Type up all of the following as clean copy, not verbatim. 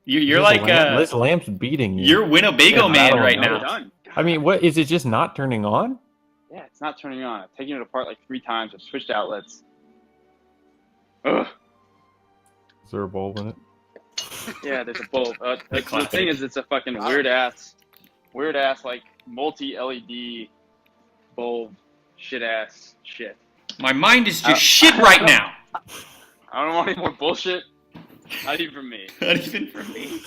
You're like this lamp's beating you. you're Winnebago Yeah, man right No, now. we're done. I mean, what is it? Just not turning on? Yeah, it's not turning on. I've taken it apart like 3 times. I've switched outlets. Ugh. Is there a bulb in it? Yeah, there's a bulb. The Classic. thing is, it's a fucking weird ass like multi LED bulb shit. My mind is just shit right now. I don't want any more bullshit. Not even from me. Not even for me.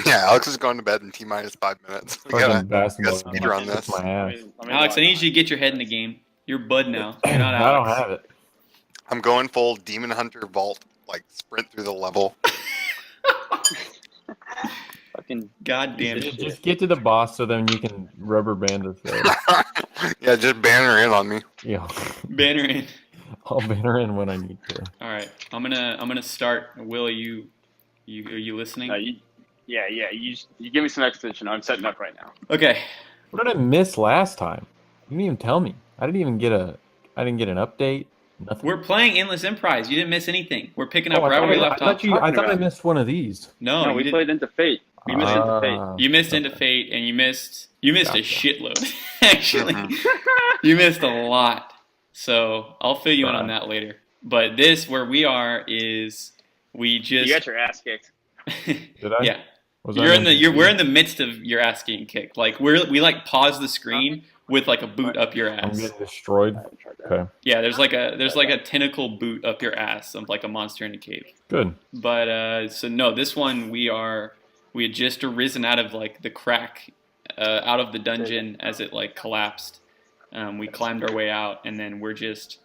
Yeah, Alex is going to bed in T-minus 5 minutes. We Fucking gotta basketball. speed run this. My ass. Alex, I need you to get your head in the game. You're Bud now. You're not I don't Alex. have it. I'm going full Demon Hunter Vault, like sprint through the level. Fucking God damn it. Just get to the boss so then you can rubber band us there. Yeah, just banner in on me. Yeah, Banner in. I'll banner in when I need to. All right, I'm gonna start. Will, are you listening? yeah. You give me some exposition. I'm setting up right now. Okay. What did I miss last time? You didn't even tell me. I didn't get an update. Nothing. We're playing Endless Emprise. You didn't miss anything. We're picking up I right thought where we I left thought off. I thought I missed one of these. No, No, you we didn't. played Into Fate. We missed Into Fate. You missed Into Fate, and you missed a Gotcha. shitload. Actually, you missed a lot. So I'll fill you in on that later. But this, where we are, is we just. You got your ass kicked. Did I? Yeah. Was I We're in meant the midst of your ass getting kicked. Like we like pause the screen with like a boot up your I'm ass. getting destroyed. Okay, Yeah, there's like a tentacle boot up your ass of like a monster in a cave. good. But so no, this one we had just arisen out of like the crack out of the dungeon as it like collapsed. We climbed our way out, and then we're just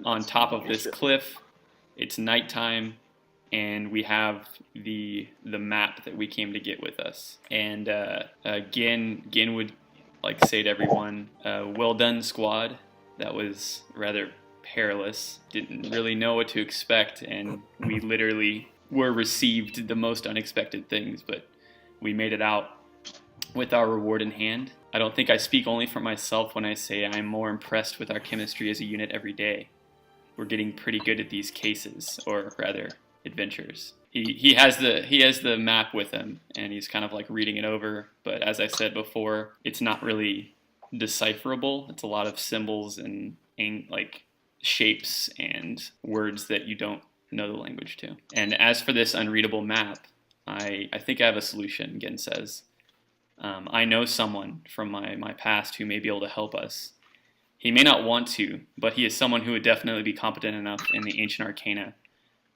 on top of this cliff. It's nighttime, and we have the map that we came to get with us. And Gin would like say to everyone, "Well done, squad. That was rather perilous. Didn't really know what to expect, and we literally were received the most unexpected things, but we made it out with our reward in hand. I don't think I speak only for myself when I say I'm more impressed with our chemistry as a unit every day. We're getting pretty good at these cases, or rather, adventures." He has the map with him, and he's kind of like reading it over, but as I said before, it's not really decipherable. It's a lot of symbols and like shapes and words that you don't know the language to. And as for this unreadable map, I think I have a solution, Gin says. I know someone from my past who may be able to help us. He may not want to, but he is someone who would definitely be competent enough in the ancient arcana,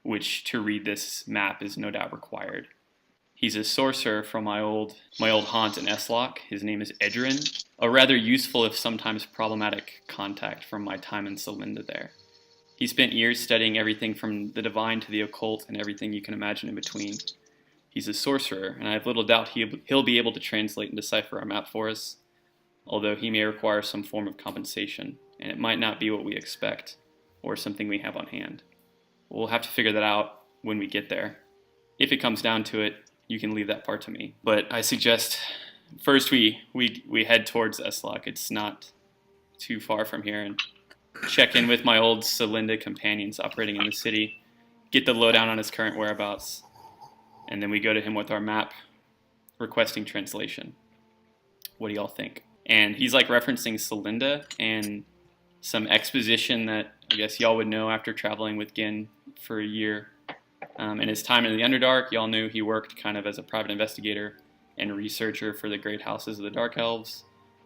which to read this map is no doubt required. He's a sorcerer from my old haunt in Eslocke. His name is Edrin, a rather useful if sometimes problematic contact from my time in Celinda there. He spent years studying everything from the divine to the occult and everything you can imagine in between. He's a sorcerer, and I have little doubt he'll be able to translate and decipher our map for us, although he may require some form of compensation, and it might not be what we expect, or something we have on hand. We'll have to figure that out when we get there. If it comes down to it, you can leave that part to me. But I suggest first we head towards Eslocke. It's not too far from here, and check in with my old Celinda companions operating in the city, get the lowdown on his current whereabouts, and then we go to him with our map requesting translation. What do y'all think? And he's like referencing Celinda and some exposition that I guess y'all would know after traveling with Gin for a year. In his time in the Underdark, y'all knew he worked kind of as a private investigator and researcher for the great houses of the Dark Elves.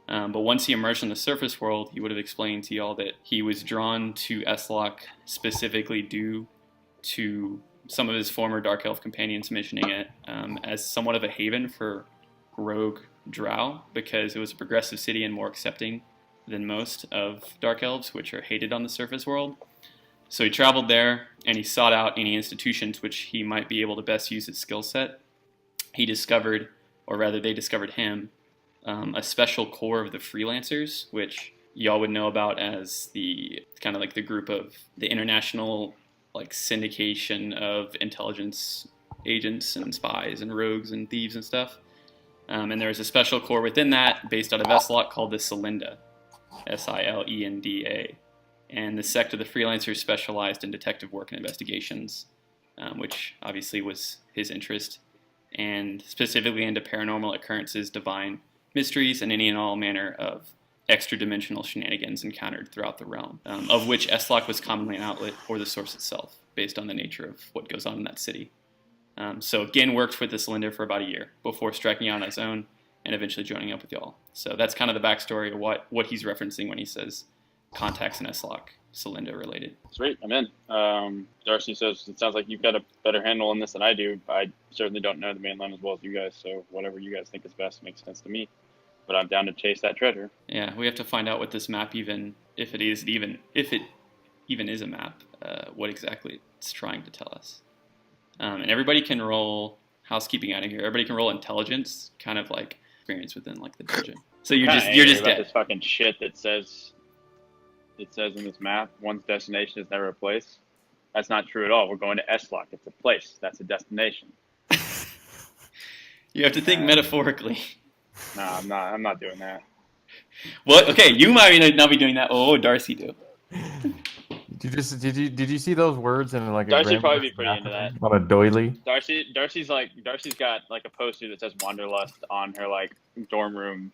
But once he emerged in the surface world, he would have explained to y'all that he was drawn to Eslocke specifically due to some of his former Dark Elf companions mentioning it as somewhat of a haven for rogue drow, because it was a progressive city and more accepting than most of Dark Elves, which are hated on the surface world. So he traveled there, and he sought out any institutions which he might be able to best use his skill set. He discovered, or rather they discovered him, a special corps of the freelancers, which y'all would know about as the kind of like the group of the international like syndication of intelligence agents and spies and rogues and thieves and stuff. And there's a special corps within that based out of Eslocke called the Silenda, Silenda. And the sect of the freelancers specialized in detective work and investigations, which obviously was his interest. and specifically into paranormal occurrences, divine mysteries, and any and all manner of extra-dimensional shenanigans encountered throughout the realm, of which Eslocke was commonly an outlet or the source itself, based on the nature of what goes on in that city. So Gin worked with the Celinda for about a year before striking out on his own and eventually joining up with y'all. So that's kind of the backstory of what he's referencing when he says contacts in Eslocke, Celinda related. Sweet, I'm in. Darcy says, it sounds like you've got a better handle on this than I do. I certainly don't know the mainland as well as you guys, so whatever you guys think is best makes sense to me. But I'm down to chase that treasure. Yeah, we have to find out what this map if it even is a map, what exactly it's trying to tell us. And everybody can roll housekeeping out of here. Everybody can roll intelligence, kind of like experience within like the dungeon. So you're just about dead. This fucking shit that says in this map, one's destination is never a place. That's not true at all. We're going to Eslocke. It's a place. That's a destination. You have to think metaphorically. No, I'm not doing that. Well, okay, you might not be doing that. Oh, Darcy do. Did you see those words in like a Darcy'd probably be pretty into that. on a doily? Darcy's got like a poster that says Wanderlust on her like dorm room.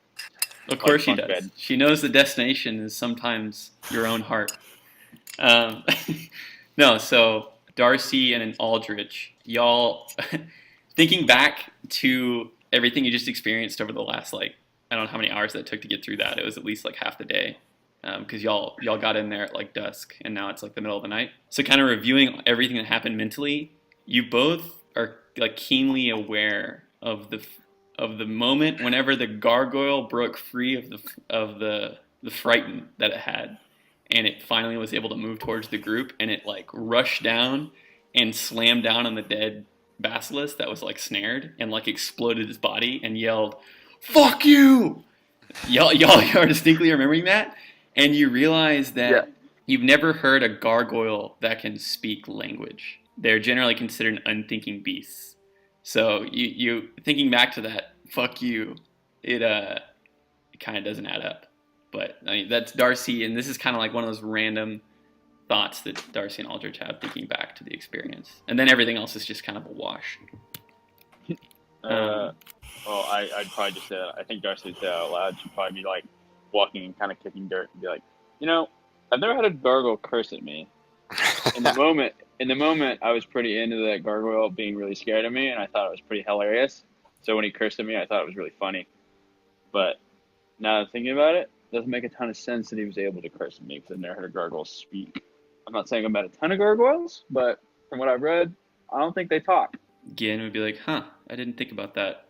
Of course she does. Bed. She knows the destination is sometimes your own heart. No, so Darcy and an Aldrich, y'all, thinking back to everything you just experienced over the last, like, I don't know how many hours that took to get through that. It was at least like half the day, because y'all got in there at like dusk, and now it's like the middle of the night. So kind of reviewing everything that happened mentally, you both are like keenly aware of the moment whenever the gargoyle broke free of the frighten that it had, and it finally was able to move towards the group, and it like rushed down and slammed down on the dead basilisk that was like snared and like exploded his body and yelled, "Fuck you!" Y'all are distinctly remembering that, and you realize that you've never heard a gargoyle that can speak language. They're generally considered unthinking beasts. So you thinking back to that, "fuck you," it kind of doesn't add up. But I mean, that's Darcy, and this is kind of like one of those random thoughts that Darcy and Aldrich have thinking back to the experience, and then everything else is just kind of a wash. Well, I'd probably just say that. I think Darcy would say that out loud. She'd probably be like walking and kind of kicking dirt and be like, I've never had a gargoyle curse at me. In the moment, I was pretty into that gargoyle being really scared of me, and I thought it was pretty hilarious. So when he cursed at me, I thought it was really funny. But now that I'm thinking about it, it doesn't make a ton of sense that he was able to curse at me because I've never heard a gargoyle speak. I'm not saying I've met a ton of gargoyles, but from what I've read, I don't think they talk. Gin would be like, "Huh, I didn't think about that."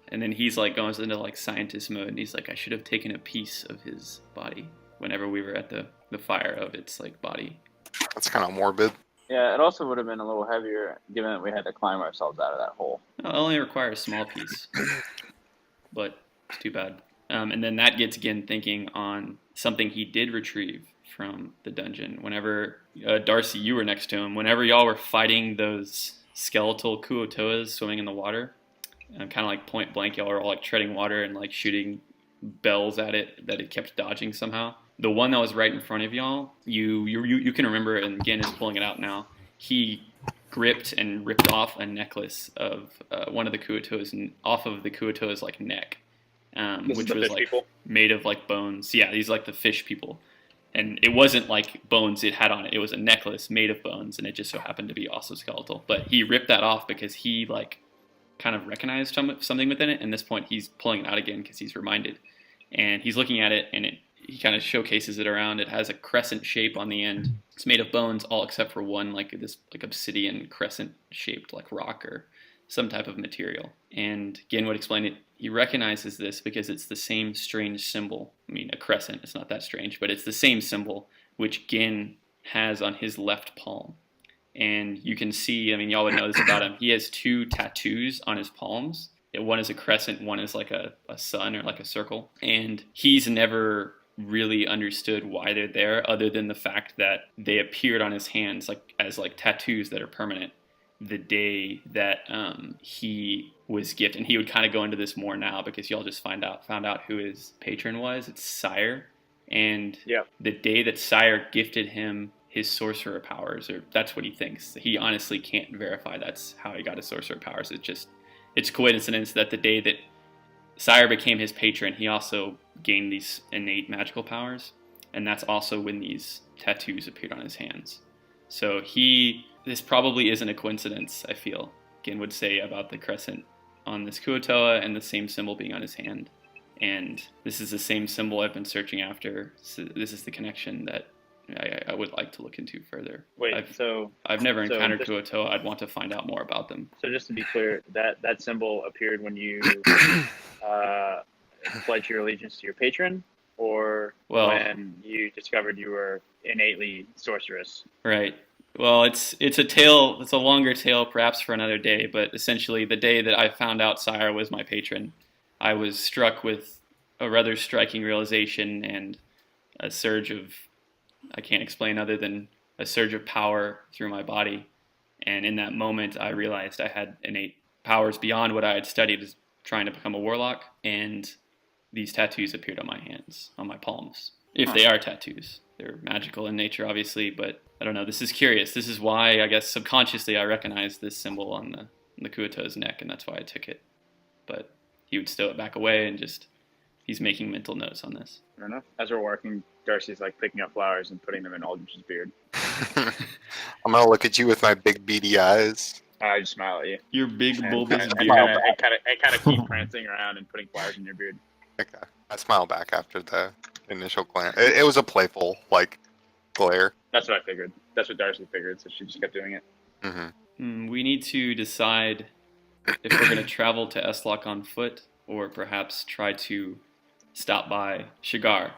And then he's like goes into like scientist mode, and he's like, "I should have taken a piece of his body whenever we were at the fire of its like body." That's kind of morbid. Yeah, it also would have been a little heavier given that we had to climb ourselves out of that hole. It only requires a small piece, but it's too bad. And then that gets Gin thinking on something he did retrieve from the dungeon. Whenever, Darcy, you were next to him, whenever y'all were fighting those skeletal kuo-toas swimming in the water, kind of like point blank, y'all are all like treading water and like shooting bells at it that it kept dodging somehow. The one that was right in front of y'all, you can remember, and Gin is pulling it out now. He gripped and ripped off a necklace of one of the kuo-toas and off of the kuo-toa's like neck, which was like people? Made of like bones. Yeah, these are like the fish people. And it wasn't like bones it had on it. It was a necklace made of bones, and it just so happened to be also skeletal. But he ripped that off because he like kind of recognized something within it. And at this point, he's pulling it out again because he's reminded. And he's looking at it, and he kind of showcases it around. It has a crescent shape on the end. It's made of bones, all except for one, like this like obsidian crescent-shaped like rock or some type of material. And Gin would explain it. He recognizes this because it's the same strange symbol. I mean, a crescent, it's not that strange, but it's the same symbol which Gin has on his left palm. And you can see, I mean, y'all would know this about him. He has two tattoos on his palms. One is a crescent, one is like a sun or like a circle. And he's never really understood why they're there, other than the fact that they appeared on his hands like as like tattoos that are permanent the day that he was gifted. And he would kind of go into this more now because y'all just found out who his patron was. It's Sire. And the day that Sire gifted him his sorcerer powers, or that's what he thinks. He honestly can't verify that's how he got his sorcerer powers. It's coincidence that the day that Sire became his patron, he also gained these innate magical powers, and that's also when these tattoos appeared on his hands. So this probably isn't a coincidence, I feel. Gin would say about the crescent on this Kuo-toa and the same symbol being on his hand. And this is the same symbol I've been searching after. So this is the connection that I would like to look into further. Wait, I've never encountered Kuo-toa. I'd want to find out more about them. So just to be clear, that symbol appeared when you pledged your allegiance to your patron, or when you discovered you were innately sorceress? Right. Well, it's a tale. It's a longer tale, perhaps for another day. But essentially, the day that I found out Sire was my patron, I was struck with a rather striking realization and a surge of, I can't explain other than a surge of power through my body. And in that moment, I realized I had innate powers beyond what I had studied as trying to become a warlock. And these tattoos appeared on my hands, on my palms. If they are tattoos. They're magical in nature, obviously, but I don't know. This is curious. This is why, I guess, subconsciously I recognized this symbol on the Kuo-toa's neck, and that's why I took it. But he would stow it back away and he's making mental notes on this. Fair enough. As we're walking, Darcy's like picking up flowers and putting them in Aldrich's beard. I'm going to look at you with my big beady eyes. I just smile at you. Your big bulbous And beard. kind of keep prancing around and putting flowers in your beard. Okay. I smile back after the initial glance. It was a playful, glare. That's what I figured. That's what Darcy figured, so she just kept doing it. Mm-hmm. We need to decide if we're going to travel to Eslocke on foot or perhaps try to stop by Shigar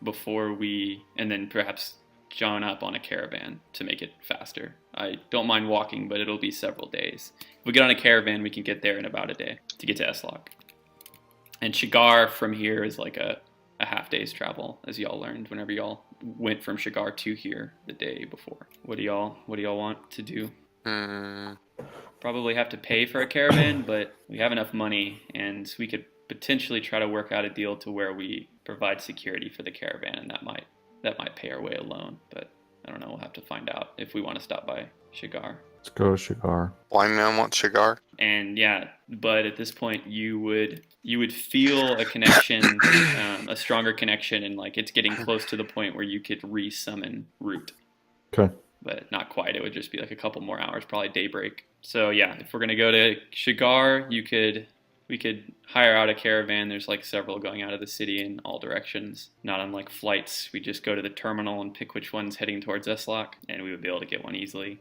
and then perhaps join up on a caravan to make it faster. I don't mind walking, but it'll be several days. If we get on a caravan, we can get there in about a day to get to Eslocke. And Shigar from here is like a half day's travel, as y'all learned whenever y'all went from Shigar to here the day before. What do y'all want to do? Probably have to pay for a caravan, but we have enough money, and we could potentially try to work out a deal to where we provide security for the caravan, and that might pay our way alone. But I don't know. We'll have to find out if we want to stop by Shigar. Let's go to Shigar. Blind man wants Shigar. And yeah, but at this point, you would feel a connection, a stronger connection, and it's getting close to the point where you could re-summon Root. Okay. But not quite. It would just be a couple more hours, probably daybreak. So yeah, if we're gonna go to Shigar, we could hire out a caravan. There's several going out of the city in all directions. Not unlike flights, we just go to the terminal and pick which one's heading towards Eslocke, and we would be able to get one easily.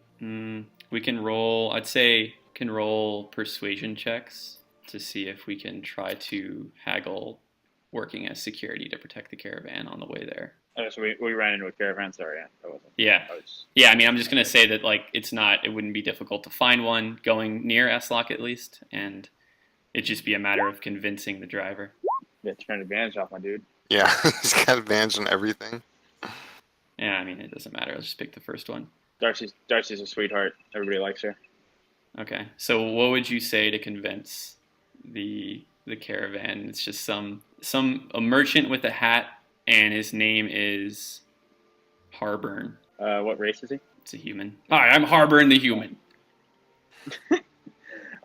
We can roll. I'd say roll persuasion checks to see if we can try to haggle working as security to protect the caravan on the way there. Oh, so we ran into a caravan. Sorry, that wasn't. Yeah. Yeah, I mean, I'm just going to say that, it wouldn't be difficult to find one going near Eslocke at least, and it'd just be a matter of convincing the driver. Yeah, turn advantage off, my dude. Yeah, he's got advantage on everything. Yeah, I mean, it doesn't matter. Let's just pick the first one. Darcy's a sweetheart. Everybody likes her. Okay, so what would you say to convince the caravan? It's just a merchant with a hat, and his name is Harburn. What race is he? It's a human. Hi, I'm Harburn the human.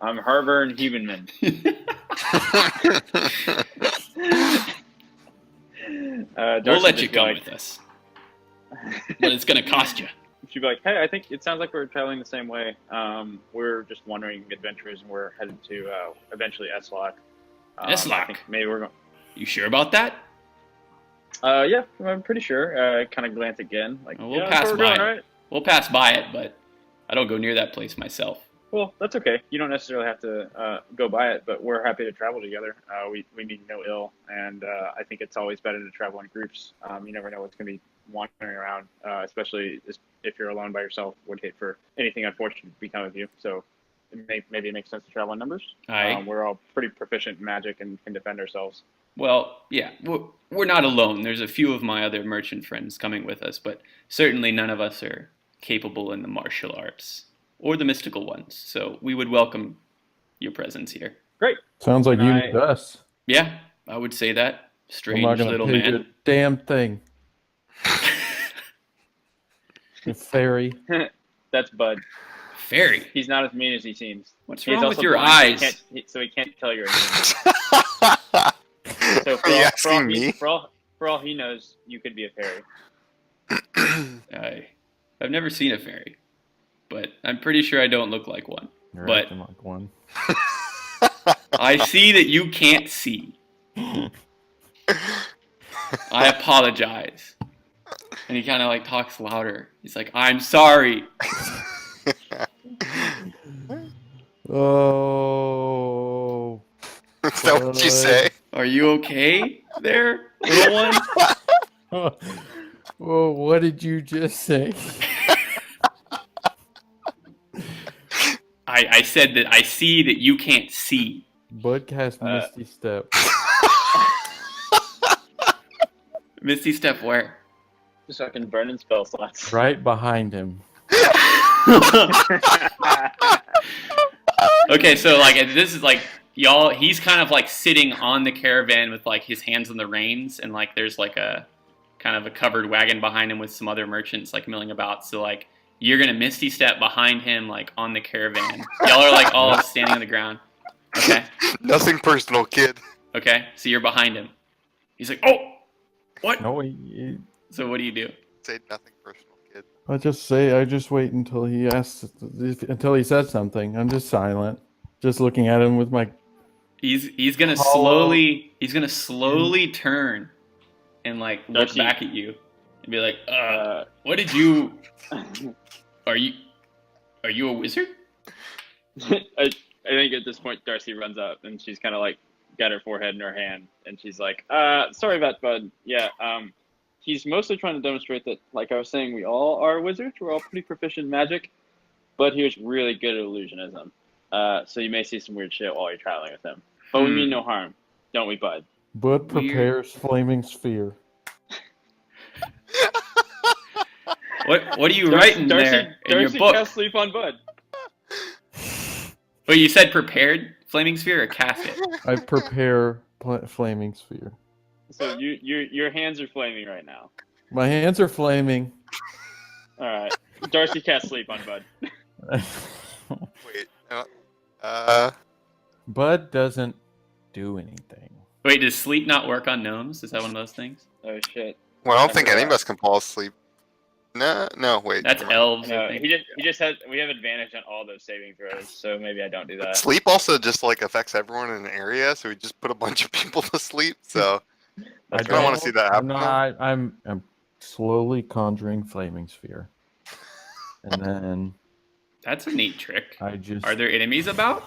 I'm Harburn Humanman. We'll let you come with us, but it's going to cost you. She'd be like, hey, I think it sounds like we're traveling the same way. We're just wandering adventurers, and we're headed to eventually Eslocke. Eslocke? I think maybe we're going. You sure about that? Yeah, I'm pretty sure. Kind of glance again. We'll pass by it. Right? We'll pass by it, but I don't go near that place myself. Well, that's okay. You don't necessarily have to go by it, but we're happy to travel together. We mean no ill, and I think it's always better to travel in groups. You never know what's going to be wandering around, especially if you're alone by yourself. Would hate for anything unfortunate to become of you. So maybe it makes sense to travel in numbers. We're all pretty proficient in magic and can defend ourselves. Well, yeah, we're not alone. There's a few of my other merchant friends coming with us, but certainly none of us are capable in the martial arts or the mystical ones. So we would welcome your presence here. Great. Sounds like you need us. Yeah, I would say that. Strange I'm not little pay man. you a damn thing. A fairy. That's Bud. Fairy. He's not as mean as he seems. What's He's wrong with also your blind, eyes? so he can't tell your name. So Are you asking me? for all he knows, you could be a fairy. I've never seen a fairy, but I'm pretty sure I don't look like one. You're But- acting like one. I see that you can't see. I apologize. And he kind of like talks louder. He's like, I'm sorry. Oh. Is that what you say? Are you okay there, little one? Well, what did you just say? I said that I see that you can't see. Bud cast Misty Step. Misty Step where? Just fucking burning spell slots. Right behind him. Okay, so like this is like y'all. He's kind of like sitting on the caravan with like his hands on the reins, and like there's like a kind of a covered wagon behind him with some other merchants like milling about. So like you're gonna Misty Step behind him like on the caravan. Y'all are like all standing on the ground. Okay. Nothing personal, kid. Okay. So you're behind him. He's like, oh, what? No, So what do you do? Say nothing personal, kid. I just wait until he until he says something. I'm just silent, just looking at him with my. He's gonna Hollow. slowly turn and like look Darcy. back at you and be like, what did you? Are you a wizard? I think at this point Darcy runs up and she's kind of like got her forehead in her hand and she's like, sorry about Bud. Yeah, he's mostly trying to demonstrate that, like I was saying, we all are wizards. We're all pretty proficient in magic, but he was really good at illusionism. So you may see some weird shit while you're traveling with him. But we mean no harm, don't we, Bud? Bud prepares flaming sphere. What are you writing there in your book? Cast sleep on Bud. Wait, you said prepared flaming sphere or cast it? I prepare flaming sphere. So your hands are flaming right now. My hands are flaming. All right, Darcy cast sleep on Bud. Wait. Bud doesn't do anything. Wait, does sleep not work on gnomes? Is that one of those things? Oh shit. Well, I don't think forgot. any of us can fall asleep. No, wait. That's never mind. elves, I No, think. he just has. We have advantage on all those saving throws, so maybe I don't do that. Sleep also just like affects everyone in an area, so we just put a bunch of people to sleep. So I don't want to see that happen. I'm slowly conjuring flaming sphere, and then That's a neat trick. I just Are there enemies about?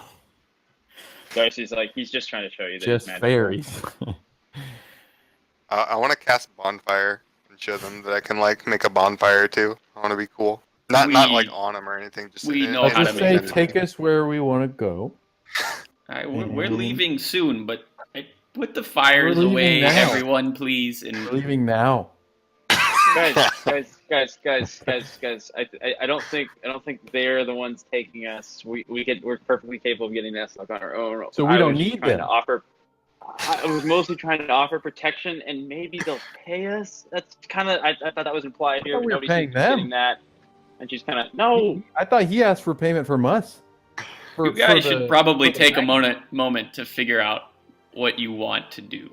Darcy's like, he's just trying to show you that just he's magical. fairies. I want to cast bonfire and show them that I can like make a bonfire too. I want to be cool. Not like on them or anything. Just we in- know I'll how to just make say, that take us where we want to go. We're Mhm. leaving soon, but put the fires We're leaving away, now. everyone, please. And We're leaving now. guys. I don't think they're the ones taking us. We're perfectly capable of getting Eslocke on our own. So we I don't was just need trying them. to offer. I was mostly trying to offer protection, and maybe they'll pay us. That's kind of. I thought that was implied here. thought we were Nobody paying seems to be them. getting that, and she's kind of no. I thought he asked for payment from us. you guys should probably for the take a night. moment to figure out what you want to do.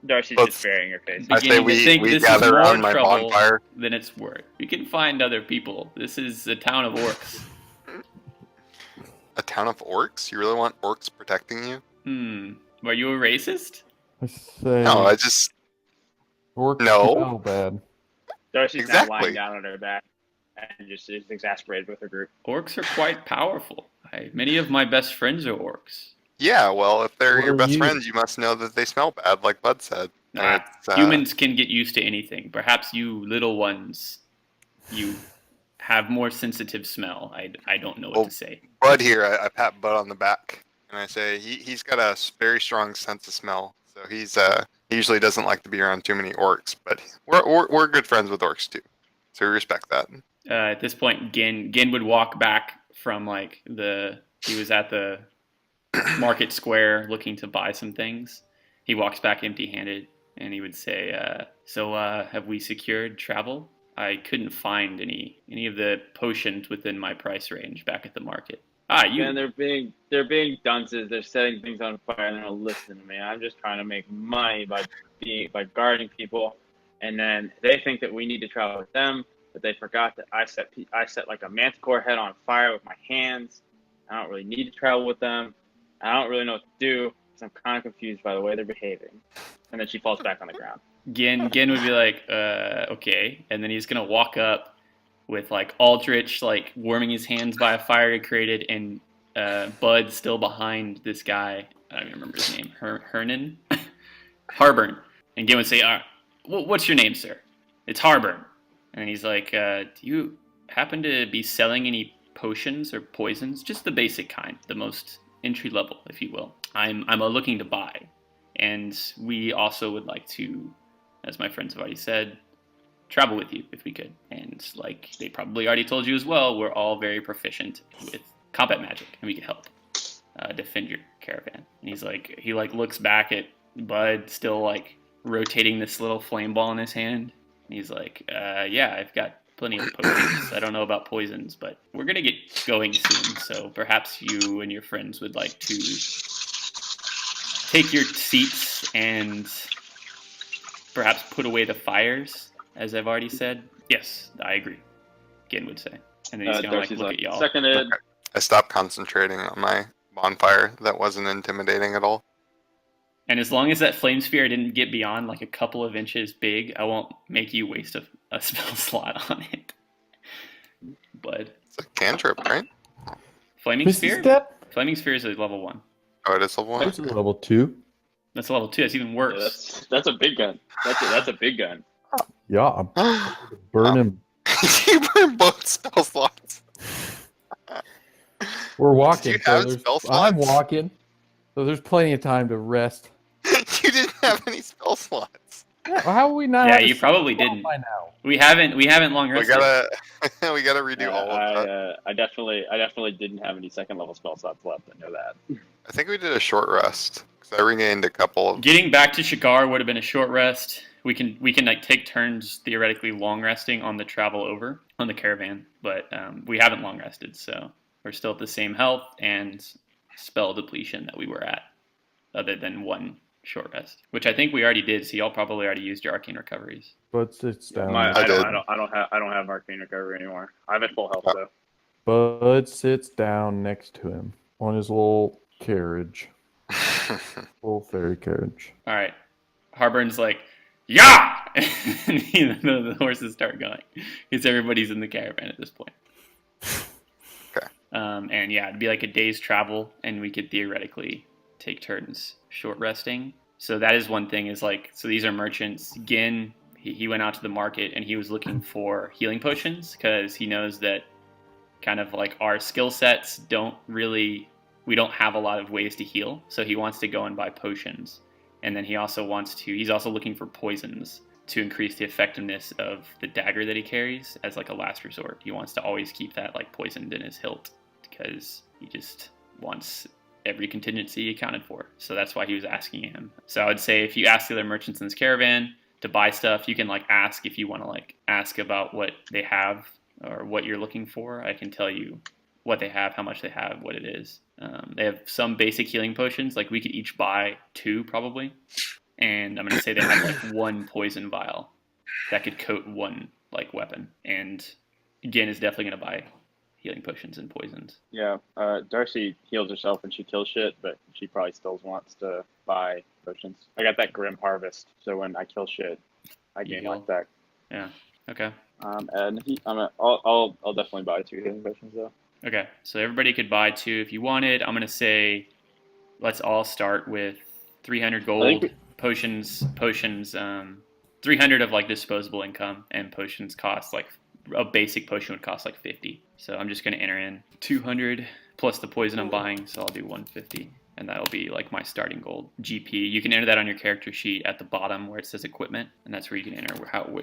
Darcy's Let's- just burying her face. I say Beginning to we think this is gather more around my trouble bonfire. than it's worth. We can find other people. This is a town of orcs. A town of orcs? You really want orcs protecting you? Are you a racist? I say, No, I just orcs No. smell bad. Darcy's Exactly. now lying down on her back and just is exasperated with her group. Orcs are quite powerful. Many of my best friends are orcs. yeah. Well, if they're What your are best you? friends, you must know that they smell bad, like Bud said. And Nah, it's, humans can get used to anything. Perhaps you little ones, you have more sensitive smell. I don't know what Well, to say. Bud here, I pat Bud on the back and I say he's got a very strong sense of smell. So he usually doesn't like to be around too many orcs, but we're good friends with orcs too, so we respect that. At this point, Gin would walk back from he was at the market square looking to buy some things. He walks back empty-handed and he would say, "So have we secured travel?" I couldn't find any of the potions within my price range back at the market. Ah, you. And they're being dunces. They're setting things on fire, and they're not listening to me. I'm just trying to make money by guarding people, and then they think that we need to travel with them, but they forgot that I set like a manticore head on fire with my hands. I don't really need to travel with them. I don't really know what to do because I'm kind of confused by the way they're behaving. And then she falls back on the ground. Gin would be like, okay, and then he's gonna walk up with like Aldrich like warming his hands by a fire he created, and Bud still behind this guy. I don't even remember his name. Hernan, Harburn. And Gin would say, "What's your name, sir?" "It's Harburn." And he's like, "Do you happen to be selling any potions or poisons? Just the basic kind, the most entry level, if you will. I'm looking to buy, and we also would like to, as my friends have already said, travel with you if we could. And like they probably already told you as well, we're all very proficient with combat magic, and we can help defend your caravan." And he looks back at Bud, still like rotating this little flame ball in his hand. And he's like, "Yeah, I've got plenty of potions. I don't know about poisons, but we're gonna get going soon. So perhaps you and your friends would like to take your seats and perhaps put away the fires, as I've already said." "Yes, I agree," Gin would say. And then he's gonna Darcy's look at y'all. seconded. I stopped concentrating on my bonfire. That wasn't intimidating at all. And as long as that flame sphere didn't get beyond like a couple of inches big, I won't make you waste a spell slot on it. Bud. It's a cantrip, right? Flaming Mrs. sphere? Step? Flaming sphere is a level 1. Oh, it is level 1? It's a level 2. That's a level 2. That's even Yeah, worse. that's a big gun. That's a big gun. Yeah, burn him. You burn both spell slots. We're walking. Do you have there's- spell I'm slots? walking. So there's plenty of time to rest. You didn't have any spell slots. Yeah, how are we not? Yeah, have a you probably spell didn't. by now. We haven't long We rested. gotta redo all of that. I definitely didn't have any second level spell slots left. I know that. I think we did a short rest because I regained a couple of. Getting back to Shikar would have been a short rest. We can like take turns theoretically long resting on the travel over on the caravan, but we haven't long rested, so we're still at the same health and spell depletion that we were at, other than one short rest, which I think we already did. So y'all probably already used your arcane recoveries. But it's down. I did. don't have arcane recovery anymore. I'm at full health though. Bud sits down next to him on his little carriage, little fairy carriage. All right, Harburn's like, "Yeah!" And the horses start going because everybody's in the caravan at this point. Okay. And yeah, it'd be like a day's travel, and we could theoretically take turns short resting. So that is one thing. Is like, so these are merchants. Gin, he went out to the market and he was looking for healing potions because he knows that kind of like our skill sets we don't have a lot of ways to heal. So he wants to go and buy potions. And then he's also looking for poisons to increase the effectiveness of the dagger that he carries as like a last resort. He wants to always keep that like poisoned in his hilt because he just wants every contingency accounted for. So that's why he was asking him. So I would say if you ask the other merchants in this caravan to buy stuff, you can like ask if you want to like ask about what they have or what you're looking for. I can tell you what they have, how much they have, what it is. They have some basic healing potions. Like we could each buy 2 probably. And I'm going to say they have like 1 poison vial that could coat 1 like weapon. And Gin is definitely going to buy healing potions and poisons. Yeah, Darcy heals herself and she kills shit, but she probably still wants to buy potions. I got that Grim Harvest, so when I kill shit, I gain Heal. life back. Yeah. Okay. And I'll definitely buy 2 healing potions though. Okay. So everybody could buy 2 if you wanted. I'm going to say let's all start with 300 gold. Potions, 300 of like disposable income, and potions cost like a basic potion would cost like 50. So I'm just going to enter in 200 plus the poison I'm buying, so I'll do 150, and that'll be like my starting gold. GP, you can enter that on your character sheet at the bottom where it says equipment, and that's where you can enter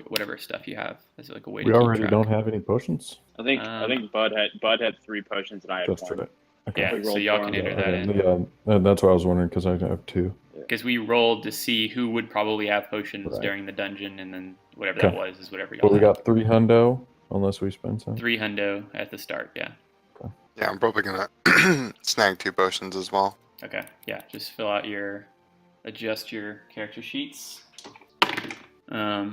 whatever stuff you have. That's like a way to We keep already track. don't have any potions. I think Bud had 3 potions and I had That's 1. right. Okay. Yeah, We so rolled y'all for can him. enter that in. Yeah, that's what I was wondering because I have 2. Because we rolled to see who would probably have potions Right. during the dungeon, and then whatever Okay. that was is whatever y'all Well, we have. got 3 hundo, unless we spend some. 3 hundo at the start, yeah. Yeah, I'm probably gonna snag 2 potions as well. Okay, yeah, just adjust your character sheets.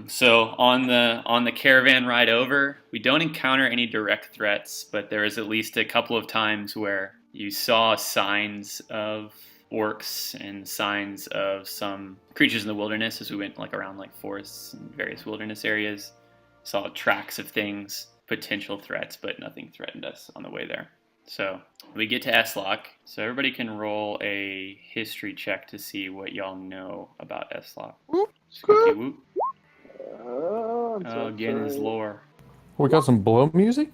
So on the caravan ride over, we don't encounter any direct threats, but there is at least a couple of times where you saw signs of orcs and signs of some creatures in the wilderness as we went like around like forests and various wilderness areas. Saw tracks of things, potential threats, but nothing threatened us on the way there. So we get to Eslocke, so everybody can roll a history check to see what y'all know about Eslocke. Whoop, Scoopy whoop. I'm so Oh, again, his sorry. lore. We got some blow music?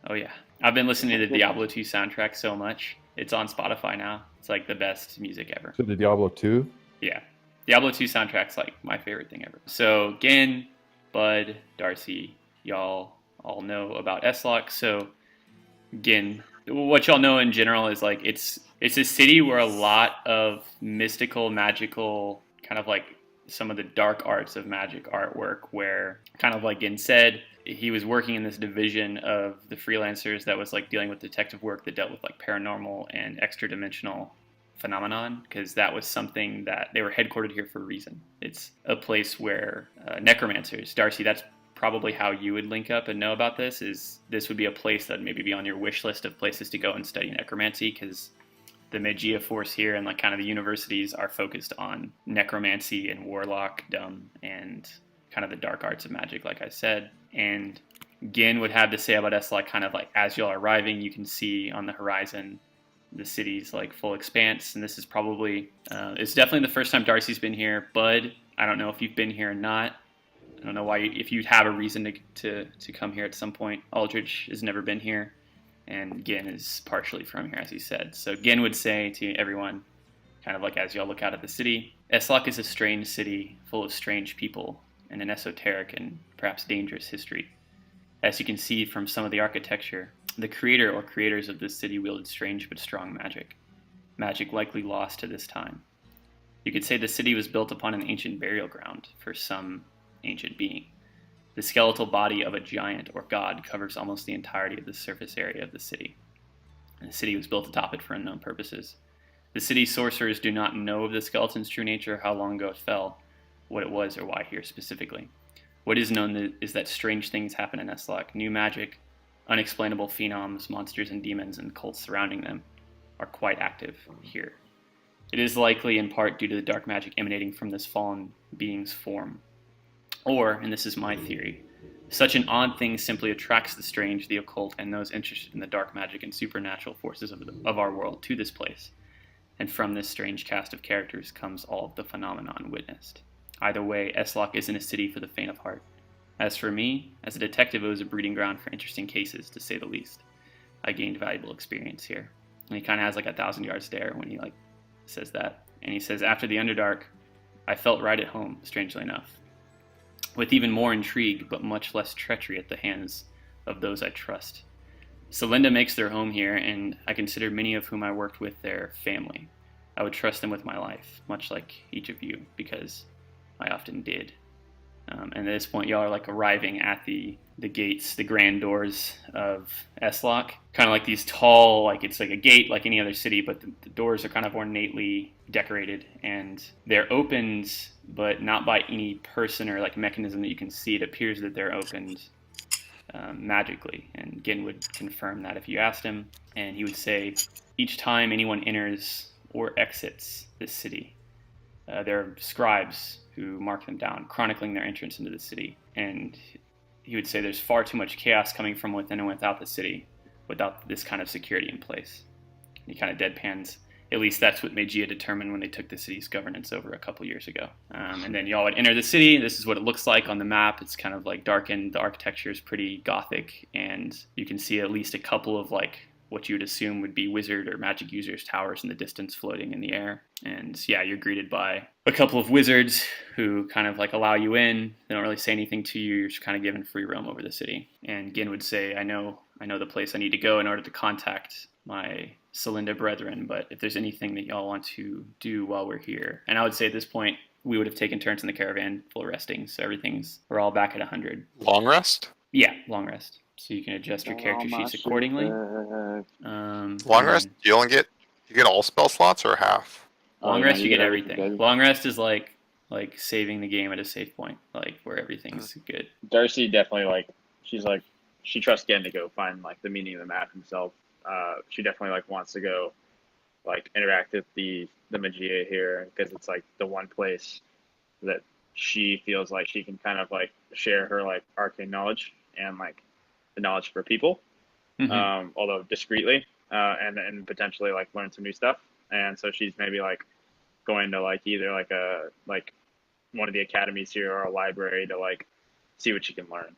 Oh, yeah. I've been listening to the Diablo 2 soundtrack so much. It's on Spotify now. It's like the best music ever. To the Diablo 2? Yeah. Diablo 2 soundtrack's like my favorite thing ever. So, Gin, Bud, Darcy, y'all all know about Eslocke. So, Gin, what y'all know in general is like it's a city where a lot of mystical, magical, kind of like some of the dark arts of magic artwork, where kind of like Gin said, he was working in this division of the freelancers that was like dealing with detective work that dealt with like paranormal and extra dimensional phenomenon, because that was something that they were headquartered here for a reason. It's a place where necromancers, Darcy, that's probably how you would link up and know about this, is this would be a place that maybe be on your wish list of places to go and study necromancy, because the Magia force here and like kind of the universities are focused on necromancy and warlockdom and kind of the dark arts of magic, like I said. And Gin would have to say about Eslocke, kind of like as y'all are arriving, you can see on the horizon the city's like full expanse, and this is probably it's definitely the first time Darcy's been here. Bud, I don't know if you've been here or not. I don't know why, if you'd have a reason to come here at some point. Aldrich has never been here, and Gin is partially from here, as he said. So Gin would say to everyone, kind of like as y'all look out at the city, Eslocke is a strange city full of strange people and an esoteric and perhaps dangerous history. As you can see from some of the architecture, the creator or creators of this city wielded strange but strong magic likely lost to this time. You could say the city was built upon an ancient burial ground for some ancient being. The skeletal body of a giant or god covers almost the entirety of the surface area of the city. And the city was built atop it for unknown purposes. The city's sorcerers do not know of the skeleton's true nature, how long ago it fell, what it was, or why here specifically. What is known is that strange things happen in Eslocke. New magic, unexplainable phenoms, monsters and demons, and cults surrounding them are quite active here. It is likely in part due to the dark magic emanating from this fallen being's form. Or, and this is my theory, such an odd thing simply attracts the strange, the occult, and those interested in the dark magic and supernatural forces of our world to this place. And from this strange cast of characters comes all of the phenomenon witnessed. Either way, Eslocke isn't a city for the faint of heart. As for me, as a detective, it was a breeding ground for interesting cases, to say the least. I gained valuable experience here. And he kind of has like a 1,000-yard stare when he like says that. And he says, after the Underdark, I felt right at home, strangely enough, with even more intrigue, but much less treachery at the hands of those I trust. Celinda makes their home here, and I consider many of whom I worked with their family. I would trust them with my life, much like each of you, because I often did. And at this point, y'all are like arriving at the gates, the grand doors of Eslocke. Kind of like these tall, like it's like a gate like any other city, but the doors are kind of ornately decorated, and they're opened, but not by any person or like mechanism that you can see. It appears that they're opened magically, and Gin would confirm that if you asked him, and he would say, each time anyone enters or exits this city, there are scribes who mark them down, chronicling their entrance into the city. And he would say there's far too much chaos coming from within and without the city, without this kind of security in place. And he kind of deadpans. At least that's what Magia determined when they took the city's governance over a couple years ago. And then y'all would enter the city. This is what it looks like on the map. It's kind of like darkened. The architecture is pretty gothic, and you can see at least a couple of like what you would assume would be wizard or magic users' towers in the distance floating in the air. And yeah, you're greeted by a couple of wizards who kind of like allow you in. They don't really say anything to you. You're just kind of given free roam over the city. And Gin would say, I know the place I need to go in order to contact my Celinda brethren, but if there's anything that y'all want to do while we're here. And I would say at this point, we would have taken turns in the caravan full resting, so we're all back at 100. Long rest? Yeah, long rest. So you can adjust your character sheets accordingly. Long and rest? then You get all spell slots or half? long no, rest, you get everything. baby. Long rest is like saving the game at a safe point, like where everything's good. Darcy definitely she trusts Gen to go find like the meaning of the map himself. She definitely like wants to go like interact with the Magia here because it's like the one place that she feels like she can kind of like share her like arcane knowledge and like the knowledge for people, although discreetly, and potentially like learn some new stuff. And so she's maybe like going to like either like one of the academies here or a library to like see what she can learn.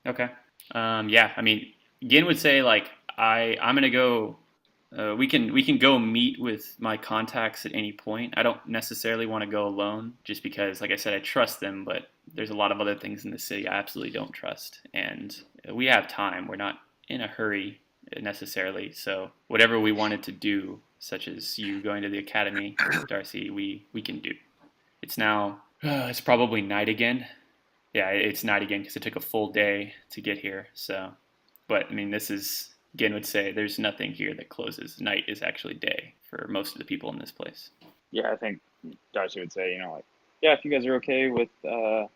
Okay. Yeah, I mean, Gin would say like I'm gonna go. We can go meet with my contacts at any point. I don't necessarily want to go alone, just because, like I said, I trust them. But there's a lot of other things in the city I absolutely don't trust, and we have time. We're not in a hurry necessarily. So whatever we wanted to do, such as you going to the academy, Darcy, we can do. It's now. It's probably night again. Yeah, it's night again because it took a full day to get here. So, but I mean, this is. Gin would say there's nothing here that closes. Night is actually day for most of the people in this place. Yeah, I think Darcy would say, like, yeah, if you guys are okay with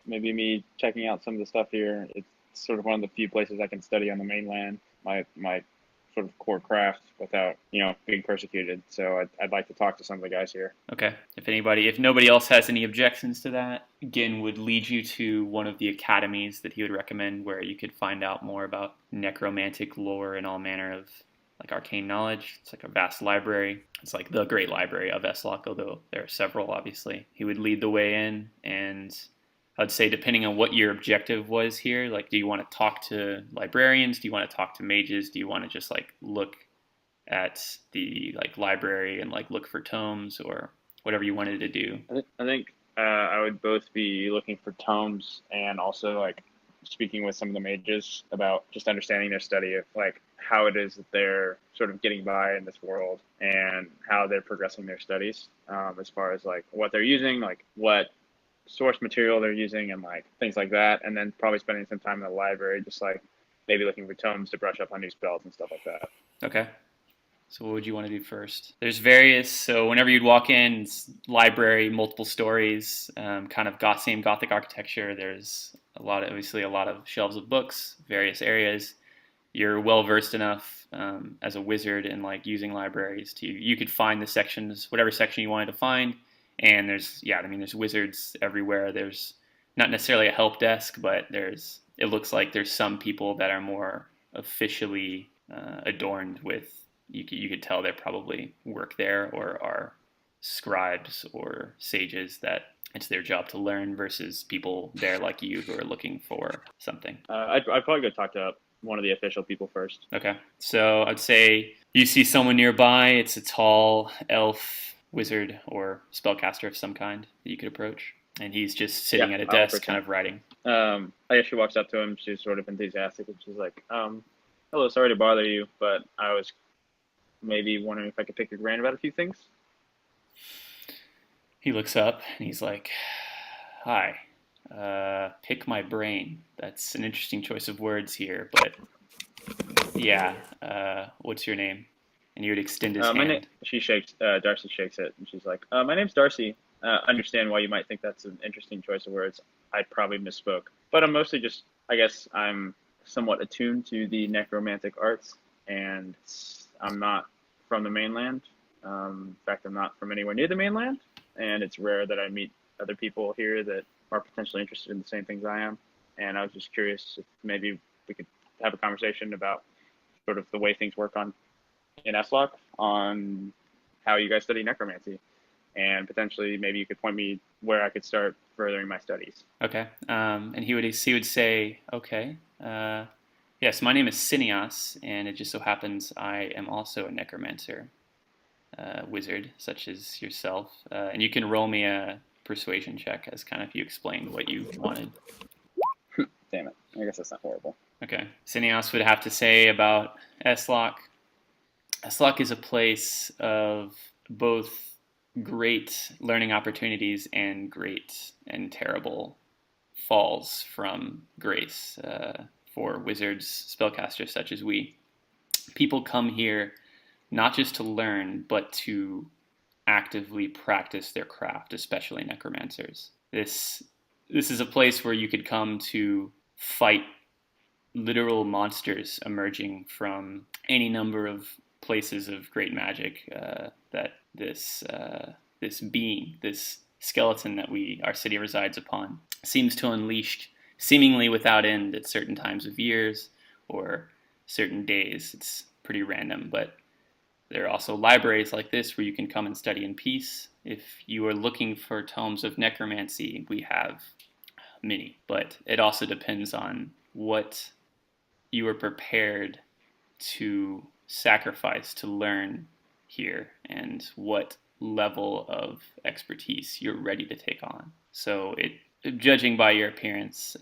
maybe me checking out some of the stuff here, it's sort of one of the few places I can study on the mainland. My sort of core craft without being persecuted. So I'd like to talk to some of the guys here. Okay. If nobody else has any objections to that, Gin would lead you to one of the academies that he would recommend, where you could find out more about necromantic lore and all manner of like arcane knowledge. It's like a vast library. It's like the great library of Eslocke, although there are several, obviously. He would lead the way in, and I'd say depending on what your objective was here, like, do you want to talk to librarians? Do you want to talk to mages? Do you want to just like look at the like library and like look for tomes, or whatever you wanted to do? I think I would both be looking for tomes and also like speaking with some of the mages about just understanding their study of like how it is that they're sort of getting by in this world and how they're progressing their studies, as far as like what they're using, like what source material they're using and like things like that, and then probably spending some time in the library just like maybe looking for tomes to brush up on new spells and stuff like that. Okay. So what would you want to do first? There's various, so whenever you'd walk in, it's library, multiple stories, kind of same Gothic architecture. There's obviously a lot of shelves of books, various areas. You're well versed enough as a wizard in like using libraries you could find the sections, whatever section you wanted to find. And there's wizards everywhere. There's not necessarily a help desk, but it looks like there's some people that are more officially adorned with, you could tell they probably work there or are scribes or sages that it's their job to learn, versus people there like you who are looking for something. I'd probably go talk to one of the official people first. Okay. So I'd say you see someone nearby. It's a tall elf, wizard, or spellcaster of some kind that you could approach. And he's just sitting at a desk kind of writing. I guess she walks up to him. She's sort of enthusiastic, and she's like, hello, sorry to bother you, but I was maybe wondering if I could pick your brain about a few things. He looks up and he's like, hi, pick my brain. That's an interesting choice of words here, but yeah, what's your name? And you would extend his hand. Darcy shakes it, and she's like, my name's Darcy. Understand why you might think that's an interesting choice of words. I probably misspoke, but I'm mostly just, I guess I'm somewhat attuned to the necromantic arts, and I'm not from the mainland. In fact, I'm not from anywhere near the mainland, and it's rare that I meet other people here that are potentially interested in the same things I am. And I was just curious if maybe we could have a conversation about sort of the way things work in Eslocke, on how you guys study necromancy, and potentially maybe you could point me where I could start furthering my studies. Okay. And he would say, okay, yes, my name is Cineas, and it just so happens I am also a necromancer, wizard, such as yourself. And you can roll me a persuasion check as kind of you explained what you wanted. Damn it. I guess that's not horrible. Okay. Cineas would have to say about Eslocke. Eslocke is a place of both great learning opportunities and great and terrible falls from grace for wizards, spellcasters such as we. People come here not just to learn, but to actively practice their craft, especially necromancers. This is a place where you could come to fight literal monsters emerging from any number of places of great magic that this being, this skeleton that our city resides upon, seems to unleash seemingly without end at certain times of years or certain days. It's pretty random, but there are also libraries like this where you can come and study in peace. If you are looking for tomes of necromancy, we have many, but it also depends on what you are prepared to sacrifice to learn here and what level of expertise you're ready to take on. So judging by your appearance,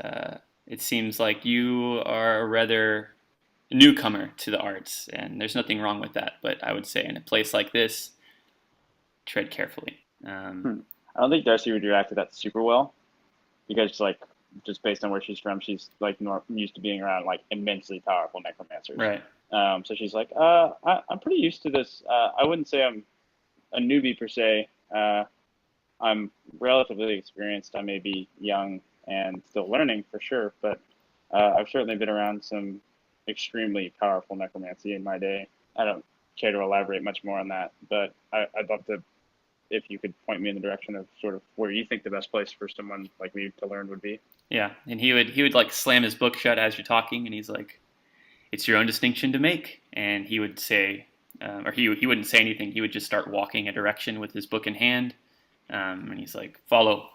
it seems like you are a rather newcomer to the arts, and there's nothing wrong with that. But I would say in a place like this, tread carefully. I don't think Darcy would react to that super well, because like just based on where she's from, she's like used to being around like immensely powerful necromancers. Right. So she's like, I'm pretty used to this. I wouldn't say I'm a newbie per se. I'm relatively experienced. I may be young and still learning for sure, but I've certainly been around some extremely powerful necromancy in my day. I don't care to elaborate much more on that, but I'd love to, if you could point me in the direction of sort of where you think the best place for someone like me to learn would be. Yeah, and he would like slam his book shut as you're talking, and he's like, "It's your own distinction to make." And he would say, or he wouldn't say anything. He would just start walking a direction with his book in hand, and he's like, "Follow."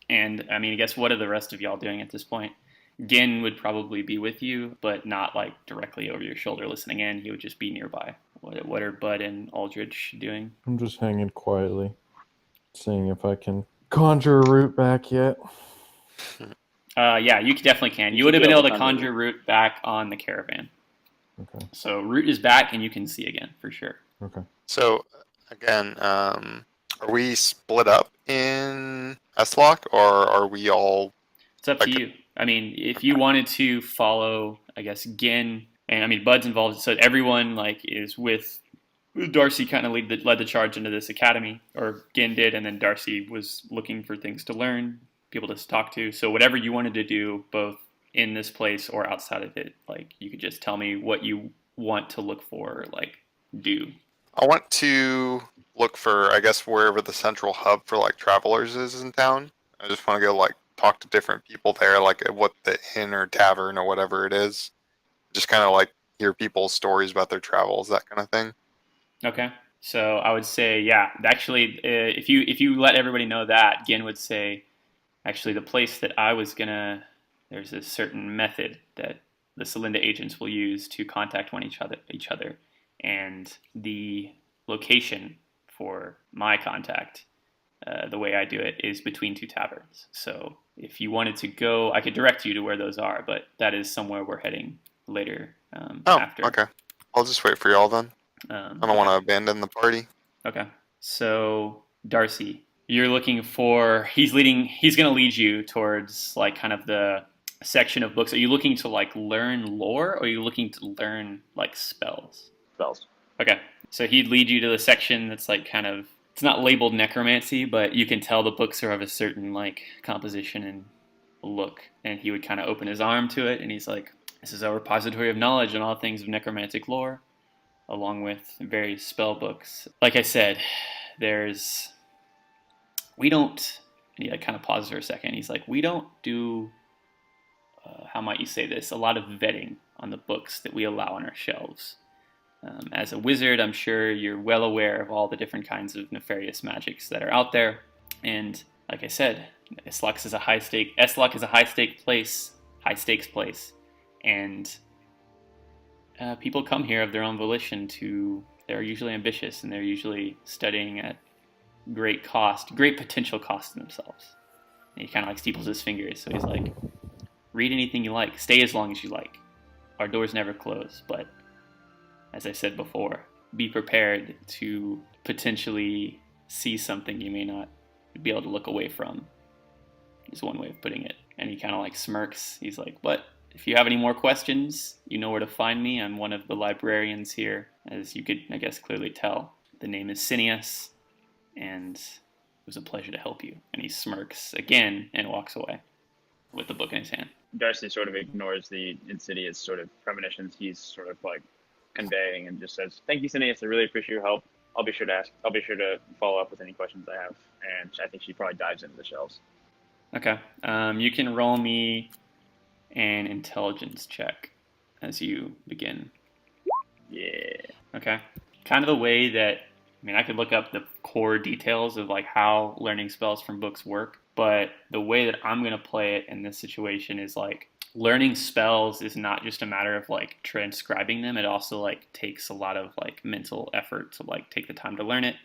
And I mean, I guess what are the rest of y'all doing at this point? Gin would probably be with you, but not like directly over your shoulder listening in. He would just be nearby. What are Bud and Aldrich doing? I'm just hanging quietly, seeing if I can conjure a root back yet. Yeah, you definitely can. You would have been able to conjure Root back on the caravan. Okay. So Root is back, and you can see again for sure. Okay. So again, are we split up in Eslocke, or are we all? It's up to you. I mean, if you wanted to follow, I guess Gin, and I mean Bud's involved, so everyone like is with Darcy. Kind of led the charge into this academy, or Gin did, and then Darcy was looking for things to learn, people to talk to. So whatever you wanted to do, both in this place or outside of it, like you could just tell me what you want to look for, or, like do. I want to look for, I guess, wherever the central hub for like travelers is in town. I just want to go like talk to different people there, like at what the inn or tavern or whatever it is. Just kind of like hear people's stories about their travels, that kind of thing. Okay. So I would say, yeah, actually, if you let everybody know that, Gin would say, actually, the place that I was gonna, there's a certain method that the Celinda agents will use to contact each other, and the location for my contact, the way I do it, is between two taverns. So if you wanted to go, I could direct you to where those are, but that is somewhere we're heading later. After. Okay. I'll just wait for y'all then. I don't want to abandon the party. Okay. So Darcy, you're looking for. He's going to lead you towards like kind of the section of books. Are you looking to like learn lore, or are you looking to learn like spells? Spells. Okay. So he'd lead you to the section that's like kind of, it's not labeled necromancy, but you can tell the books are of a certain like composition and look. And he would kind of open his arm to it, and he's like, "This is our repository of knowledge on all things of necromantic lore, along with various spell books." Like I said, we don't, and he like kind of pauses for a second. He's like, we don't do, how might you say this, a lot of vetting on the books that we allow on our shelves. As a wizard, I'm sure you're well aware of all the different kinds of nefarious magics that are out there. And like I said, Eslocke is a high stakes place. And people come here of their own volition they're usually ambitious, and they're usually studying at great potential cost to themselves. And he kind of like steeples his fingers, so he's like, read anything you like, stay as long as you like. Our doors never close, but as I said before, be prepared to potentially see something you may not be able to look away from, is one way of putting it. And he kind of like smirks. He's like, but if you have any more questions, you know where to find me. I'm one of the librarians here, as you could, I guess, clearly tell. The name is Cineas, and it was a pleasure to help you. And he smirks again and walks away with the book in his hand. Darcy sort of ignores the insidious sort of premonitions he's sort of like conveying and just says, "Thank you, Cineas. I really appreciate your help. I'll be sure to follow up with any questions I have." And I think she probably dives into the shelves. Okay. You can roll me an intelligence check as you begin. Yeah. Okay. Kind of the way that, I could look up the core details of like how learning spells from books work, but the way that I'm going to play it in this situation is like learning spells is not just a matter of like transcribing them. It also like takes a lot of like mental effort to like take the time to learn it.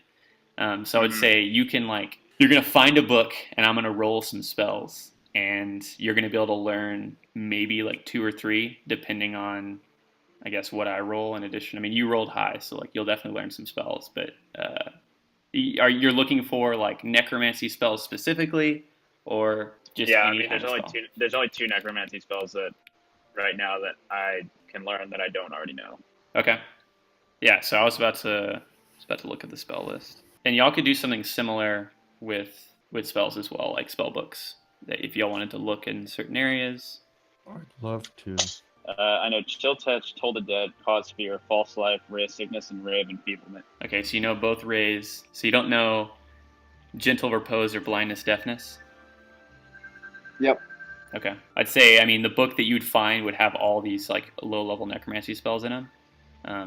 So I would say you can like, you're going to find a book and I'm going to roll some spells and you're going to be able to learn maybe like 2 or 3 depending on, I guess, what I roll in addition. You rolled high, so like you'll definitely learn some spells, but you're looking for like necromancy spells specifically or just any kind of spell? There's only 2 necromancy spells that right now that I can learn that I don't already know. Okay. Yeah, so I was about to look at the spell list. And y'all could do something similar with spells as well, like spell books. That if y'all wanted to look in certain areas. I'd love to. I know Chill Touch, Toll the Dead, Cause Fear, False Life, Ray of Sickness, and Ray of Enfeeblement. Okay, so you know both rays. So you don't know Gentle Repose or Blindness Deafness? Yep. Okay. I'd say, the book that you'd find would have all these like low-level necromancy spells in them,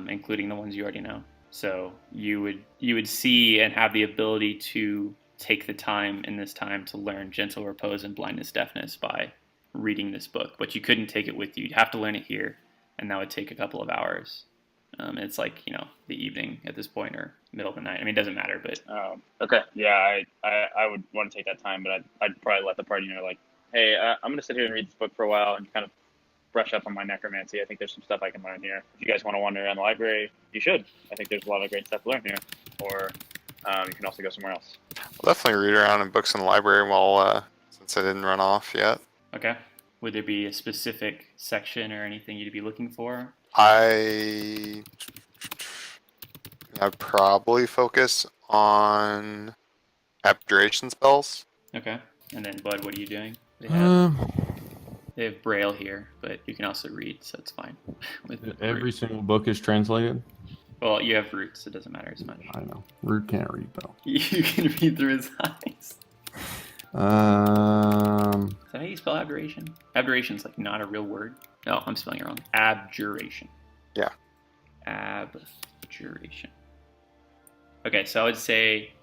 including the ones you already know. So you would see and have the ability to take the time in this time to learn Gentle Repose and Blindness Deafness by reading this book, but you couldn't take it with you. You'd have to learn it here, and that would take a couple of hours. It's like, the evening at this point or middle of the night. It doesn't matter, but... Okay. Yeah, I would want to take that time, but I'd probably let the party know, like, hey, I'm going to sit here and read this book for a while and kind of brush up on my necromancy. I think there's some stuff I can learn here. If you guys want to wander around the library, you should. I think there's a lot of great stuff to learn here. Or you can also go somewhere else. I'll definitely read around in books in the library while, since I didn't run off yet. Okay. Would there be a specific section or anything you'd be looking for? I'd probably focus on abjuration spells. Okay. And then, Bud, what are you doing? They have Braille here, but you can also read, so it's fine. Every single book is translated? Well, you have Root, so it doesn't matter as much. I know. Root can't read, though. You can read through his eyes. Is that how you spell abjuration? Abjuration's like not a real word. No, I'm spelling it wrong. Abjuration. Yeah. Abjuration. Okay, so I would say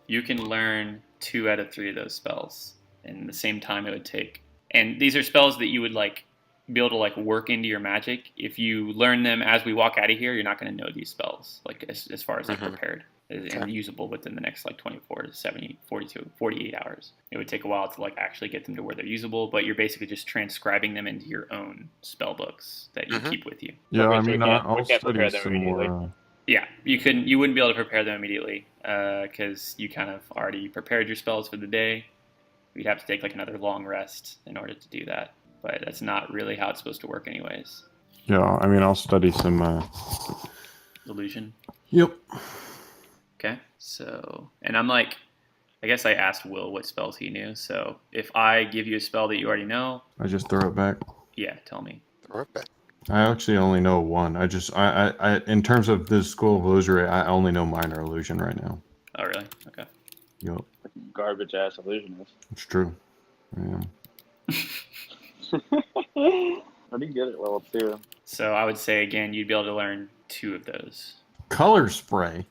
you can learn 2 out of 3 of those spells in the same time it would take. And these are spells that you would like be able to like work into your magic. If you learn them as we walk out of here, you're not going to know these spells like as far as like prepared and usable within the next like 24 to 70, 42, 48 hours. It would take a while to like actually get them to where they're usable, but you're basically just transcribing them into your own spell books that you keep with you. Yeah, I'll study some more. Yeah, you wouldn't be able to prepare them immediately because you kind of already prepared your spells for the day. You'd have to take like another long rest in order to do that, but that's not really how it's supposed to work anyways. Yeah, I'll study some... Illusion? Yep. Okay, so, and I'm like, I guess I asked Will what spells he knew, so if I give you a spell that you already know... I just throw it back? Yeah, tell me. Throw it back. I actually only know one. I in terms of this School of Illusory, I only know Minor Illusion right now. Oh, really? Okay. Yep. Garbage ass illusionist. It's true. Yeah. How do you get it level 2? So I would say, again, you'd be able to learn 2 of those. Color Spray?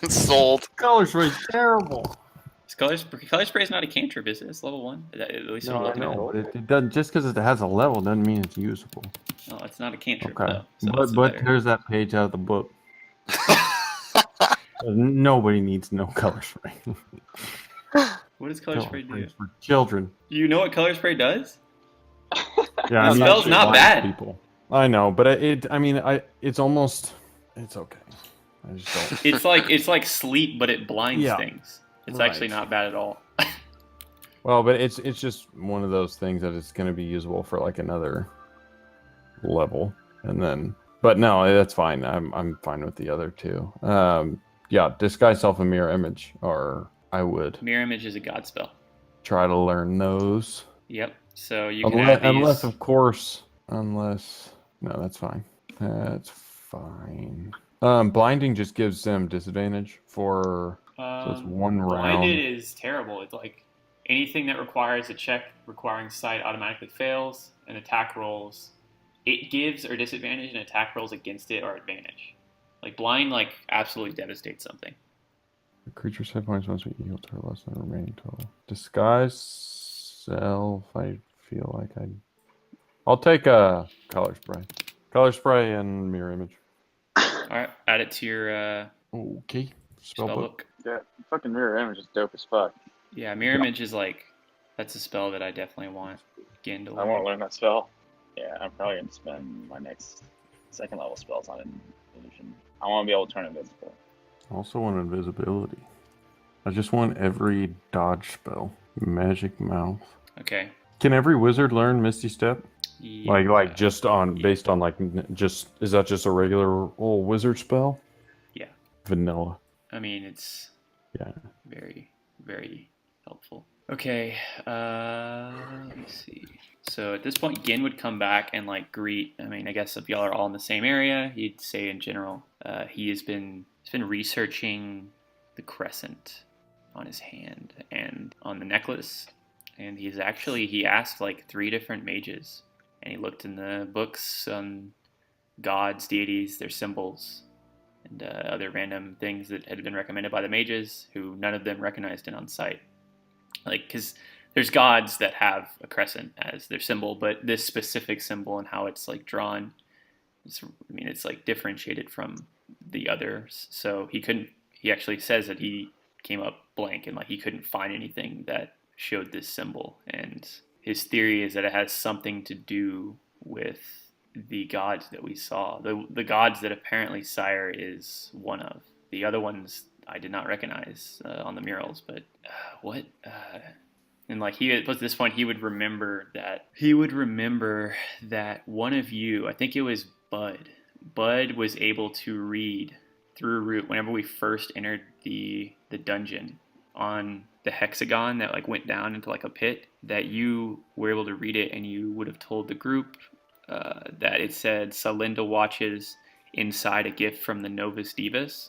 Sold. Color Spray's terrible. Color Spray is not a cantrip, is it? It's level 1? At least No, I know. It doesn't, just because it has a level doesn't mean it's usable. No, it's not a cantrip, Okay. though. So but there's that page out of the book. Nobody needs no Color Spray. What does Color Spray do? For children. You know what Color Spray does? Yeah, the spell's not bad. People. I know, but it's okay. I just don't. It's like sleep, but it blinds Yeah. things. It's actually Right. not bad at all. Well, but it's just one of those things that it's going to be usable for like another level, and then. But no, that's fine. I'm fine with the other two. Yeah, disguise self and mirror image, or I would Mirror image is a god spell. try to learn those. Yep. So you can add Unless, these. of course, unless no, that's fine. That's fine. Blinding just gives them disadvantage for so it's one Blinded round. is terrible. It's like anything that requires a check requiring sight automatically fails, and attack rolls it gives or disadvantage, and attack rolls against it are advantage. Like blind, like absolutely devastates something. The creature's hit points must be equal to or less than the remaining total. Disguise self. I feel like I'll take a color spray and mirror image. All right, add it to your Okay. spell book. Yeah, fucking mirror image is dope as fuck. Yeah, mirror image is like that's a spell that I definitely want again to I learn. won't learn that spell. Yeah, I'm probably gonna spend my next second level spells on illusion. I want to be able to turn invisible. I also want invisibility. I just want every dodge spell. Magic mouth. Okay. Can every wizard learn Misty Step? Yeah. Like just on based on like just is that just a regular old wizard spell? Yeah. Vanilla. I mean, it's Yeah. very, very helpful. Okay, let me see. So at this point, Gin would come back and like greet. I mean, I guess if y'all are all in the same area, he'd say in general, he's been researching the crescent on his hand and on the necklace, and he asked like 3 different mages, and he looked in the books on gods, deities, their symbols, and other random things that had been recommended by the mages, who none of them recognized it on sight. Like, because there's gods that have a crescent as their symbol, but this specific symbol and how it's like drawn, it's like differentiated from the others. So he actually says that he came up blank and like he couldn't find anything that showed this symbol. And his theory is that it has something to do with the gods that we saw. The gods that apparently Sire is one of. The other ones I did not recognize on the murals, but what? And like at this point, he would remember that one of you, I think it was Bud. Bud was able to read through root whenever we first entered the dungeon on the hexagon that like went down into like a pit. That you were able to read it, and you would have told the group that it said Salinda watches inside a gift from the Novus Divas.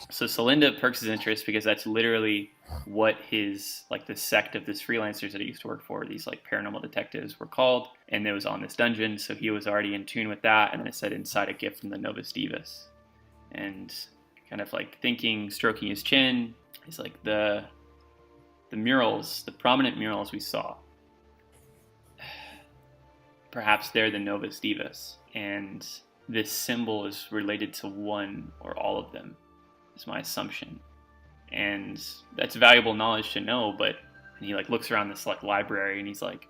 So Salinda perks his interest because that's literally what his like the sect of this freelancers that he used to work for, these like paranormal detectives, were called, and it was on this dungeon, so he was already in tune with that. And then it said inside a gift from the Novus Divas, and kind of like thinking, stroking his chin, he's like the murals, the prominent murals we saw, perhaps they're the Novus Divas, and this symbol is related to one or all of them, is my assumption. And that's valuable knowledge to know. But he like looks around this like library, and he's like,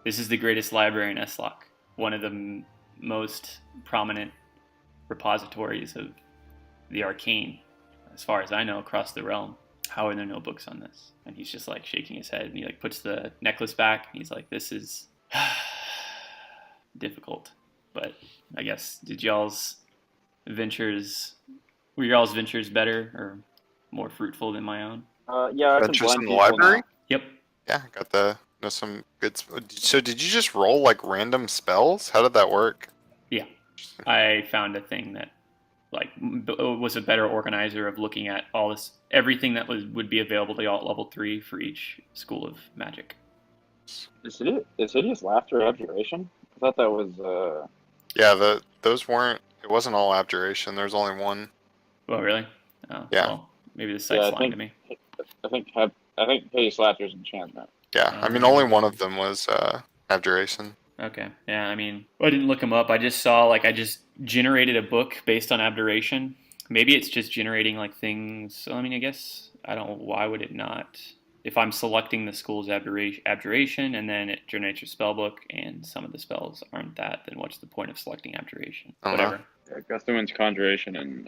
this is the greatest library in Eslocke, one of the most prominent repositories of the arcane, as far as I know, across the realm. How are there no books on this? And he's just like shaking his head, and he like puts the necklace back, and he's like, this is difficult. But I guess were y'all's ventures better or more fruitful than my own? Yeah, I can Adventures blend in the people library? now. Yep. Yeah, know some good. So did you just roll like random spells? How did that work? Yeah. I found a thing that like was a better organizer of looking at all this, everything that would be available to y'all at level 3 for each school of magic. Is hideous laughter abjuration? I thought that was Yeah, those weren't. It wasn't all abjuration. There's only one. Oh, really? Oh, Yeah. Well, maybe the site's lying to me. I think hideous laughter is enchantment. Yeah, I mean only one of them was abjuration. Okay. Yeah, I mean, I didn't look them up. I just saw, like, I just generated a book based on abjuration. Maybe it's just generating, like, things. So, I mean, I guess, I don't know, why would it not? If I'm selecting the school's abjuration and then it generates your spell book and some of the spells aren't that, then what's the point of selecting abjuration? I don't know. Whatever. Gust of Wind's Conjuration, and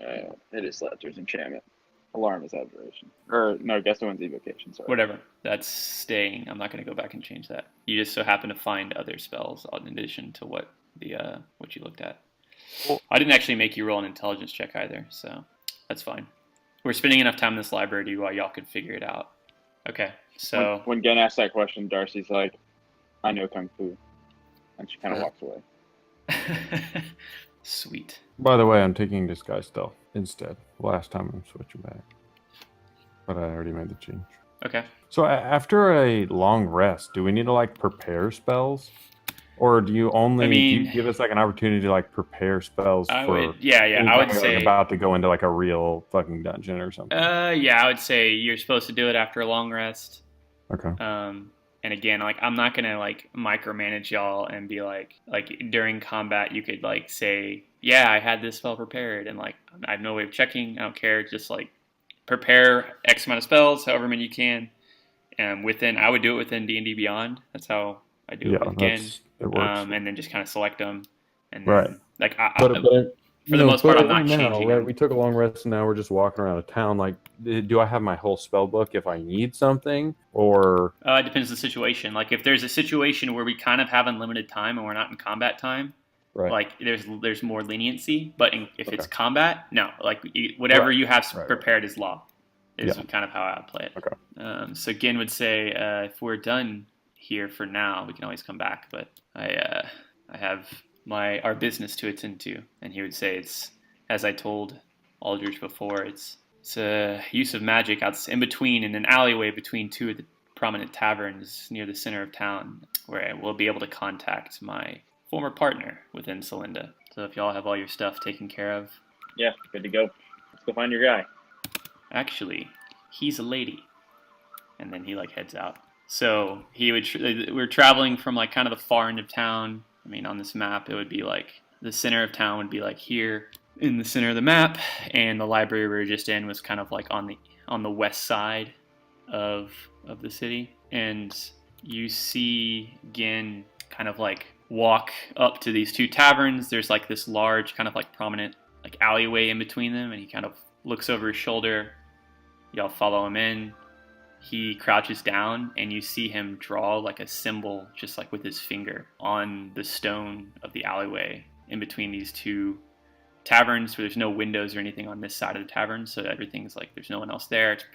it is Slatter's Enchantment. Alarm is Abjuration. Or, no, Gust of Wind's Evocation, sorry. Whatever. That's staying. I'm not going to go back and change that. You just so happen to find other spells in addition to what you looked at. Cool. I didn't actually make you roll an intelligence check either, so that's fine. We're spending enough time in this library while y'all could figure it out. Okay, so... When Gen asks that question, Darcy's like, I know Kung Fu. And she kind of walks away. Sweet. By the way, I'm taking Disguise Stealth instead. Last time I'm switching back. But I already made the change. Okay. So after a long rest, do we need to like prepare spells? Or do you only do you give us like an opportunity to like prepare spells I for would say like about to go into like a real fucking dungeon or something? I would say you're supposed to do it after a long rest. Okay. And again, like I'm not gonna like micromanage y'all and be like during combat you could like say, yeah, I had this spell prepared, and like I have no way of checking. I don't care. Just like prepare X amount of spells, however many you can, and I would do it within D&D Beyond. That's how I do it again. It works. And then just kind of select them, and then, right. Like for the most part, I'm not changing right? them. We took a long rest, and now we're just walking around a town. Like, do I have my whole spell book if I need something, or? It depends on the situation. Like, if there's a situation where we kind of have unlimited time and we're not in combat time, right. Like there's more leniency. But if it's combat, no. Like whatever you have prepared is law. Is kind of how I would play it. Okay. So Gin would say, if we're done here for now, we can always come back. But I have our business to attend to, and he would say it's, as I told Aldrich before, it's a use of magic out in between, in an alleyway between two of the prominent taverns near the center of town, where I will be able to contact my former partner within Celinda. So if y'all have all your stuff taken care of, yeah, good to go. Let's go find your guy. Actually, he's a lady, and then he like heads out. So we're traveling from like kind of the far end of town. I mean, on this map, it would be like the center of town would be like here in the center of the map, and the library we were just in was kind of like on the west side of the city. And you see Gin kind of like walk up to these two taverns. There's like this large kind of like prominent like alleyway in between them, and he kind of looks over his shoulder. Y'all follow him in. He crouches down, and you see him draw like a symbol, just like with his finger, on the stone of the alleyway in between these two taverns, where there's no windows or anything on this side of the tavern, so everything's like there's no one else there. It's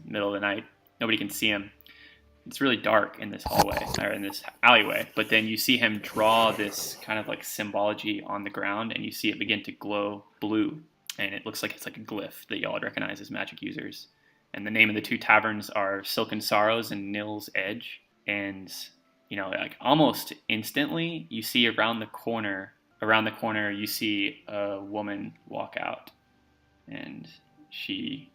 middle of the night. Nobody can see him. It's really dark in this hallway, or in this alleyway, but then you see him draw this kind of like symbology on the ground, and you see it begin to glow blue, and it looks like it's like a glyph that y'all would recognize as magic users. And the name of the two taverns are Silken Sorrows and Nil's Edge. And, like almost instantly, you see around the corner, you see a woman walk out. And she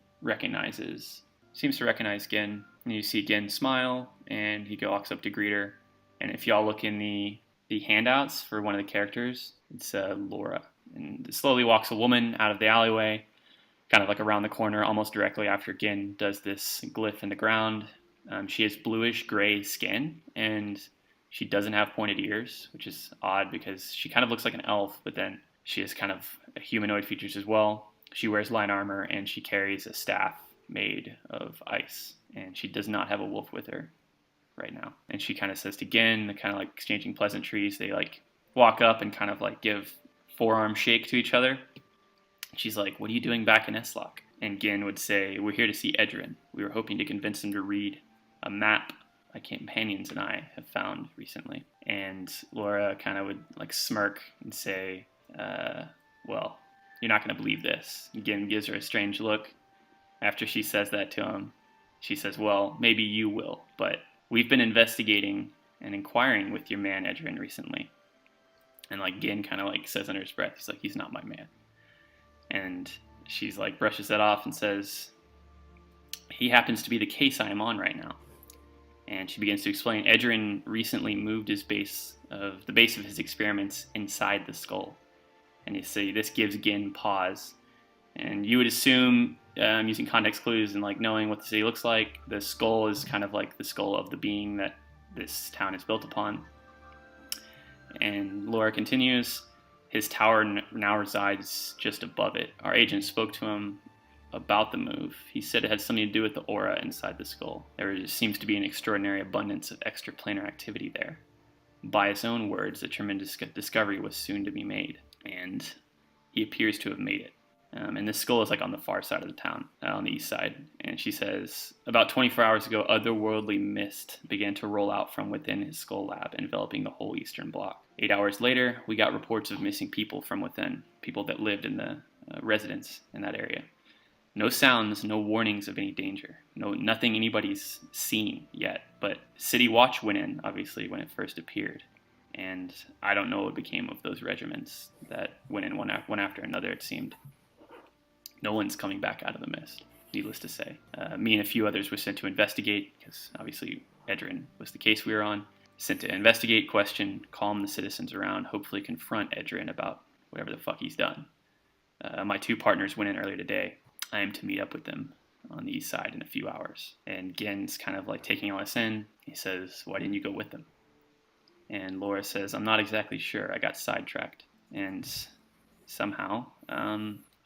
seems to recognize Gin. And you see Gin smile, and he walks up to greet her. And if y'all look in the handouts for one of the characters, it's Laura. And slowly walks a woman out of the alleyway, kind of like around the corner, almost directly after Gin does this glyph in the ground. She has bluish gray skin, and she doesn't have pointed ears, which is odd because she kind of looks like an elf, but then she has kind of humanoid features as well. She wears light armor, and she carries a staff made of ice, and she does not have a wolf with her right now. And she kind of says to Gin, kind of like exchanging pleasantries. They like walk up and kind of like give forearm shake to each other. She's like, what are you doing back in Eslocke? And Gin would say, we're here to see Edrin. We were hoping to convince him to read a map my companions and I have found recently. And Laura kind of would like smirk and say, well, you're not going to believe this. And Gin gives her a strange look. After she says that to him, she says, well, maybe you will, but we've been investigating and inquiring with your man Edrin recently. And like Gin kind of like says under his breath, he's like, he's not my man. And she's like brushes that off and says, he happens to be the case I am on right now. And she begins to explain, Edrin recently moved the base of his experiments inside the skull. And you see, this gives Gin pause. And you would assume, using context clues and like knowing what the city looks like, the skull is kind of like the skull of the being that this town is built upon. And Laura continues, His tower now resides just above it. Our agent spoke to him about the move. He said it had something to do with the aura inside the skull. There seems to be an extraordinary abundance of extraplanar activity there. By his own words, a tremendous discovery was soon to be made, and he appears to have made it. And this skull is like on the far side of the town, on the east side. And she says, about 24 hours ago, otherworldly mist began to roll out from within his skull lab, enveloping the whole eastern block. 8 hours later, we got reports of missing people from within, people that lived in the residence in that area. No sounds, no warnings of any danger. Nothing anybody's seen yet. But City Watch went in, obviously, when it first appeared. And I don't know what became of those regiments that went in one after another, it seemed. No one's coming back out of the mist, needless to say. Me and a few others were sent to investigate, because obviously Edrin was the case we were on. Sent to investigate, question, calm the citizens around, hopefully confront Edrin about whatever the fuck he's done. My 2 partners went in earlier today. I am to meet up with them on the east side in a few hours. And Gen's kind of like taking all this in. He says, why didn't you go with them? And Laura says, I'm not exactly sure. I got sidetracked. And somehow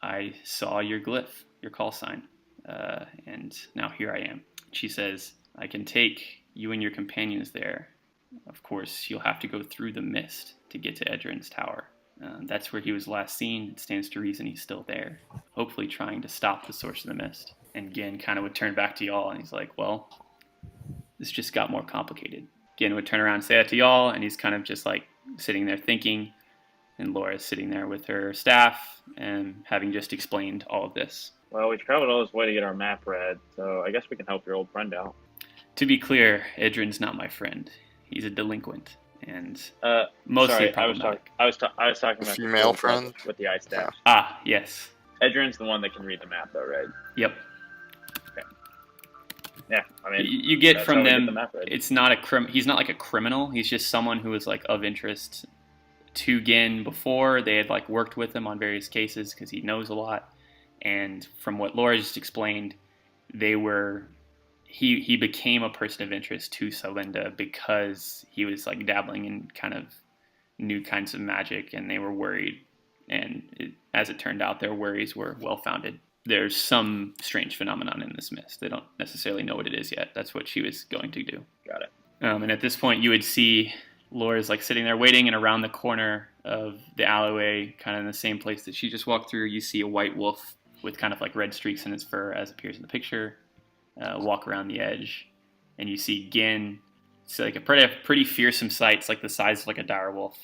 I saw your glyph, your call sign. And now here I am. She says, I can take you and your companions there. Of course, you'll have to go through the mist to get to Edrin's tower. That's where he was last seen. It stands to reason he's still there, hopefully trying to stop the source of the mist. And Gen kind of would turn back to y'all, and he's like, well, this just got more complicated. Gen would turn around and say that to y'all, and he's kind of just like sitting there thinking, and Laura's sitting there with her staff and having just explained all of this. Well, we traveled all this way to get our map read, so I guess we can help your old friend out. To be clear, Edrin's not my friend. He's a delinquent. And mostly sorry, problematic. I was talking about Female friend with the ice staff. Ah, yes. Edrin's the one that can read the map, though, right? Yep. Okay. Yeah, I mean, You get from them. the map read. It's not he's not like a criminal. He's just someone who was like of interest to Gen before. They had like worked with him on various cases because he knows a lot. And from what Laura just explained, they were. He became a person of interest to Celinda because he was like dabbling in kind of new kinds of magic, and they were worried. And as it turned out, their worries were well-founded. There's some strange phenomenon in this mist. They don't necessarily know what it is yet. That's what she was going to do. Got it. And at this point, you would see Laura's like sitting there waiting, and around the corner of the alleyway, kind of in the same place that she just walked through, you see a white wolf with kind of like red streaks in its fur, as appears in the picture. Walk around the edge, and you see Gen. It's like a pretty fearsome sight. It's like the size of like a dire wolf.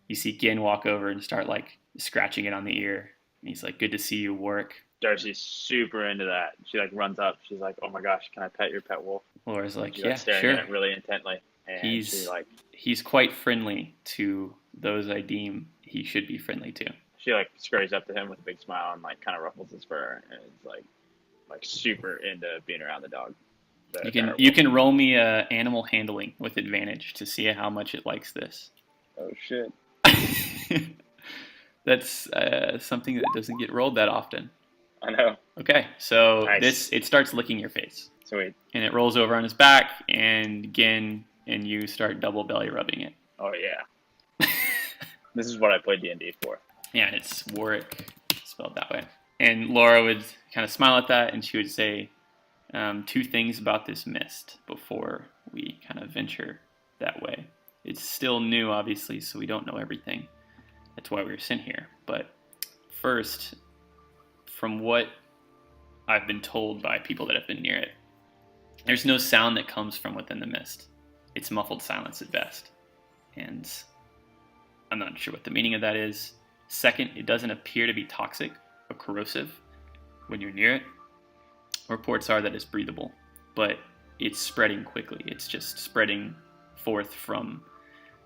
You see Gen walk over and start like scratching it on the ear. And he's like, "Good to see you, Warwick." Darcy's super into that. She like runs up. She's like, "Oh my gosh, can I pet your pet wolf?" Laura's like, She's "Yeah, like staring sure." at it really intently. And He's quite friendly to those I deem he should be friendly to. she like scurries up to him with a big smile and like kind of ruffles his fur, and it's like super into being around the dog. You can roll me animal handling with advantage to see how much it likes this. Oh shit. That's something that doesn't get rolled that often. I know. Okay, so Nice. it starts licking your face. Sweet. And it rolls over on his back, and Gen and you start double belly rubbing it. Oh yeah. This is what I played D&D for. Yeah, and it's Warwick, spelled that way. And Laura would kind of smile at that, and she would say 2 things about this mist before we kind of venture that way. It's still new, obviously, so we don't know everything. That's why we were sent here. But first, from what I've been told by people that have been near it, there's no sound that comes from within the mist. It's muffled silence at best. And I'm not sure what the meaning of that is. Second, it doesn't appear to be toxic or corrosive when you're near it. Reports are that it's breathable, but it's spreading quickly. It's just spreading forth from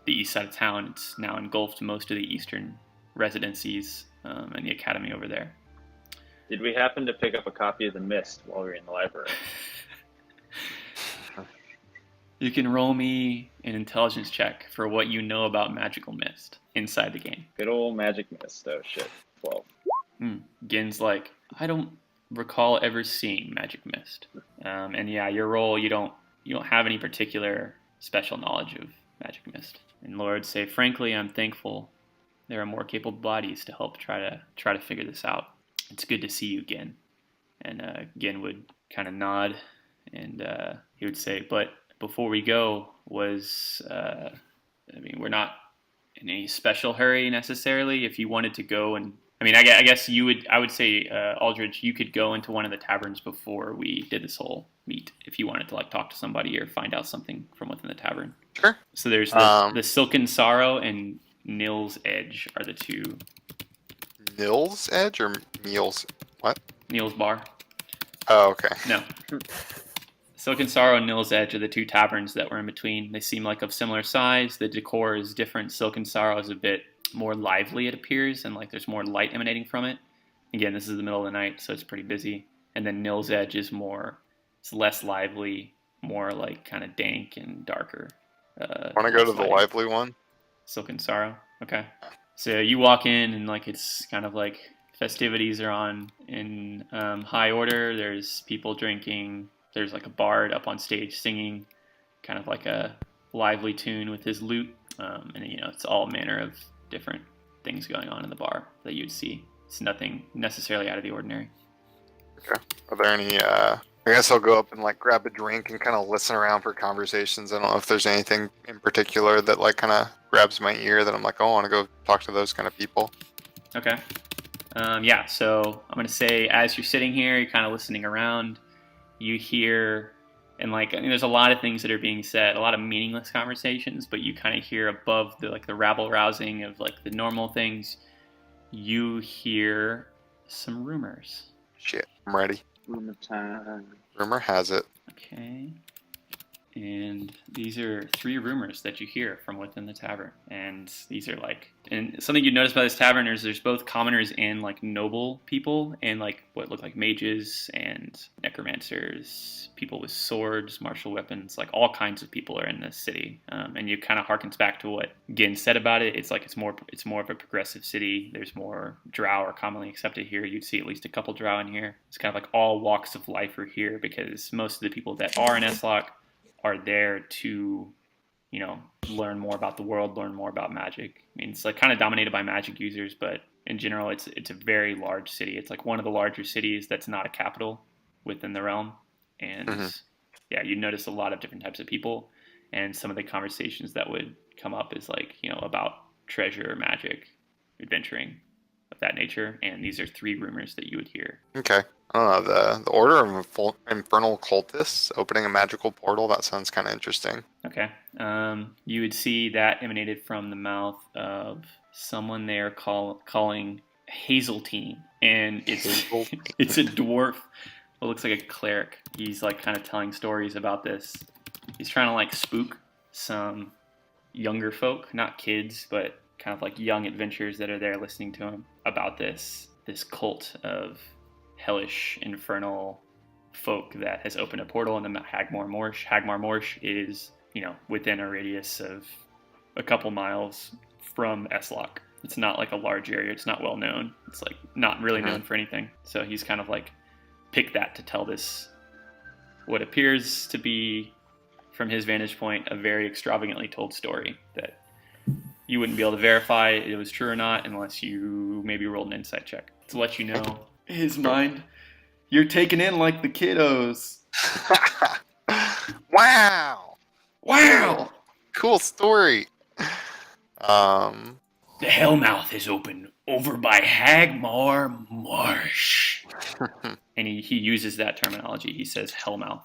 the east side of town. It's now engulfed most of the eastern residencies and the academy over there. Did we happen to pick up a copy of The Mist while we were in the library? You can roll me an intelligence check for what you know about magical mist inside the game. Good old magic mist. Oh shit. 12. Gen's like, I don't recall ever seeing magic mist. And yeah, your roll, you don't have any particular special knowledge of magic mist. And Laura would say, frankly, I'm thankful there are more capable bodies to help try to figure this out. It's good to see you again. And Gin would kind of nod, and he would say, but before we go we're not in any special hurry necessarily. If you wanted to go and, I guess I would say, Aldridge, you could go into one of the taverns before we did this whole meet if you wanted to like talk to somebody or find out something from within the tavern. Sure. So there's the Silken Sorrow and Nil's Edge are the two. Nil's Edge or Meal's? What? Nil's Bar. Oh, okay. No. Silken Sorrow and Nil's Edge are the two taverns that were in between. They seem like of similar size. The decor is different. Silken Sorrow is a bit more lively, it appears, and like there's more light emanating from it. Again, this is the middle of the night, so it's pretty busy. And then Nil's Edge is it's less lively, more like kind of dank and darker. Want to go to the lively one? Silken Sorrow. Okay. So you walk in and like it's kind of like festivities are on in high order. There's people drinking. There's like a bard up on stage singing kind of like a lively tune with his lute. And it's all manner of different things going on in the bar that you'd see. It's nothing necessarily out of the ordinary. Okay. Are there any, I guess I'll go up and like grab a drink and kind of listen around for conversations. I don't know if there's anything in particular that like kind of grabs my ear that I'm like, oh, I want to go talk to those kind of people. Okay. So I'm going to say as you're sitting here, you're kind of listening around, you hear, and there's a lot of things that are being said, a lot of meaningless conversations, but you kind of hear above the rabble-rousing of like the normal things, you hear some rumors. Shit, I'm ready. Rumor time. Rumor has it. Okay. And these are 3 rumors that you hear from within the tavern. And these are and something you notice about this tavern is there's both commoners and like noble people and like what look like mages and necromancers, people with swords, martial weapons, like all kinds of people are in this city. And you kind of harkens back to what Gin said about it. It's like it's more of a progressive city. There's more drow are commonly accepted here. You'd see at least a couple drow in here. It's kind of like all walks of life are here because most of the people that are in Eslocke are there to, learn more about the world, learn more about magic. It's like kind of dominated by magic users, but in general, it's a very large city. It's like one of the larger cities that's not a capital within the realm. And you notice a lot of different types of people. And some of the conversations that would come up is like, about treasure, magic, adventuring of that nature. And these are 3 rumors that you would hear. Okay. I don't know, the Order of Infernal Cultists opening a magical portal, that sounds kind of interesting. Okay. You would see that emanated from the mouth of someone they are calling Hazeltine. And it's a dwarf. It looks like a cleric. He's like kind of telling stories about this. He's trying to like spook some younger folk, not kids, but kind of like young adventurers that are there listening to him about this cult of hellish, infernal folk that has opened a portal in the Hagmar Marsh. Hagmar Marsh is, within a radius of a couple miles from Eslocke. It's not like a large area. It's not well known. It's like not really known for anything. So he's kind of like picked that to tell this, what appears to be, from his vantage point, a very extravagantly told story that you wouldn't be able to verify it was true or not unless you maybe rolled an insight check to let you know his mind. You're taken in like the kiddos. Wow. Cool story. The Hellmouth is open over by Hagmar Marsh. And he uses that terminology. He says Hellmouth.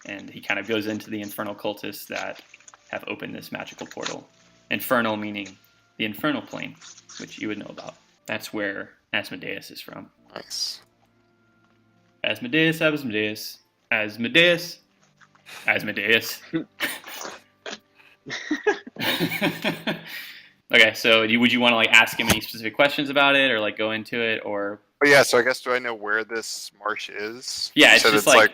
And he kind of goes into the infernal cultists that have opened this magical portal. Infernal meaning the infernal plane, which you would know about. That's where Asmodeus is from. Nice. Asmodeus. Okay, so would you want to like ask him any specific questions about it, or like go into it, or? Oh yeah, so I guess do I know where this marsh is? Yeah, it's just like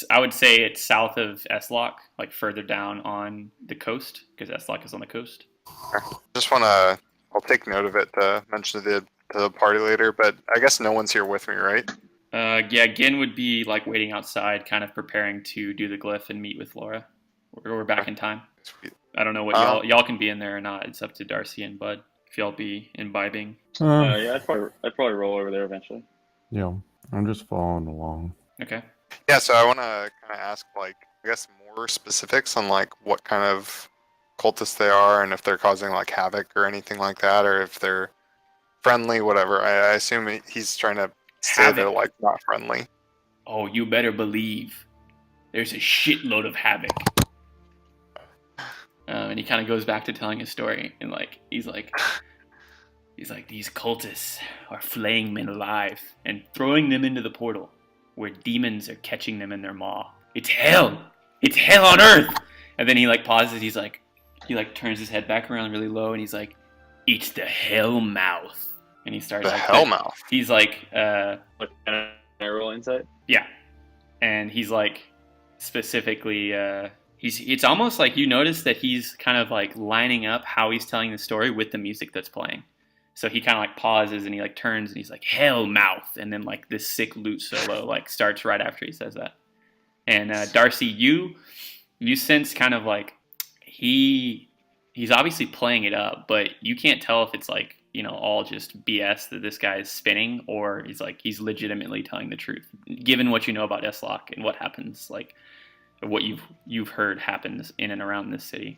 I would say it's south of Eslocke, like further down on the coast, because Eslocke is on the coast. Just I'll take note of it to mention to the party later, but I guess no one's here with me, right? Yeah, Gin would be like waiting outside, kind of preparing to do the glyph and meet with Laura. We're back in time. Sweet. I don't know what y'all can be in there or not. It's up to Darcy and Bud. if y'all be imbibing. Yeah, I'd probably roll over there eventually. Yeah, I'm just following along. Okay. Yeah, so I want to kind of ask, like, I guess more specifics on like what kind of cultists they are, and if they're causing like havoc or anything like that, or if they're friendly, whatever. I assume he's trying to say they're Havoc. like not friendly. Oh, you better believe there's a shitload of havoc. And he kind of goes back to telling his story, and like he's like, these cultists are flaying men alive and throwing them into the portal, where demons are catching them in their maw. It's hell. It's hell on earth. And then he like pauses. He turns his head back around really low, and he's like, it's the hell mouth. And he starts The like Hellmouth. He's like, Like, can I roll insight? yeah, and he's like specifically. It's almost like you notice that he's kind of like lining up how he's telling the story with the music that's playing. So he kind of like pauses and he like turns and he's like, hell mouth, and then like this sick lute solo like starts right after he says that. And Darcy, you sense kind of like he's obviously playing it up, but you can't tell if it's like, you know, all just BS that this guy is spinning, or he's legitimately telling the truth, given what you know about Eslocke and what happens, like what you've heard happens in and around this city.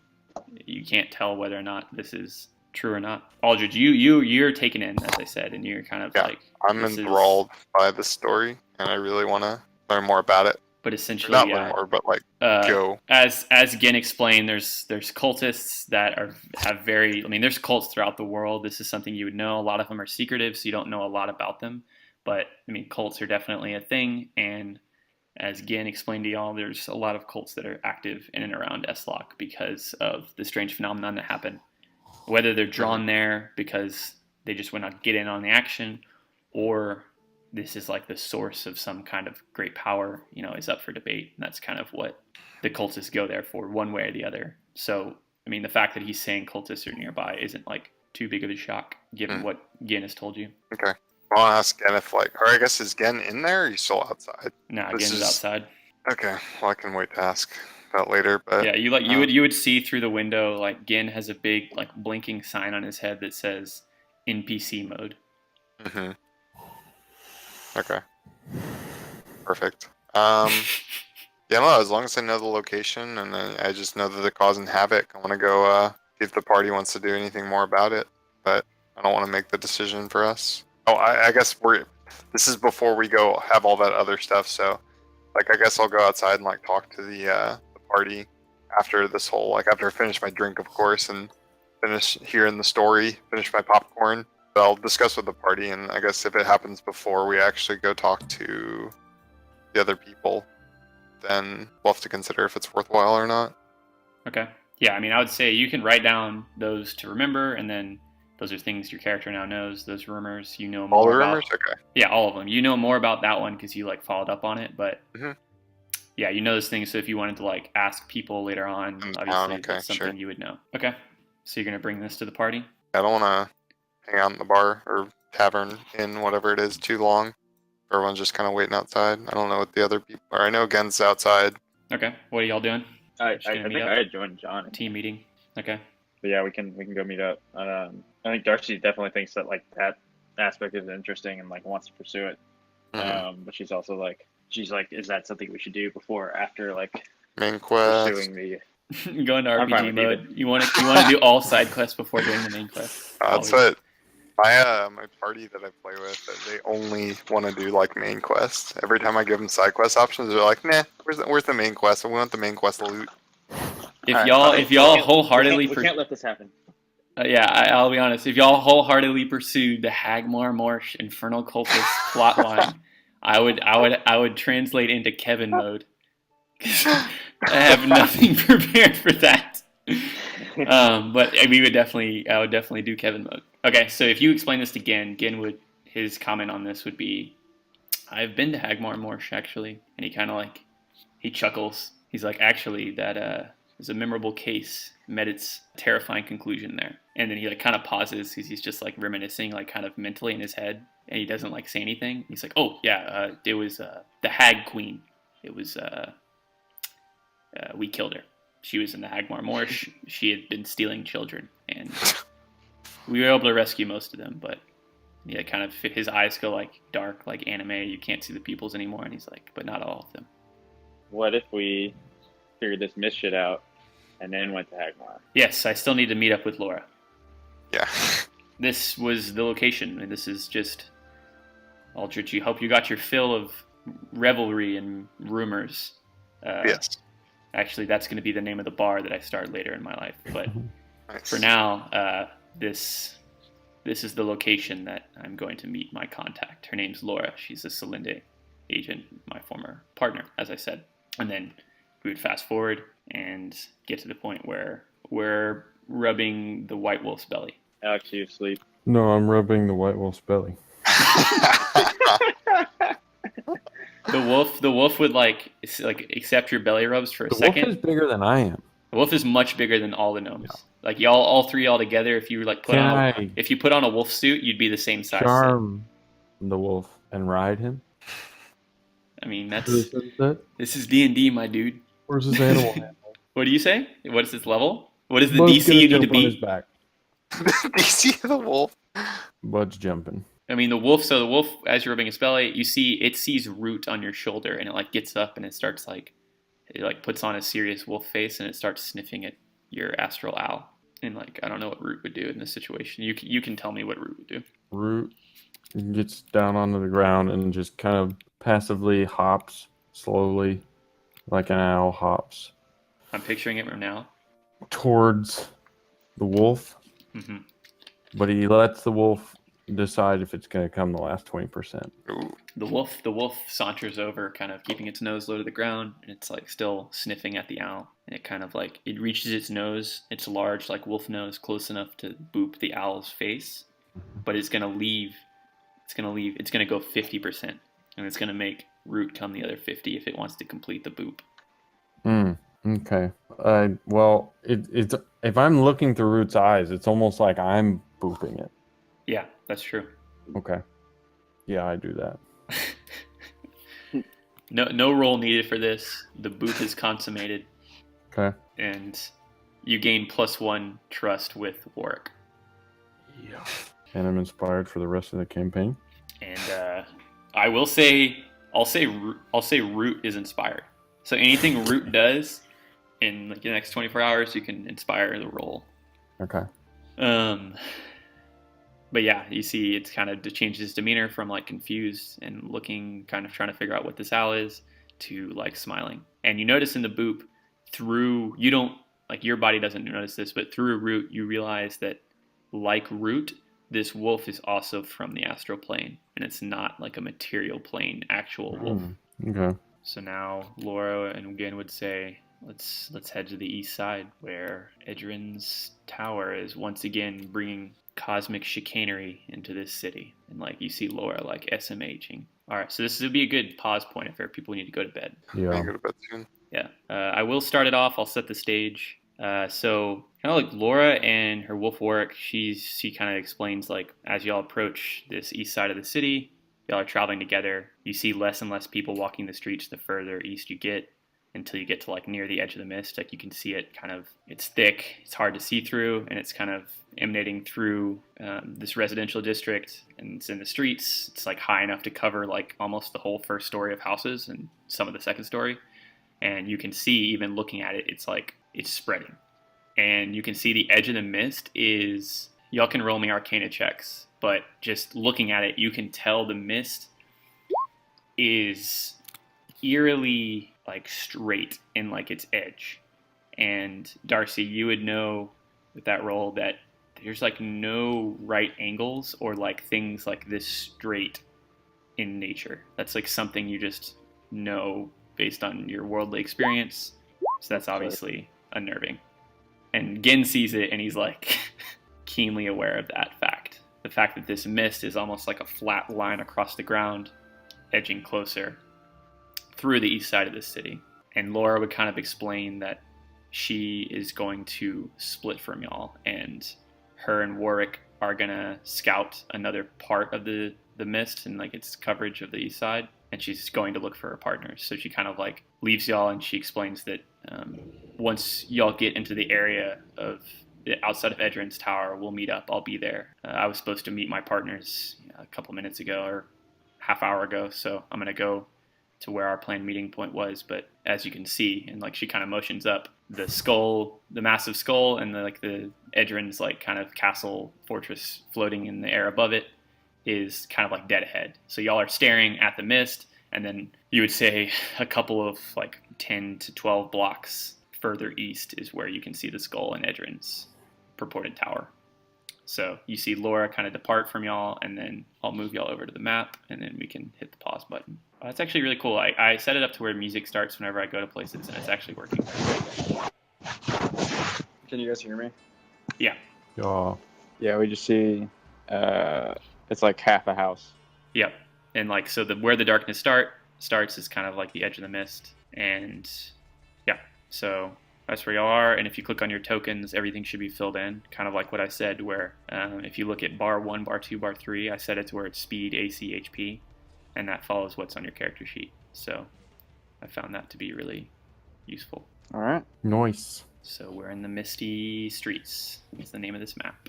You can't tell whether or not this is true or not. Aldridge, you're taken in, as I said, and you're kind of like, I'm enthralled by the story, and I really want to learn more about it. But essentially, Not learn more, but like go. As Gin explained, there's cultists that have very. I mean, there's cults throughout the world. This is something you would know. A lot of them are secretive, so you don't know a lot about them. But I mean, cults are definitely a thing. And as Gin explained to y'all, there's a lot of cults that are active in and around Eslocke because of the strange phenomenon that happened. Whether they're drawn there because they just want to get in on the action, or this is like the source of some kind of great power, you know, is up for debate. And that's kind of what the cultists go there for, one way or the other. So, I mean, the fact that he's saying cultists are nearby isn't like too big of a shock, given what Gin has told you. Okay. I want to ask Gen if like, or I guess is Gen in there, or are you still outside? Nah, Gen's outside. Okay. Well, I can wait to ask about later, but yeah, you would see through the window, like Gin has a big like blinking sign on his head that says NPC mode. Mm-hmm. Okay. Perfect. Yeah, no, as long as I know the location and I just know that they're causing havoc, I want to go see if the party wants to do anything more about it, but I don't want to make the decision for us. Oh, I guess this is before we go have all that other stuff, so like I guess I'll go outside and like talk to the party after this whole, like after I finish my drink, of course, and finish hearing the story, finish my popcorn. I'll discuss with the party, and I guess if it happens before we actually go talk to the other people, then we'll have to consider if it's worthwhile or not. Okay. Yeah, I mean, I would say you can write down those to remember, and then those are things your character now knows. Those rumors, you know more all the about. Rumors? Okay. Yeah, all of them. You know more about that one because you like followed up on it, but yeah, you know those things. So if you wanted to like ask people later on, obviously that's something you would know. Okay. So you're gonna bring this to the party? I don't want to hang out in the bar or tavern inn, whatever it is, too long. Everyone's just kind of waiting outside. I don't know what the other people are. I know Gen's outside. Okay. What are y'all doing? I think I had joined John. Team meeting. Okay. But yeah, we can go meet up. I think Darcy definitely thinks that like that aspect is interesting and like wants to pursue it. But she's also like, is that something we should do before or after like main quest? Pursuing the go into RPG mode. You want to do all side quests before doing the main quest. That's what my party that I play with, they only want to do like main quests. Every time I give them side quest options, they're like, "Nah, where's the main quest? We want the main quest loot." If y'all wholeheartedly we can't let this happen. I'll be honest. If y'all wholeheartedly pursued the Hagmar Marsh Infernal Cultist plotline, I would translate into Kevin mode. I have nothing prepared for that. But I would definitely do Kevin mode. Okay, so if you explain this to Gin his comment on this would be, I've been to Hagmar Marsh actually, and he kind of like he chuckles. He's like, actually, that was a memorable case, met its terrifying conclusion there. And then he like kind of pauses because he's just like reminiscing, like kind of mentally in his head, and he doesn't like say anything. He's like, oh yeah, it was the Hag Queen. It was we killed her. She was in the Hagmar Marsh. She had been stealing children, and we were able to rescue most of them, but yeah, kind of his eyes go like dark, like anime. You can't see the pupils anymore, and he's like, but not all of them. What if we figured this mist shit out and then went to Hagmar? Yes, I still need to meet up with Laura. Yeah. This was the location, and this is just Aldrich. You hope you got your fill of revelry and rumors. Yes. Actually, that's going to be the name of the bar that I start later in my life. But Nice. for now, this is the location that I'm going to meet my contact. Her name's Laura. She's a Selinde agent, my former partner, as I said. And then we would fast forward and get to the point where we're rubbing the white wolf's belly. Alex, you asleep? No, I'm rubbing the white wolf's belly. The wolf would like accept your belly rubs for a The second. wolf is bigger than I am. The wolf is much bigger than all the gnomes. Like y'all, all three all together. If you like if you put on a wolf suit, you'd be the same size. Charm the wolf and ride him? I mean, that's To the sunset? this is D&D, my dude. Where's his animal handle? What do you say? What is its level? What is the Bud's DC gonna you need to jump on his beat? back. You see the wolf? Bud's jumping. I mean, the wolf. So the wolf, as you're rubbing its belly, you see it sees Root on your shoulder, and it like gets up and it starts it puts on a serious wolf face and it starts sniffing at your astral owl. And like, I don't know what Root would do in this situation. You can tell me what Root would do. Root gets down onto the ground and just kind of passively hops slowly, like an owl hops, I'm picturing it right now. towards the wolf. hmm But he lets the wolf decide if it's going to come the last 20%. Ooh. The wolf saunters over, kind of keeping its nose low to the ground, and it's like still sniffing at the owl. And it kind of like it reaches its nose, its large like wolf nose, close enough to boop the owl's face, but it's gonna leave. It's gonna go 50%, and it's gonna make Root come the other 50 if it wants to complete the boop. Okay. Well, it's if I'm looking through Root's eyes, it's almost like I'm booping it. Yeah, that's true. Okay. Yeah, I do that. No roll needed for this. The boop is consummated, Okay. and you gain +1 trust with Warwick. Yeah. And I'm inspired for the rest of the campaign. And I will say, I'll say Root is inspired. So anything Root does in like the next 24 hours, you can inspire the roll. Okay. But yeah, you see, it's kind of changes his demeanor from like confused and looking, kind of trying to figure out what this owl is, to like smiling. And you notice in the boop, you don't like your body doesn't notice this, but through Root, you realize that like Root, this wolf is also from the astral plane, and it's not like a material plane actual wolf. Okay. So now Laura and Gin would say, let's head to the east side, where Edrin's tower is once again bringing cosmic chicanery into this city. And like you see Laura like SMHing. All right, so this would be a good pause point if people need to go to bed. I Yeah. go to bed soon. Yeah, I will start it off. I'll set the stage. So kind of like Laura and her wolf Warwick, she kind of explains like as y'all approach this east side of the city, y'all are traveling together. You see less and less people walking the streets the further east you get, until you get to like near the edge of the mist. Like you can see it kind of, it's thick, it's hard to see through, and it's kind of emanating through this residential district, and it's in the streets. It's like high enough to cover like almost the whole first story of houses and some of the second story. And you can see, even looking at it, it's like it's spreading. And you can see the edge of the mist is, y'all can roll me Arcana checks, but just looking at it, you can tell the mist is eerily like straight in like its edge. And Darcy, you would know with that roll that there's like no right angles or like things like this straight in nature. That's like something you just know based on your worldly experience. So that's obviously unnerving. And Gin sees it and he's like keenly aware of that fact. The fact that this mist is almost like a flat line across the ground, edging closer through the east side of the city. And Laura would kind of explain that she is going to split from y'all, and her and Warwick are gonna scout another part of the mist and like its coverage of the east side, and she's going to look for her partners. So she kind of like leaves y'all, and she explains that once y'all get into the area of outside of Edrin's tower. We'll meet up. I'll be there. I was supposed to meet my partners a couple minutes ago or half hour ago, so I'm gonna go to where our planned meeting point was. But as you can see, and like she kind of motions up, the skull, the massive skull, and the Edrin's like kind of castle fortress floating in the air above it is kind of like dead ahead. So y'all are staring at the mist, and then you would say a couple of like 10 to 12 blocks further east is where you can see the skull and Edrin's purported tower. So you see Laura kind of depart from y'all, and then I'll move y'all over to the map, and then we can hit the pause button. It's actually really cool. I set it up to where music starts whenever I go to places, and it's actually working. Can you guys hear me? Yeah. Yeah, we just see it's like half a house. Yep. And like so where the darkness starts is kind of like the edge of the mist, and yeah. So that's where y'all are, and if you click on your tokens, everything should be filled in, kind of like what I said, where if you look at bar 1, bar 2, bar 3, I set it to where it's speed, AC, HP, and that follows what's on your character sheet. So I found that to be really useful. All right. Nice. So we're in the Misty Streets. That's the name of this map.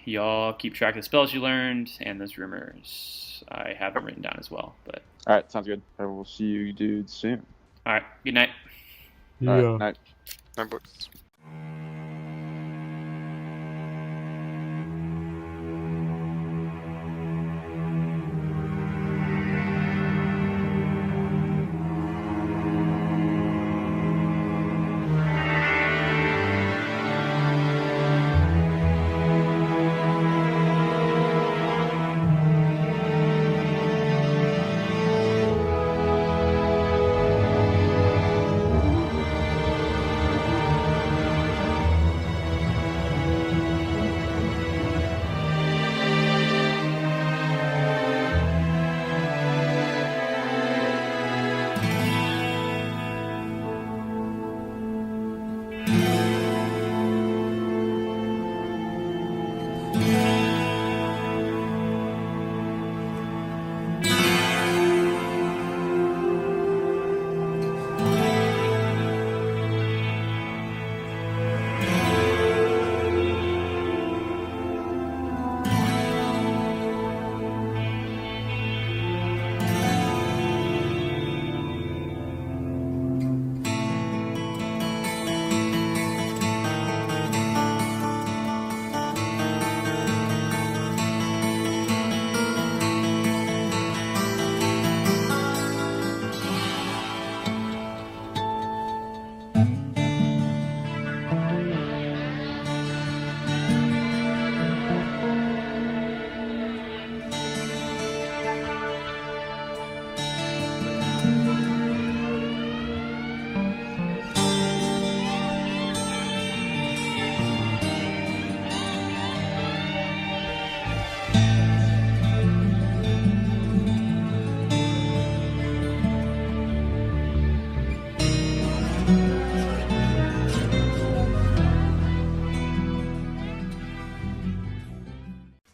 Y'all keep track of the spells you learned and those rumors. I have them written down as well. But All right, sounds good. I will see you dudes soon. all right, good night. Yeah. All right, night. No books.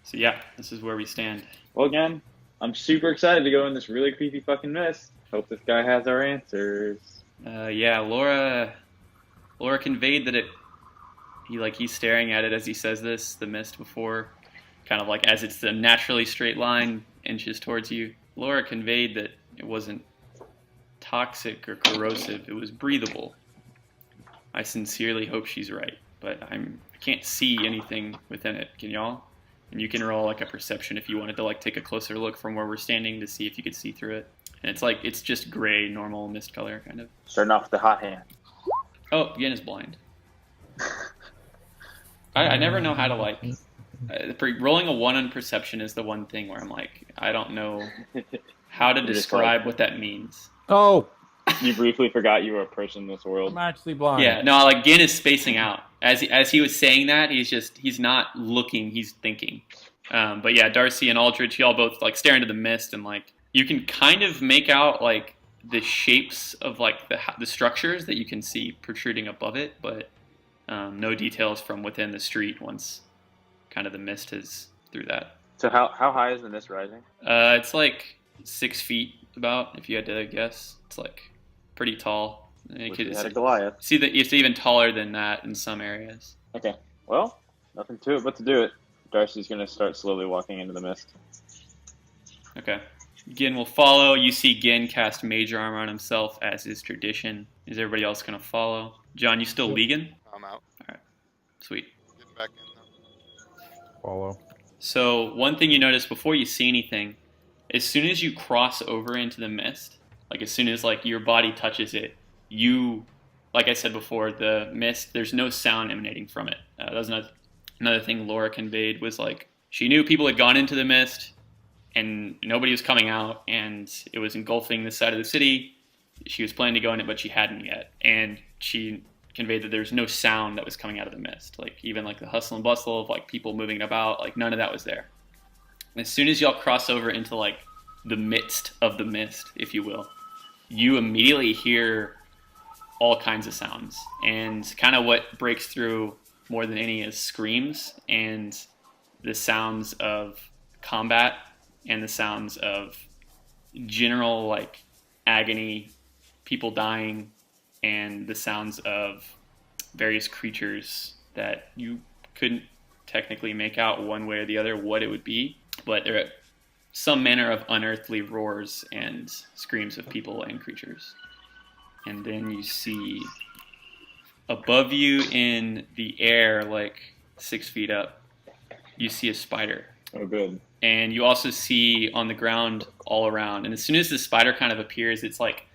So yeah, this is where we stand. Well, again, I'm super excited to go in this really creepy fucking mist. Hope this guy has our answers. Yeah, Laura conveyed that he's staring at it as he says this, the mist before, kind of like as it's a naturally straight line inches towards you. Laura conveyed that it wasn't toxic or corrosive, it was breathable. I sincerely hope she's right, but I can't see anything within it. Can y'all? And you can roll like a perception if you wanted to like take a closer look from where we're standing to see if you could see through it. And it's just gray, normal mist color, kind of. Starting off with the hot hand. Oh, Yen is blind. I never know how to like. Rolling a 1 on perception is the one thing where I'm like, I don't know how to describe what that means. Oh, You briefly forgot you were a person in this world. I'm actually blind. Yeah, no, like Gin is spacing out. As he was saying that, he's not looking, he's thinking. But yeah, Darcy and Aldrich, y'all both like stare into the mist, and like you can kind of make out like the shapes of like the structures that you can see protruding above it, but no details from within the street once kind of the mist is through that. So how high is the mist rising? It's like 6 feet about, if you had to guess. It's like pretty tall. Wish we had a Goliath. See that it's even taller than that in some areas. Okay. Well, nothing to it but to do it. Darcy's gonna start slowly walking into the mist. Okay. Gin will follow. You see Gin cast Major Armor on himself, as is tradition. Is everybody else going to follow? John, you still leaguing? I'm out. All right. Sweet. Get back in though. Follow. So one thing you notice before you see anything, as soon as you cross over into the mist, like as soon as like your body touches it, you, like I said before, the mist, there's no sound emanating from it. That was another thing Laura conveyed, was like she knew people had gone into the mist and nobody was coming out, and it was engulfing this side of the city. She was planning to go in it, but she hadn't yet. And she conveyed that there's no sound that was coming out of the mist. Like even like the hustle and bustle of like people moving about, like none of that was there. And as soon as y'all cross over into like the midst of the mist, if you will, you immediately hear all kinds of sounds. And kind of what breaks through more than any is screams and the sounds of combat and the sounds of general like agony, people dying, and the sounds of various creatures that you couldn't technically make out one way or the other what it would be, but there are some manner of unearthly roars and screams of people and creatures. And then you see above you in the air, like 6 feet up, you see a spider. Oh, good. And you also see on the ground all around. And as soon as the spider kind of appears, it's like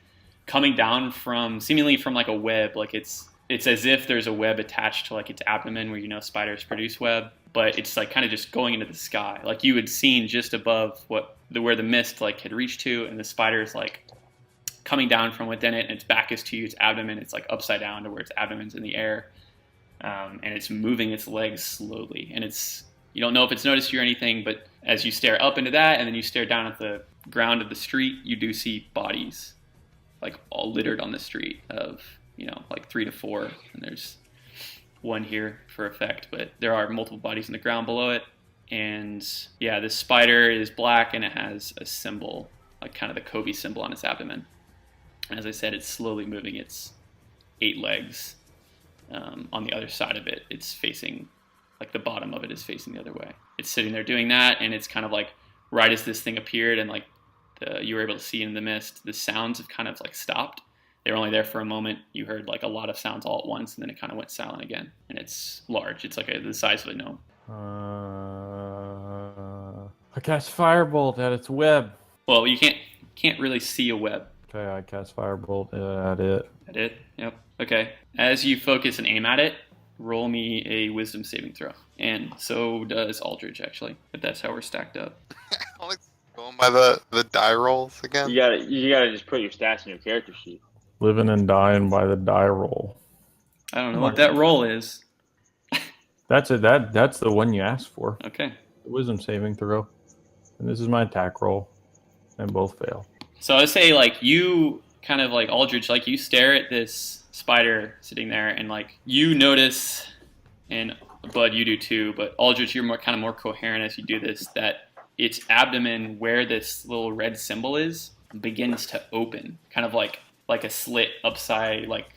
coming down seemingly from like a web. Like it's as if there's a web attached to like its abdomen, where spiders produce web, but it's like kind of just going into the sky. Like you had seen just above where the mist like had reached to, and the spider is like coming down from within it, and its back is to you, its abdomen, it's like upside down to where its abdomen's in the air. And it's moving its legs slowly, and you don't know if it's noticed you or anything, but as you stare up into that and then you stare down at the ground of the street, you do see bodies like all littered on the street of, like 3 to 4. And there's one here for effect, but there are multiple bodies in the ground below it. And yeah, this spider is black and it has a symbol, like kind of the Kobe symbol on its abdomen. And as I said, it's slowly moving its 8 legs. On the other side of it, it's facing, like the bottom of it is facing the other way. It's sitting there doing that, and it's kind of like right as this thing appeared and like you were able to see in the mist, the sounds have kind of like stopped. They were only there for a moment. You heard like a lot of sounds all at once, and then it kind of went silent again. And it's large. It's like the size of a gnome. I cast Firebolt at its web. Well, you can't really see a web. Okay, I cast Firebolt at it. At it? Yep. Okay. As you focus and aim at it, roll me a wisdom saving throw. And so does Aldridge, actually, if that's how we're stacked up. Alex, going by the die rolls again? You gotta just put your stats in your character sheet. Living and dying by the die roll. I don't know what that roll is. That's it. That's the one you asked for. Okay. The wisdom saving throw. And this is my attack roll. And both fail. So I would say, like, you kind of like Aldridge, like you stare at this spider sitting there, and like you notice, and Bud, you do too, but Aldrich, you're more coherent as you do this, that its abdomen, where this little red symbol is, begins to open, kind of like a slit upside, like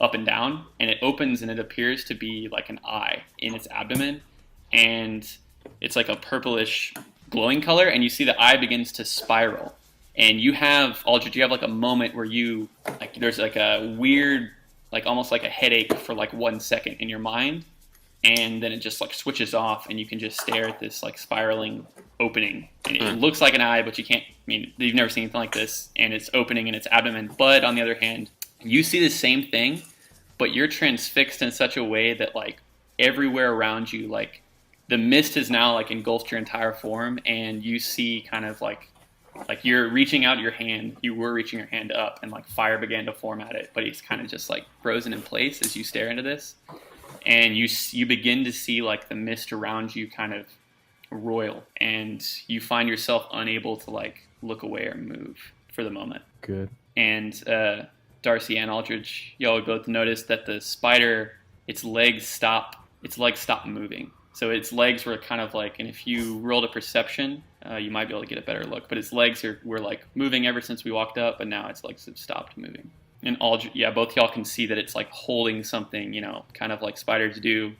up and down, and it opens and it appears to be like an eye in its abdomen, and it's like a purplish glowing color, and you see the eye begins to spiral. And you have, Aldrich, you have like a moment where there's like a weird, like almost like a headache for like 1 second in your mind, and then it just like switches off, and you can just stare at this like spiraling opening, and it looks like an eye, but you can't. I mean, you've never seen anything like this, and it's opening in its abdomen. But on the other hand, you see the same thing, but you're transfixed in such a way that like everywhere around you, like the mist has now like engulfed your entire form, and you see kind of like you're reaching out your hand, you were reaching your hand up, and like fire began to form at it, but it's kind of just like frozen in place as you stare into this, and you begin to see like the mist around you kind of roil, and you find yourself unable to like look away or move for the moment. Good. And Darcy and Aldridge, y'all would both notice that the spider, its legs stop moving. So its legs were kind of like, and if you rolled a perception, you might be able to get a better look. But its legs were like moving ever since we walked up, but now its legs have stopped moving. And both y'all can see that it's like holding something, kind of like spiders do.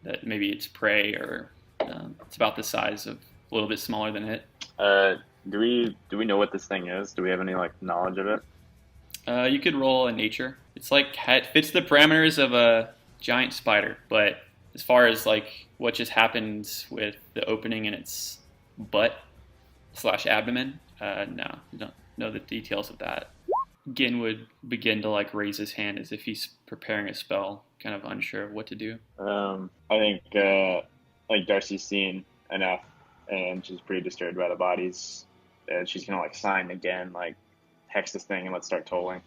That maybe it's prey, or it's about the size of a little bit smaller than it. Do we know what this thing is? Do we have any like knowledge of it? You could roll a nature. It's like it fits the parameters of a giant spider, but as far as like what just happened with the opening in its butt/abdomen, no, you don't know the details of that. Gin would begin to like raise his hand as if he's preparing a spell, kind of unsure of what to do. I think like Darcy's seen enough, and she's pretty disturbed by the bodies, and she's gonna like sign again, like hex this thing and let's start tolling.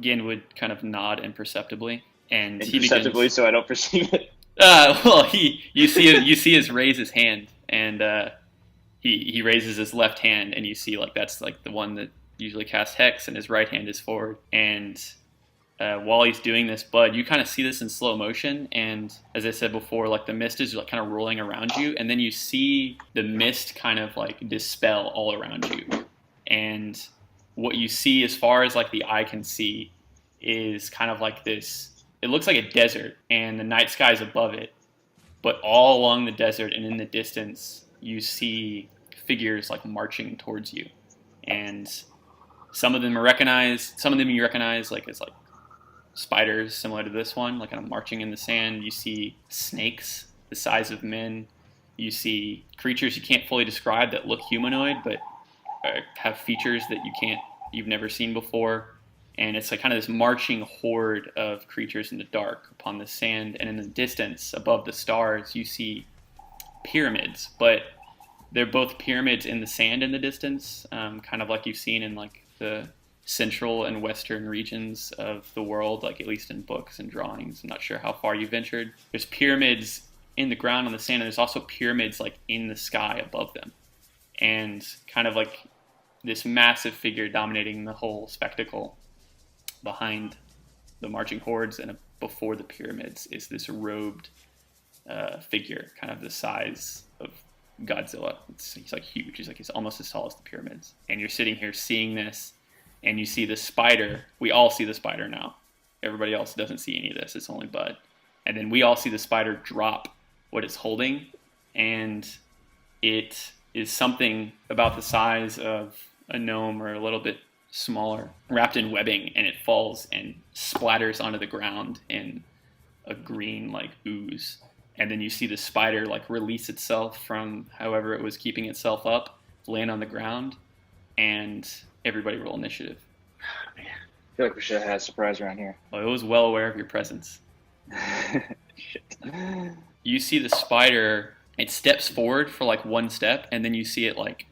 Gin would kind of nod imperceptibly, and imperceptibly, so I don't perceive it. Well, you see us raise his hand, and he raises his left hand, and you see like that's like the one that usually casts hex, and his right hand is forward. And while he's doing this, Bud, you kind of see this in slow motion, and as I said before, like the mist is like kind of rolling around you, and then you see the mist kind of like dispel all around you, and what you see as far as like the eye can see is kind of like this. It looks like a desert, and the night sky is above it, but all along the desert and in the distance, you see figures like marching towards you, and some of them you recognize like as like spiders similar to this one, like kind of marching in the sand. You see snakes the size of men. You see creatures you can't fully describe that look humanoid, but have features that you've never seen before. And it's like kind of this marching horde of creatures in the dark upon the sand. And in the distance, above the stars, you see pyramids, but they're both pyramids in the sand in the distance, kind of like you've seen in like the central and western regions of the world, like at least in books and drawings. I'm not sure how far you ventured. There's pyramids in the ground on the sand, and there's also pyramids like in the sky above them. And kind of like this massive figure dominating the whole spectacle behind the marching hordes and before the pyramids is this robed figure, kind of the size of Godzilla. He's like huge. He's almost as tall as the pyramids. And you're sitting here seeing this, and you see the spider. We all see the spider now. Everybody else doesn't see any of this. It's only Bud. And then we all see the spider drop what it's holding, and it is something about the size of a gnome or a little bit smaller, wrapped in webbing, and it falls and splatters onto the ground in a green like ooze. And then you see the spider like release itself from however it was keeping itself up, land on the ground, and everybody roll initiative. Man, I feel like we should have had a surprise around here. Well, it was well aware of your presence. Shit. You see the spider, it steps forward for like one step, and then you see it like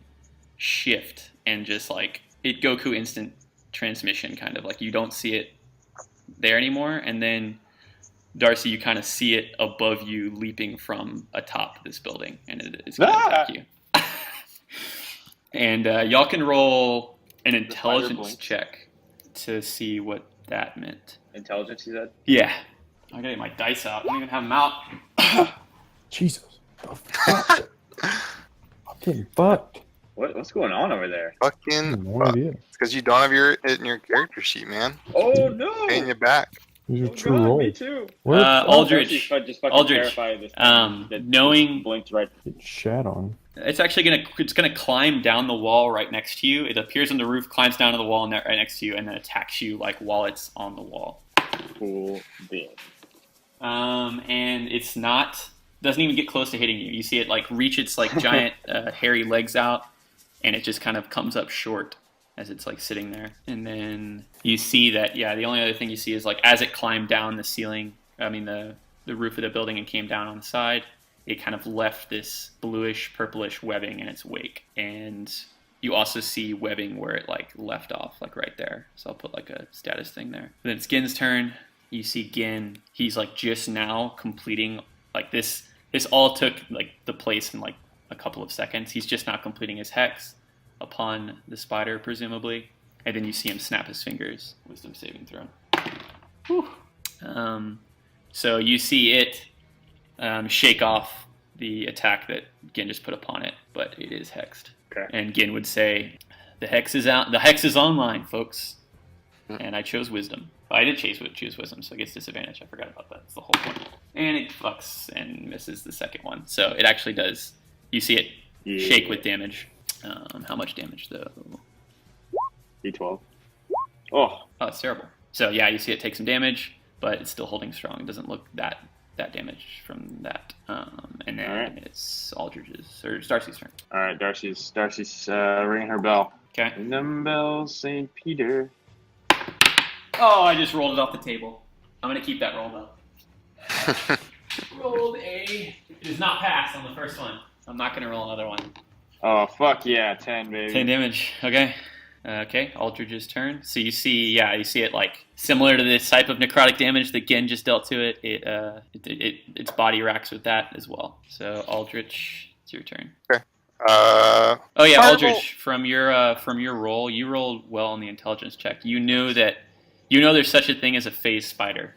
shift and just like it Goku instant transmission, kind of like you don't see it there anymore. And then Darcy, you kind of see it above you leaping from atop this building, and it is going to attack you. And y'all can roll an intelligence check to see what that meant. Intelligence, you said? Yeah. I gotta get my dice out. I don't even have them out. Jesus. I'm getting fucked. What's going on over there? Fucking No idea. It's because you don't have it in your character sheet, man. Oh no! Paying you back. These are Oh, true God, rolls. me too. Aldrich. Just fucking Aldrich. terrified of this thing. Knowing Blinked right. Get shat on. it's actually gonna climb down the wall right next to you. It appears on the roof, climbs down to the wall right next to you, and then attacks you like while it's on the wall. Cool bean. And it's doesn't even get close to hitting you. You see it like reach its like giant hairy legs out, and it just kind of comes up short as it's like sitting there. And then you see that, the only other thing you see is like as it climbed down the ceiling, the roof of the building and came down on the side, it kind of left this bluish, purplish webbing in its wake. And you also see webbing where it like left off, like right there. So I'll put like a status thing there. Then it's Gin's turn. You see Gin, he's like just now completing like this all took like the place in like a couple of seconds. He's just now completing his hex upon the spider, presumably. And then you see him snap his fingers. Wisdom saving throw. Whew. So you see it shake off the attack that Gin just put upon it, but it is hexed. Okay. And Gin would say, "The hex is out. The hex is online, folks. and I chose wisdom. I did choose wisdom, so it gets disadvantage. I forgot about that. That's the whole point. And it fucks and misses the second one. So it actually does. You see it shake with damage. How much damage though? D12. Oh, it's terrible. So yeah, you see it take some damage, but it's still holding strong. It doesn't look that damage from that. And then it's Aldridge's or Darcy's turn. All right, Darcy's ringing her bell. Okay. Ring them bells, St. Peter. Oh, I just rolled it off the table. I'm gonna keep that rolled up. Rolled a. It is not passed on the first one. I'm not gonna roll another one. Oh fuck yeah, 10 baby. 10 damage. Okay. Okay, Aldridge's turn. So you see it like similar to this type of necrotic damage that Gen just dealt to it. Its body racks with that as well. So Aldrich, it's your turn. Okay. Oh yeah, Fireball. Aldrich, from your roll, you rolled well on the intelligence check. You know there's such a thing as a phase spider.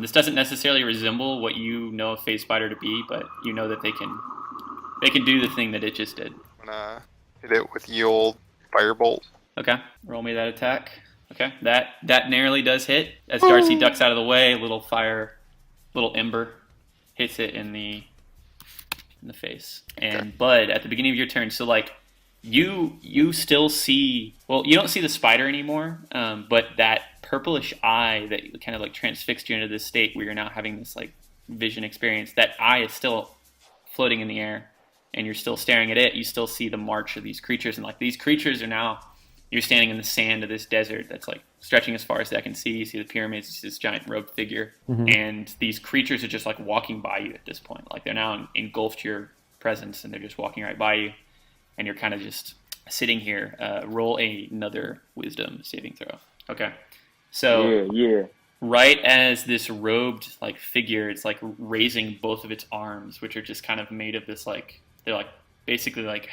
This doesn't necessarily resemble what you know a phase spider to be, but you know that they can do the thing that it just did. I'm gonna hit it with the old firebolt. Okay, roll me that attack. Okay, that narrowly does hit. As Darcy ducks out of the way, little ember hits it in the face. And Bud, at the beginning of your turn, so like you still see. Well, you don't see the spider anymore, but that purplish eye that kind of like transfixed you into this state where you're now having this like vision experience. That eye is still floating in the air, and you're still staring at it. You still see the march of these creatures, and like these creatures are now. You're standing in the sand of this desert that's like stretching as far as I can see. You see the pyramids, you see this giant robed figure, and these creatures are just like walking by you at this point. Like they're now engulfed your presence, and they're just walking right by you, and you're kind of just sitting here. Roll another wisdom saving throw. Okay, so right as this robed like figure, it's like raising both of its arms, which are just kind of made of this like they're like basically like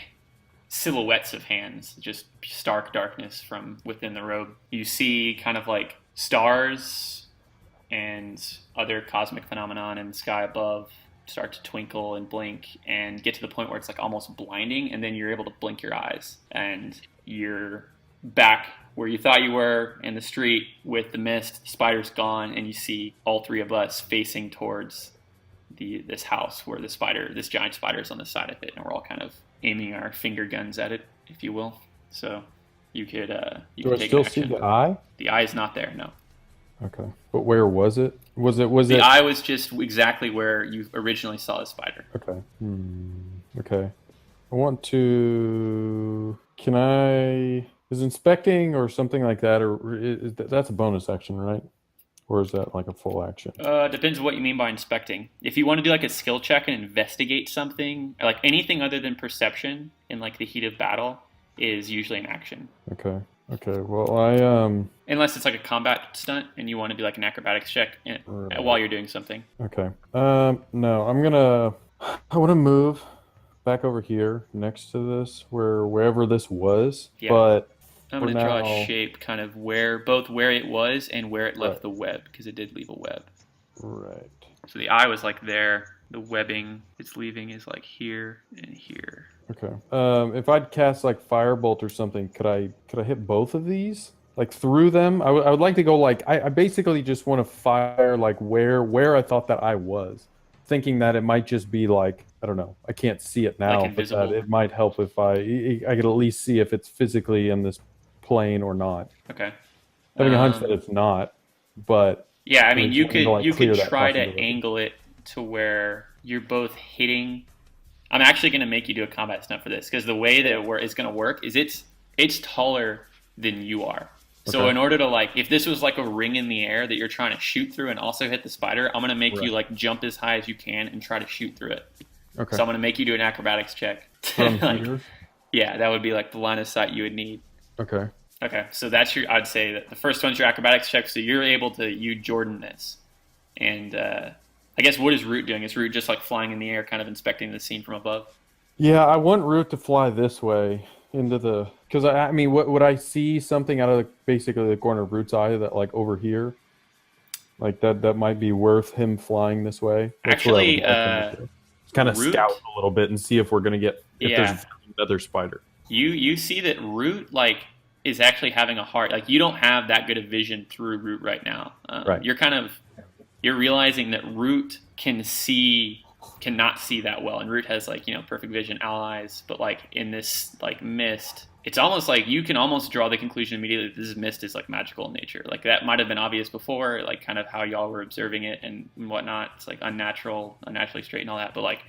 silhouettes of hands, just stark darkness from within the robe. You see kind of like stars and other cosmic phenomenon in the sky above start to twinkle and blink and get to the point where it's like almost blinding, and then you're able to blink your eyes and you're back where you thought you were in the street with the mist. The spider's gone, and you see all three of us facing towards this house where this giant spider is on the side of it, and we're all kind of aiming our finger guns at it, if you will. So you could Do I take still action. see the eye? The eye is not there, no. Okay, but where was it? Was it? The eye was just exactly where you originally saw the spider. Okay. Okay. I want to. Can I? Is inspecting or something like that, or that's a bonus action, right? Or is that like a full action? Depends on what you mean by inspecting. If you want to do like a skill check and investigate something, or like anything other than perception in like the heat of battle, is usually an action. Okay. Well, unless it's like a combat stunt and you want to do like an acrobatics check while you're doing something. Okay. No, I want to move back over here next to this, wherever this was. Yeah. But I'm going to draw a shape kind of both where it was and where it left the web, because it did leave a web. Right. So the eye was like there. The webbing it's leaving is like here and here. Okay. If I'd cast like Firebolt or something, could I hit both of these? Like through them? I would like to go like I basically just want to fire like where I thought that eye was, thinking that it might just be like, I don't know, I can't see it now, like but that it might help if I could at least see if it's physically in this plane or not. Okay. Having a hunch that it's not, but yeah, I mean you could clear try that to angle it to where you're both hitting. I'm actually going to make you do a combat stunt for this, because the way that it's going to work is it's taller than you are. So Okay. in order to like, if this was like a ring in the air that you're trying to shoot through and also hit the spider, I'm going to make you like jump as high as you can and try to shoot through it. Okay. So I'm going to make you do an acrobatics check. From Like, here? yeah, that would be like the line of sight you would need. Okay. Okay, so I'd say that the first one's your acrobatics check, so you're able to Jordan this. And I guess what is Root doing? Is Root just like flying in the air, kind of inspecting the scene from above? Yeah, I want Root to fly this way into the, because I mean, would I see something out of basically the corner of Root's eye that like over here, like that might be worth him flying this way? That's what I Actually, would like him to do. Kind of Root- scout a little bit and see if we're gonna get if there's another spider. You see that Root, like, is actually having a hard, like you don't have that good of vision through Root right now. Right. You're realizing that Root cannot see that well, and Root has like, perfect vision, allies, but like in this like mist, it's almost like you can almost draw the conclusion immediately that this mist is like magical in nature. Like that might have been obvious before, like kind of how y'all were observing it and whatnot. It's like unnaturally straight and all that, but like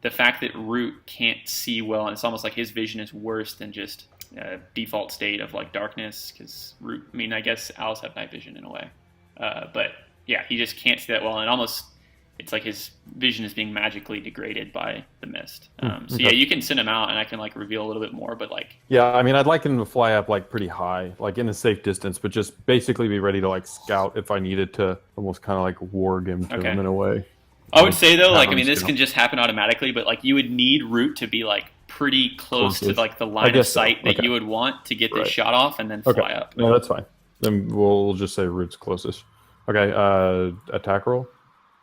the fact that Root can't see well, and it's almost like his vision is worse than just a default state of like darkness, because Root, I mean, I guess owls have night vision in a way, but yeah, he just can't see that well, and almost it's like his vision is being magically degraded by the mist. So yeah, you can send him out, and I can like reveal a little bit more, but like Yeah, I mean, I'd like him to fly up like pretty high, like in a safe distance, but just basically be ready to like scout if I needed to, almost kind of like warg him to him in a way. I would say though, like, I mean, this can just happen automatically, but like you would need Root to be like pretty close to like the line of sight that you would want to get this shot off and then fly up. No, that's fine. Then we'll just say Root's closest. Okay, attack roll.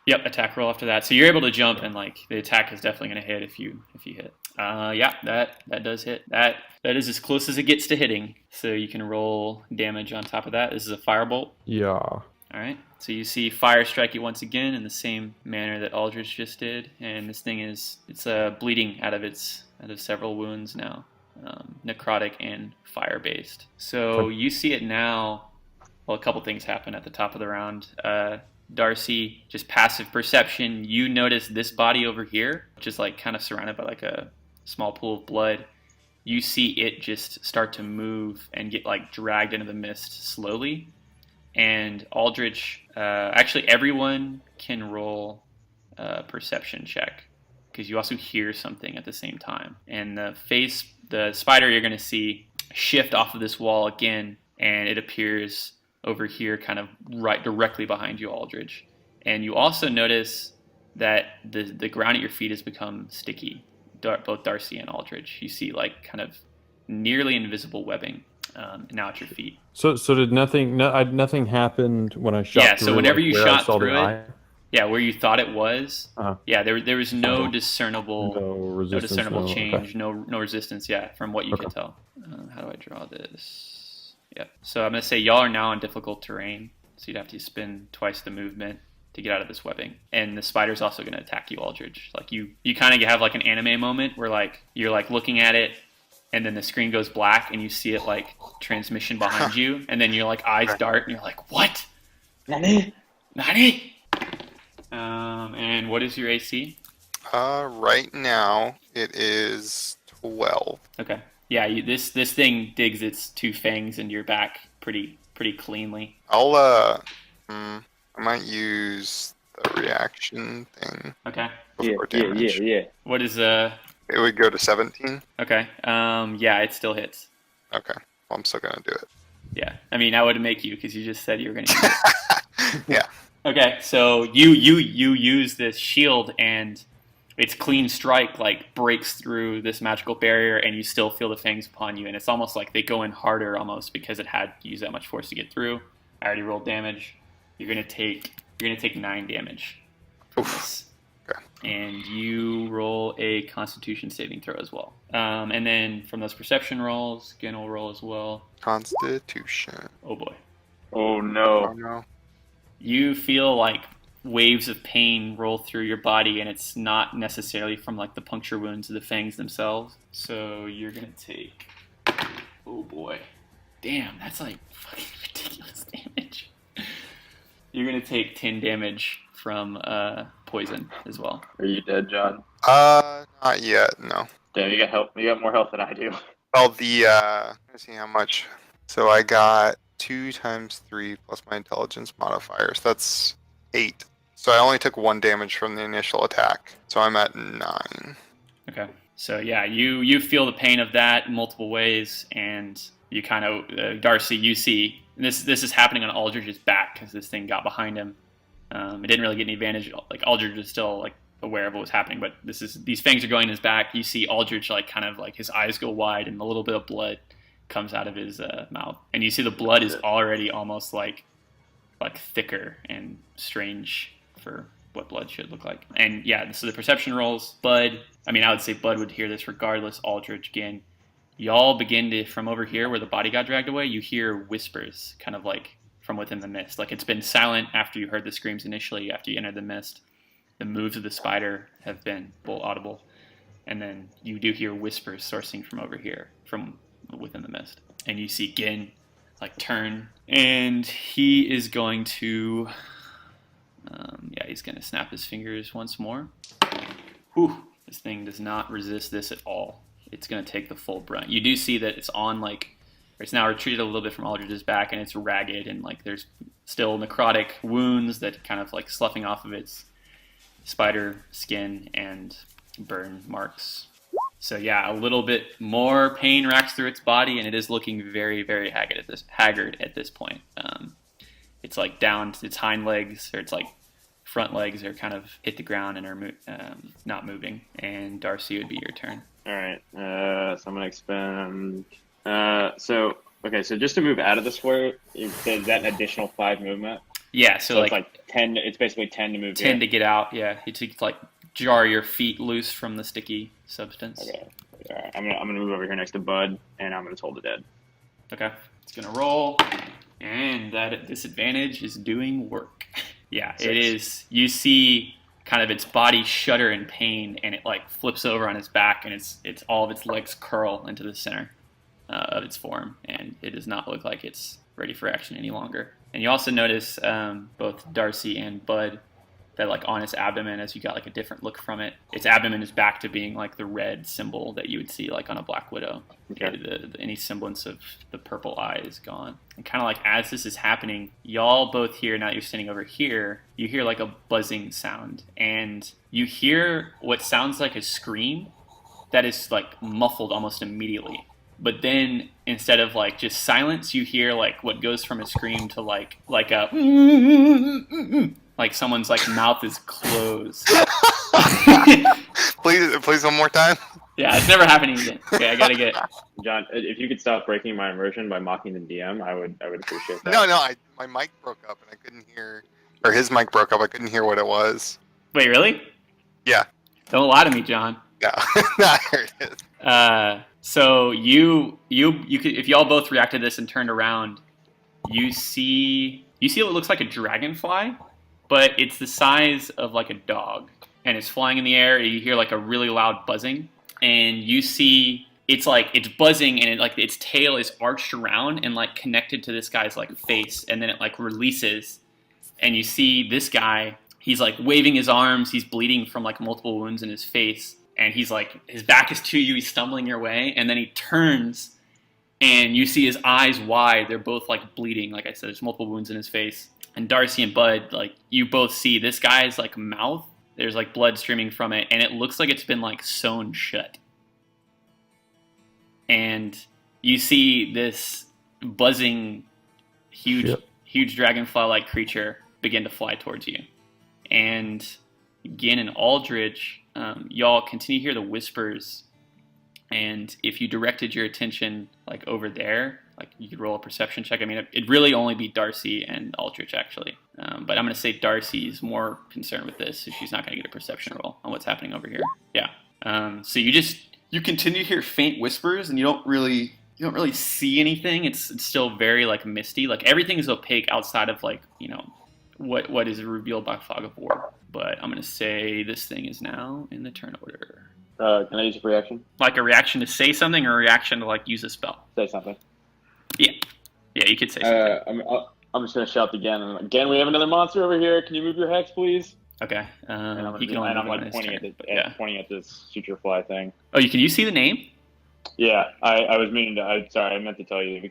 Yep, attack roll after that. So you're able to jump, and like the attack is definitely going to hit if you hit. Yeah, that does hit. That is as close as it gets to hitting. So you can roll damage on top of that. This is a firebolt. Yeah. All right, so you see fire strike you once again in the same manner that Aldrich just did, and this thing it's bleeding out of several wounds now, necrotic and fire based. So you see it now. Well, a couple things happen at the top of the round. Darcy, just passive perception. You notice this body over here, which is like kind of surrounded by like a small pool of blood. You see it just start to move and get like dragged into the mist slowly. And Aldrich, actually everyone can roll a perception check, because you also hear something at the same time. And the spider you're going to see shift off of this wall again, and it appears over here kind of right directly behind you, Aldrich. And you also notice that the ground at your feet has become sticky, both Darcy and Aldrich. You see like kind of nearly invisible webbing now at your feet. So did nothing happened when I shot through? Yeah, so whenever you shot through it, yeah, where you thought it was, yeah, there was no discernible change, no resistance, yeah, from what you could tell. How do I draw this? Yep. So I'm going to say y'all are now on difficult terrain, so you'd have to spend twice the movement to get out of this webbing. And the spider's also going to attack you, Aldrich. Like you kind of have like an anime moment where like you're like looking at it, and then the screen goes black, and you see it like transmission behind you, and then your like eyes dart, and you're like, what? Nani? And what is your AC? Right now it is 12. Okay. Yeah, this thing digs its two fangs into your back pretty cleanly. I might use the reaction thing. Okay. Before damage. Yeah. What is It would go to 17. Okay. Yeah, it still hits. Okay. Well, I'm still gonna do it. Yeah. I mean, I would make you, because you just said you were gonna do it. Yeah. Okay, so you use this shield, and its clean strike like breaks through this magical barrier, and you still feel the fangs upon you, and it's almost like they go in harder almost because it had to use that much force to get through. I already rolled damage. You're gonna take 9 damage from this. Okay. And you roll a Constitution saving throw as well. And then from those perception rolls, Gin will roll as well. Constitution. Oh boy. Oh Oh no. no. You feel like waves of pain roll through your body, and it's not necessarily from like the puncture wounds of the fangs themselves. So you're gonna take, oh boy, damn, that's like fucking ridiculous damage. You're gonna take 10 damage from poison as well. Are you dead, John? Not yet. No. Damn, you got help. You got more health than I do. Well, let's see how much. So I got 2 times 3 plus my intelligence modifier. So that's 8. So I only took 1 damage from the initial attack. So I'm at 9. Okay. So yeah, you feel the pain of that in multiple ways, and you kind of Darcy, you see this is happening on Aldrich's back because this thing got behind him. It didn't really get any advantage. Like Aldrich is still like aware of what was happening, but these fangs are going in his back. You see Aldrich like kind of like his eyes go wide, and a little bit of blood comes out of his mouth, and you see the blood is already almost like thicker and strange for what blood should look like. And yeah, so the perception rolls. Bud, I mean, I would say Bud would hear this regardless. Aldrich, again, y'all begin to, from over here where the body got dragged away, you hear whispers kind of like from within the mist. Like it's been silent after you heard the screams initially, after you entered the mist. The moves of the spider have been full audible. And then you do hear whispers sourcing from over here, from within the mist. And you see Gin like turn, and he is going to, he's going to snap his fingers once more. Whew, this thing does not resist this at all. It's going to take the full brunt. You do see that it's on like, it's now retreated a little bit from Aldrich's back, and it's ragged, and like there's still necrotic wounds that kind of like sloughing off of its spider skin and burn marks. So yeah, a little bit more pain racks through its body, and it is looking very, very haggard at this point. It's like down to its hind legs, or its like front legs are kind of hit the ground and are not moving. And Darcy, it would be your turn. All right. So I'm gonna expend. So just to move out of the square, is that an additional 5 movement? Yeah. So it's like 10. It's basically 10 to move. 10 to get out. Yeah. You take like jar your feet loose from the sticky substance. Okay. All right. I'm gonna move over here next to Bud, and I'm gonna toll the dead. Okay. It's gonna roll, and that at disadvantage is doing work. Yeah, 6. It is. You see kind of its body shudder in pain, and it like flips over on its back, and it's all of its legs curl into the center of its form, and it does not look like it's ready for action any longer. And you also notice both Darcy and Bud that like on its abdomen, as you got like a different look from it, its abdomen is back to being like the red symbol that you would see like on a Black Widow. Okay. Any semblance of the purple eye is gone. And kind of like as this is happening, y'all both hear, now that you're standing over here, you hear like a buzzing sound, and you hear what sounds like a scream that is like muffled almost immediately. But then instead of like just silence, you hear like what goes from a scream to like a like someone's like mouth is closed. Please one more time. Yeah, it's never happening again. Okay, I gotta get John, if you could stop breaking my immersion by mocking the DM, I would appreciate that. No, my mic broke up and I couldn't hear, or his mic broke up. I couldn't hear what it was. Wait, really? Yeah. Don't lie to me, John. No, no, here it is. So you could, if y'all both reacted to this and turned around, you see what looks like a dragonfly, but it's the size of like a dog, and it's flying in the air. You hear like a really loud buzzing, and you see it's buzzing, and its tail is arched around and like connected to this guy's like face, and then it like releases, and you see this guy. He's like waving his arms. He's bleeding from like multiple wounds in his face, and he's like, his back is to you. He's stumbling your way, and then he turns, and you see his eyes wide. They're both like bleeding. Like I said, there's multiple wounds in his face. And Darcy and Bud, like you both see this guy's like mouth. There's like blood streaming from it, and it looks like it's been like sewn shut. And you see this buzzing, huge dragonfly-like creature begin to fly towards you. And Gin and Aldrich, y'all continue to hear the whispers. And if you directed your attention like over there, like you could roll a perception check. I mean, it'd really only be Darcy and Aldrich actually. But I'm going to say Darcy's more concerned with this, so she's not going to get a perception roll on what's happening over here. Yeah. So you continue to hear faint whispers, and you don't really see anything. It's still very like misty. Like everything is opaque outside of like, you know, what is revealed by fog of war. But I'm going to say this thing is now in the turn order. Can I use a reaction? Like a reaction to say something, or a reaction to like use a spell? Say something. Yeah, you could say something. I'm just gonna shout again. Again, we have another monster over here. Can you move your hex, please? Okay. I'm pointing at this suture fly thing. Oh, can you see the name? Yeah, I was meaning to. Sorry, I meant to tell you.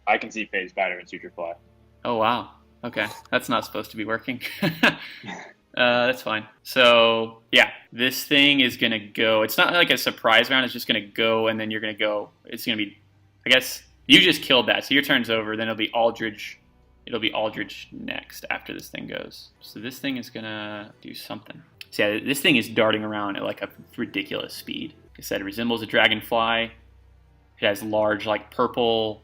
I can see phase spider and suture fly. Oh wow. Okay, that's not supposed to be working. That's fine. So yeah, this thing is gonna go. It's not like a surprise round. It's just gonna go, and then you're gonna go. It's gonna be, I guess you just killed that, so your turn's over. Then it'll be Aldrich. It'll be Aldrich next after this thing goes. So this thing is gonna do something. So yeah, this thing is darting around at like a ridiculous speed. Like I said, it resembles a dragonfly. It has large, like purplish,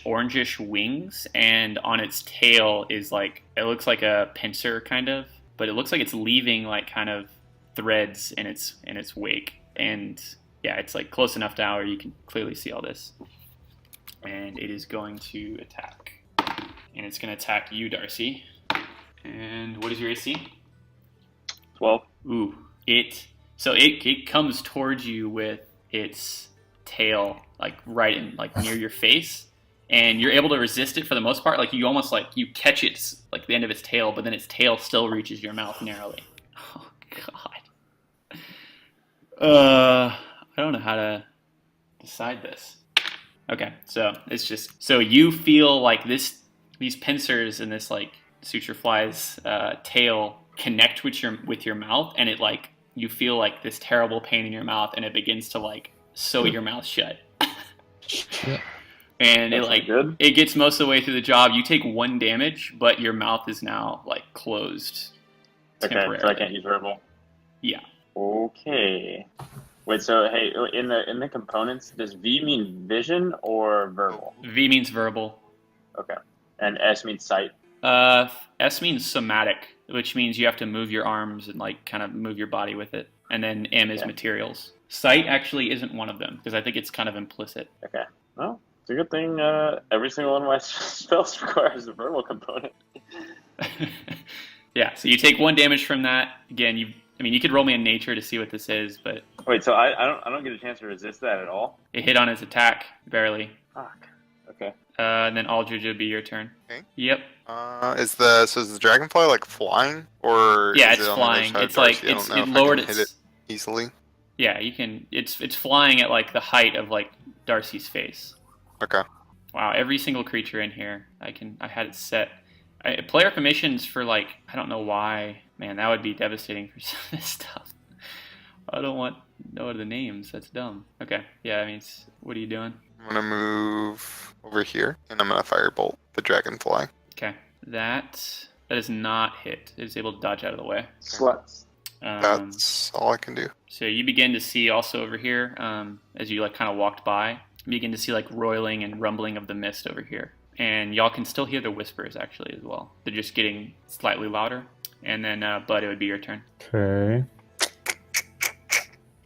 orangish wings, and on its tail is like, it looks like a pincer kind of. But it looks like it's leaving like kind of threads in its wake, and Yeah, it's like close enough now where you can clearly see all this. And it is going to attack. And it's going to attack you, Darcy. And what is your AC? 12. Ooh, it comes towards you with its tail, like right in, like near your face, and you're able to resist it for the most part. Like you almost like you catch its like the end of its tail, but then its tail still reaches your mouth narrowly. Oh God. I don't know how to decide this. Okay, so it's just so you feel like these pincers and this like suture fly's tail connect with your mouth, and it like you feel like this terrible pain in your mouth, and it begins to like sew your mouth shut. And That's it like good. it gets most of the way through the job. You take 1 damage, but your mouth is now like closed Okay, temporarily. so I can't use verbal. Yeah. Okay. Wait, so hey, in the components, does V mean vision or verbal? V means verbal. Okay. And S means sight. S means somatic, which means you have to move your arms and like kind of move your body with it. And then M is materials. Sight actually isn't one of them because I think it's kind of implicit. Okay. Well, it's a good thing every single one of my spells requires a verbal component. Yeah, so you take 1 damage from that. Again, you could roll me a nature to see what this is, but Wait, so I don't get a chance to resist that at all? it hit on his attack, barely. Fuck. Okay. And then Aldridge would be your turn. Okay. Yep. Is the dragonfly like flying, or Yeah, is it's it on the other flying. side of It's like Darcy? I don't know it if I lowered can hit its. it easily. Yeah, you can. It's flying at like the height of like Darcy's face. Okay. Wow, every single creature in here, I had it set. Player permissions for like I don't know why. Man, that would be devastating for some of this stuff. I don't want no of the names. That's dumb. Okay, yeah, I mean, what are you doing? I'm gonna move over here, and I'm gonna firebolt the dragonfly. Okay, that is not hit. It is able to dodge out of the way. Sluts. That's all I can do. So you begin to see also over here, as you like kind of walked by, you begin to see like roiling and rumbling of the mist over here. And y'all can still hear the whispers actually as well. They're just getting slightly louder. And then, Bud, it would be your turn. Okay.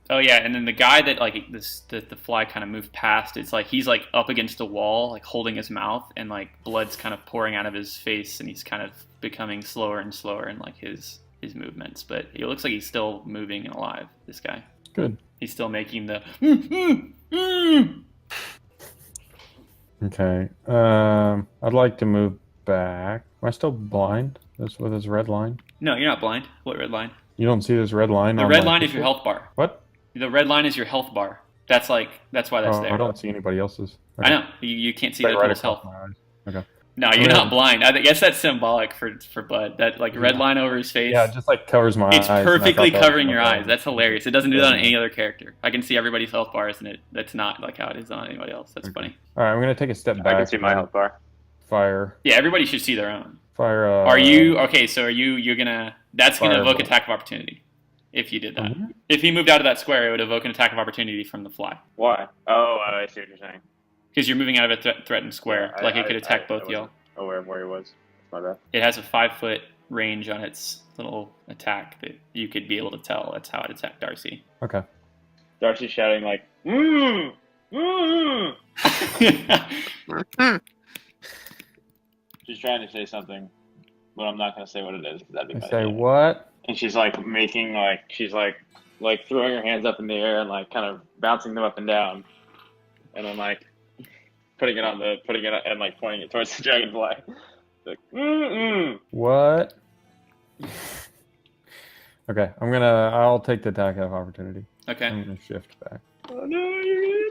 Oh yeah, and then the guy that like the fly kind of moved past, it's like he's like up against a wall, like holding his mouth, and like blood's kind of pouring out of his face, and he's kind of becoming slower and slower in like his movements. But it looks like he's still moving and alive. This guy. Good. He's still making the. Okay. I'd like to move back. Am I still blind? This with this red line? No, you're not blind. What red line? You don't see this red line? The on red my line is your picture? health bar. What? The red line is your health bar. That's why that's there. I don't see anybody else's. I know. You can't see Like the right people's across health. my eyes. Okay. No, you're not blind. I guess that's symbolic for Bud. That like red Yeah. line over his face. Yeah, it just like covers my It's eyes. and I perfectly thought that covering was your my eyes. That's hilarious. It doesn't do that on Yeah. any other character. I can see everybody's health bars, and that's not like how it is on anybody else. That's Okay. funny. All right, I'm gonna take a step back. I can see my health bar. Fire. Yeah, everybody should see their own. Fire. Are you okay? So you're gonna? That's gonna evoke Firebolt. attack of opportunity. If you did that, Mhm. if he moved out of that square, it would evoke an attack of opportunity from the fly. Why? Oh, I see what you're saying. Because you're moving out of a threatened square, Yeah, like it could attack I both y'all. wasn't aware of where he was. That's my bad. It has a 5-foot range on its little attack that you could be able to tell. That's how it attacked Darcy. Okay. Darcy's shouting like, She's trying to say something, but I'm not going to say what it is because that'd be I my say idea. what? And she's like making like she's like throwing her hands up in the air and like kind of bouncing them up and down, and then like putting it and like pointing it towards the dragonfly. Like, What? Okay, I'll take the attack of opportunity. Okay. I'm gonna shift back. Oh no, you're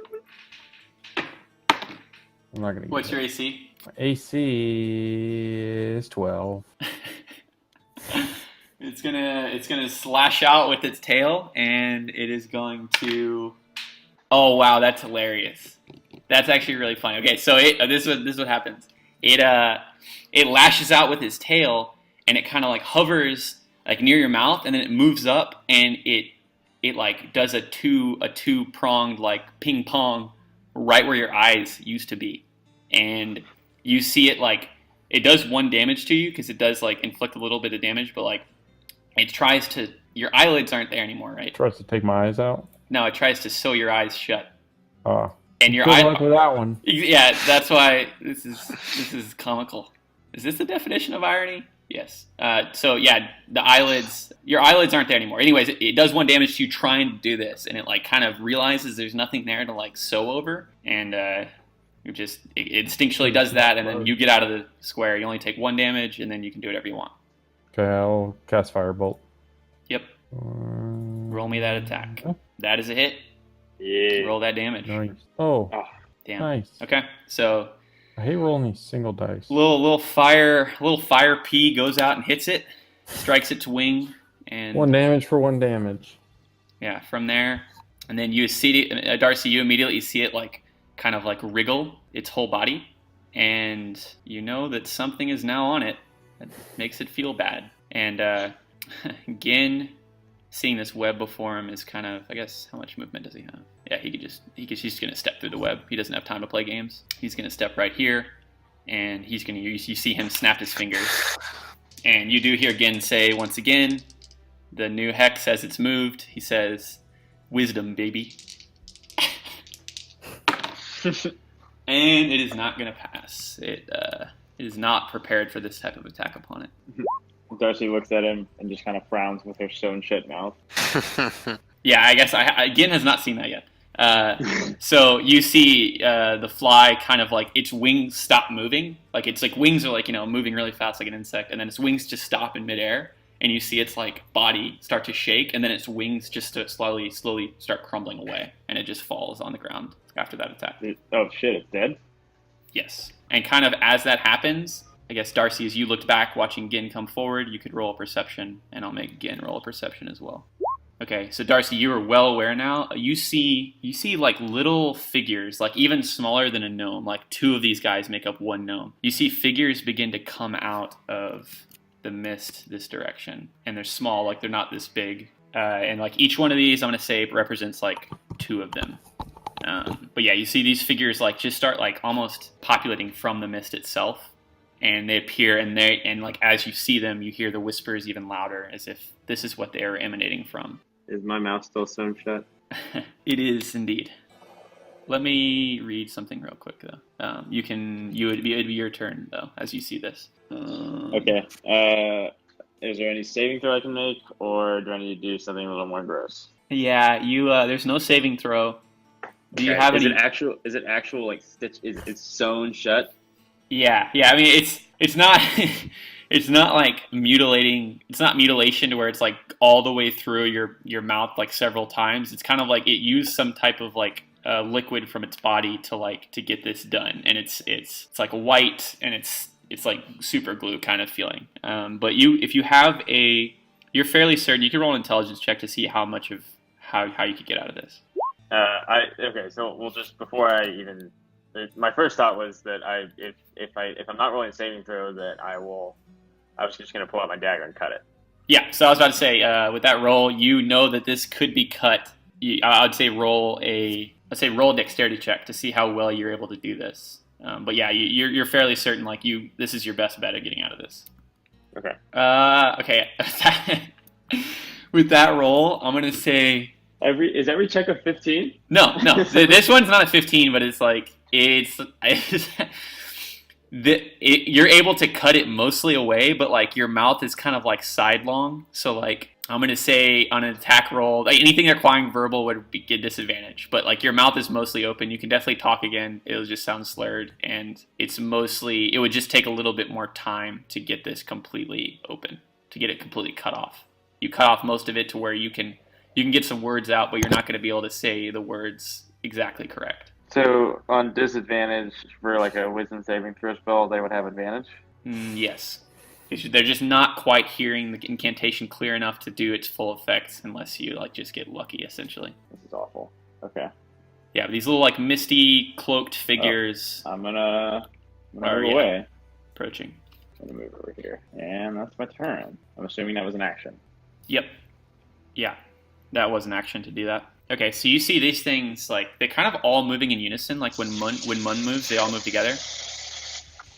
I'm not gonna. What's get your it. AC? My AC is 12. It's gonna slash out with its tail, and it is going to. Oh wow, that's hilarious. That's actually really funny. Okay, so this is what happens. It lashes out with its tail, and it kind of like hovers like near your mouth, and then it moves up, and it like does a two pronged like ping pong right where your eyes used to be, and you see it like it does 1 damage to you because it does like inflict a little bit of damage, but like it tries to your eyelids aren't there anymore, right? Tries to take my eyes out. No, it tries to sew your eyes shut. Oh, And your good eye. luck with that one. Yeah, that's why this is comical. Is this the definition of irony? Yes. So yeah, your eyelids aren't there anymore. Anyways, it does 1 damage to you trying to do this, and it like kind of realizes there's nothing there to like sew over, and it instinctually does that, and then you get out of the square. You only take 1 damage, and then you can do whatever you want. Okay, I'll cast Firebolt. Yep. Roll me that attack. Oh. That is a hit. Yeah. Roll that damage. Nice. Oh, Damn. nice. Okay, so I hate rolling these single dice. little fire pea goes out and hits it, strikes its wing, and 1 damage for 1 damage. yeah, from there, and then you see it, Darcy. You immediately see it like kind of like wriggle its whole body, and you know that something is now on it that makes it feel bad. And Gin, seeing this web before him, is kind of, I guess, how much movement does he have? Yeah, he's just gonna step through the web. He doesn't have time to play games. He's gonna step right here, and he's gonna use. You see him snap his fingers, and you do hear Gin say once again, the new hex as it's moved. He says, "Wisdom, baby," and it is not gonna pass. It is not prepared for this type of attack upon it. Darcy looks at him and just kind of frowns with her stone shut mouth. Yeah, I guess Gin has not seen that yet. So you see the fly kind of like its wings stop moving. Like its like wings are like, moving really fast like an insect, and then its wings just stop in midair, and you see its like body start to shake, and then its wings just slowly start crumbling away, and it just falls on the ground after that attack. Oh shit, it's dead? Yes. And kind of as that happens, I guess, Darcy, as you looked back watching Gin come forward, you could roll a perception, and I'll make Gin roll a perception as well. Okay, so Darcy, you are well aware now. You see like little figures, like even smaller than a gnome. Like 2 of these guys make up 1 gnome. You see figures begin to come out of the mist this direction, and they're small, like they're not this big. And like each one of these, I'm gonna say, represents like 2 of them. But yeah, you see these figures like just start like almost populating from the mist itself, and they appear, and like as you see them, you hear the whispers even louder, as if this is what they are emanating from. Is my mouth still sewn shut? It is indeed. Let me read something real quick though. It'd be your turn though, as you see this. Okay. Is there any saving throw I can make, or do I need to do something a little more gross? Yeah, there's no saving throw. Do you have any? Is it actual like stitch? It's sewn shut? Yeah. I mean, it's not it's not like mutilating. It's not mutilation to where it's like all the way through your mouth like several times. It's kind of like it used some type of like liquid from its body to get this done, and it's like white, and it's like super glue kind of feeling. But if you have you're fairly certain you can roll an intelligence check to see how much of how you could get out of this. Okay, so we'll just before I even. My first thought was that if I'm not rolling a saving throw, that I was just going to pull out my dagger and cut it. Yeah, so I was about to say, with that roll, you know that this could be cut. I'd say roll a dexterity check to see how well you're able to do this. But yeah, you're fairly certain like this is your best bet of getting out of this. Okay. Okay. With that roll, I'm gonna say. Is every check a 15? No. This one's not a 15, but it's like you're able to cut it mostly away, but like your mouth is kind of like sidelong. So like I'm gonna say on an attack roll, like anything requiring verbal would get disadvantage. But like your mouth is mostly open. You can definitely talk again. It'll just sound slurred, and it would just take a little bit more time to get this completely open, to get it completely cut off. You cut off most of it to where you can get some words out, but you're not going to be able to say the words exactly correct. So on disadvantage for like a wisdom saving throw spell, they would have advantage? Yes. They're just not quite hearing the incantation clear enough to do its full effects unless you like just get lucky, essentially. This is awful. Okay. Yeah, these little like misty cloaked figures. I'm gonna move away. Approaching. I'm gonna move over here, and that's my turn. I'm assuming that was an action. Yep. Yeah. That was an action to do that. Okay, so you see these things, like, they're kind of all moving in unison. Like, when Mun moves, they all move together.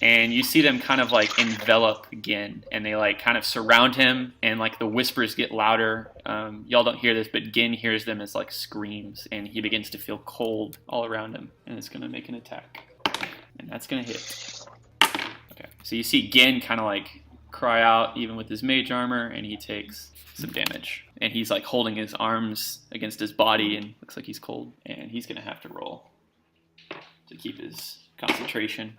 and you see them kind of like envelop Gin, and they like kind of surround him, and like the whispers get louder. Y'all don't hear this, but Gin hears them as like screams, and he begins to feel cold all around him, and it's gonna make an attack, and that's gonna hit. Okay, so you see Gin kind of like cry out even with his mage armor, and he takes some damage, and he's like holding his arms against his body, and looks like he's cold, and he's gonna have to roll to keep his concentration.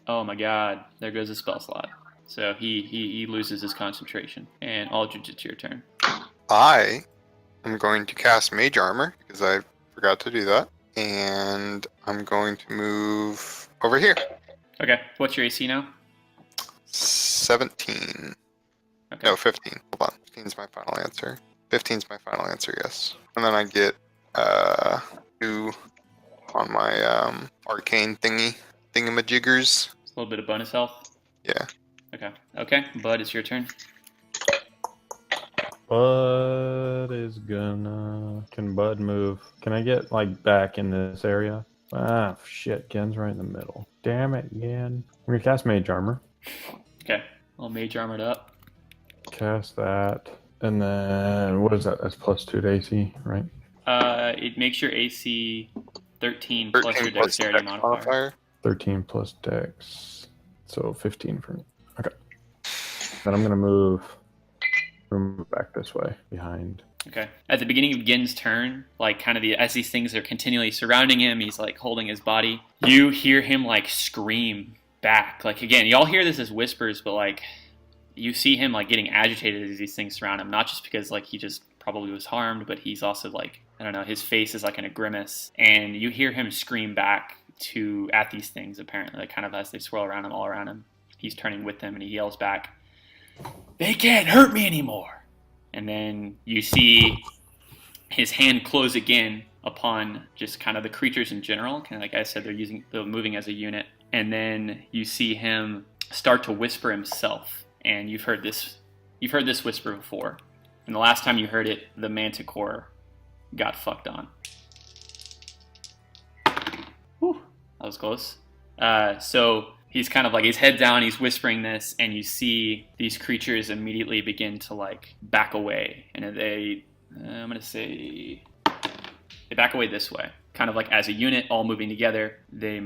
Oh my god, there goes his spell slot. So he loses his concentration. And Aldridge, it's your turn. I am going to cast Mage Armor because I forgot to do that. And I'm going to move over here. Okay, what's your AC now? 17. Okay. No, 15. Hold on. 15 is my final answer. 15 is my final answer, yes. And then I get 2 on my arcane thingamajiggers. A little bit of bonus health. Yeah. Okay, Bud, it's your turn. Bud is gonna... Can Bud move? Can I get, like, back in this area? Ah, shit. Gen's right in the middle. Damn it, Gen. I'm gonna cast Mage Armor. Okay, all mage armored up. Cast that. And then, what is that? That's +2 to AC, right? It makes your AC 13 plus 13 your plus dexterity dex modifier. 13 plus Dex. So 15 for me. Okay. Then I'm gonna move back this way, behind. Okay. At the beginning of Gen's turn, like kind of as these things are continually surrounding him, he's like holding his body. You hear him like scream back. Like again, y'all hear this as whispers, but like you see him like getting agitated as these things surround him. Not just because like he just probably was harmed, but he's also like, I don't know, his face is like in a grimace, and you hear him scream back at these things apparently, like kind of as they swirl around him, all around him. He's turning with them, and he yells back, "They can't hurt me anymore!" And then you see his hand close again upon just kind of the creatures in general. Kind of like I said, they're moving as a unit. And then you see him start to whisper himself. And you've heard this whisper before. And the last time you heard it, the Manticore got fucked on. Whew, that was close. So he's kind of like, his head down, he's whispering this, and you see these creatures immediately begin to like back away. And they back away this way. Kind of like as a unit, all moving together, they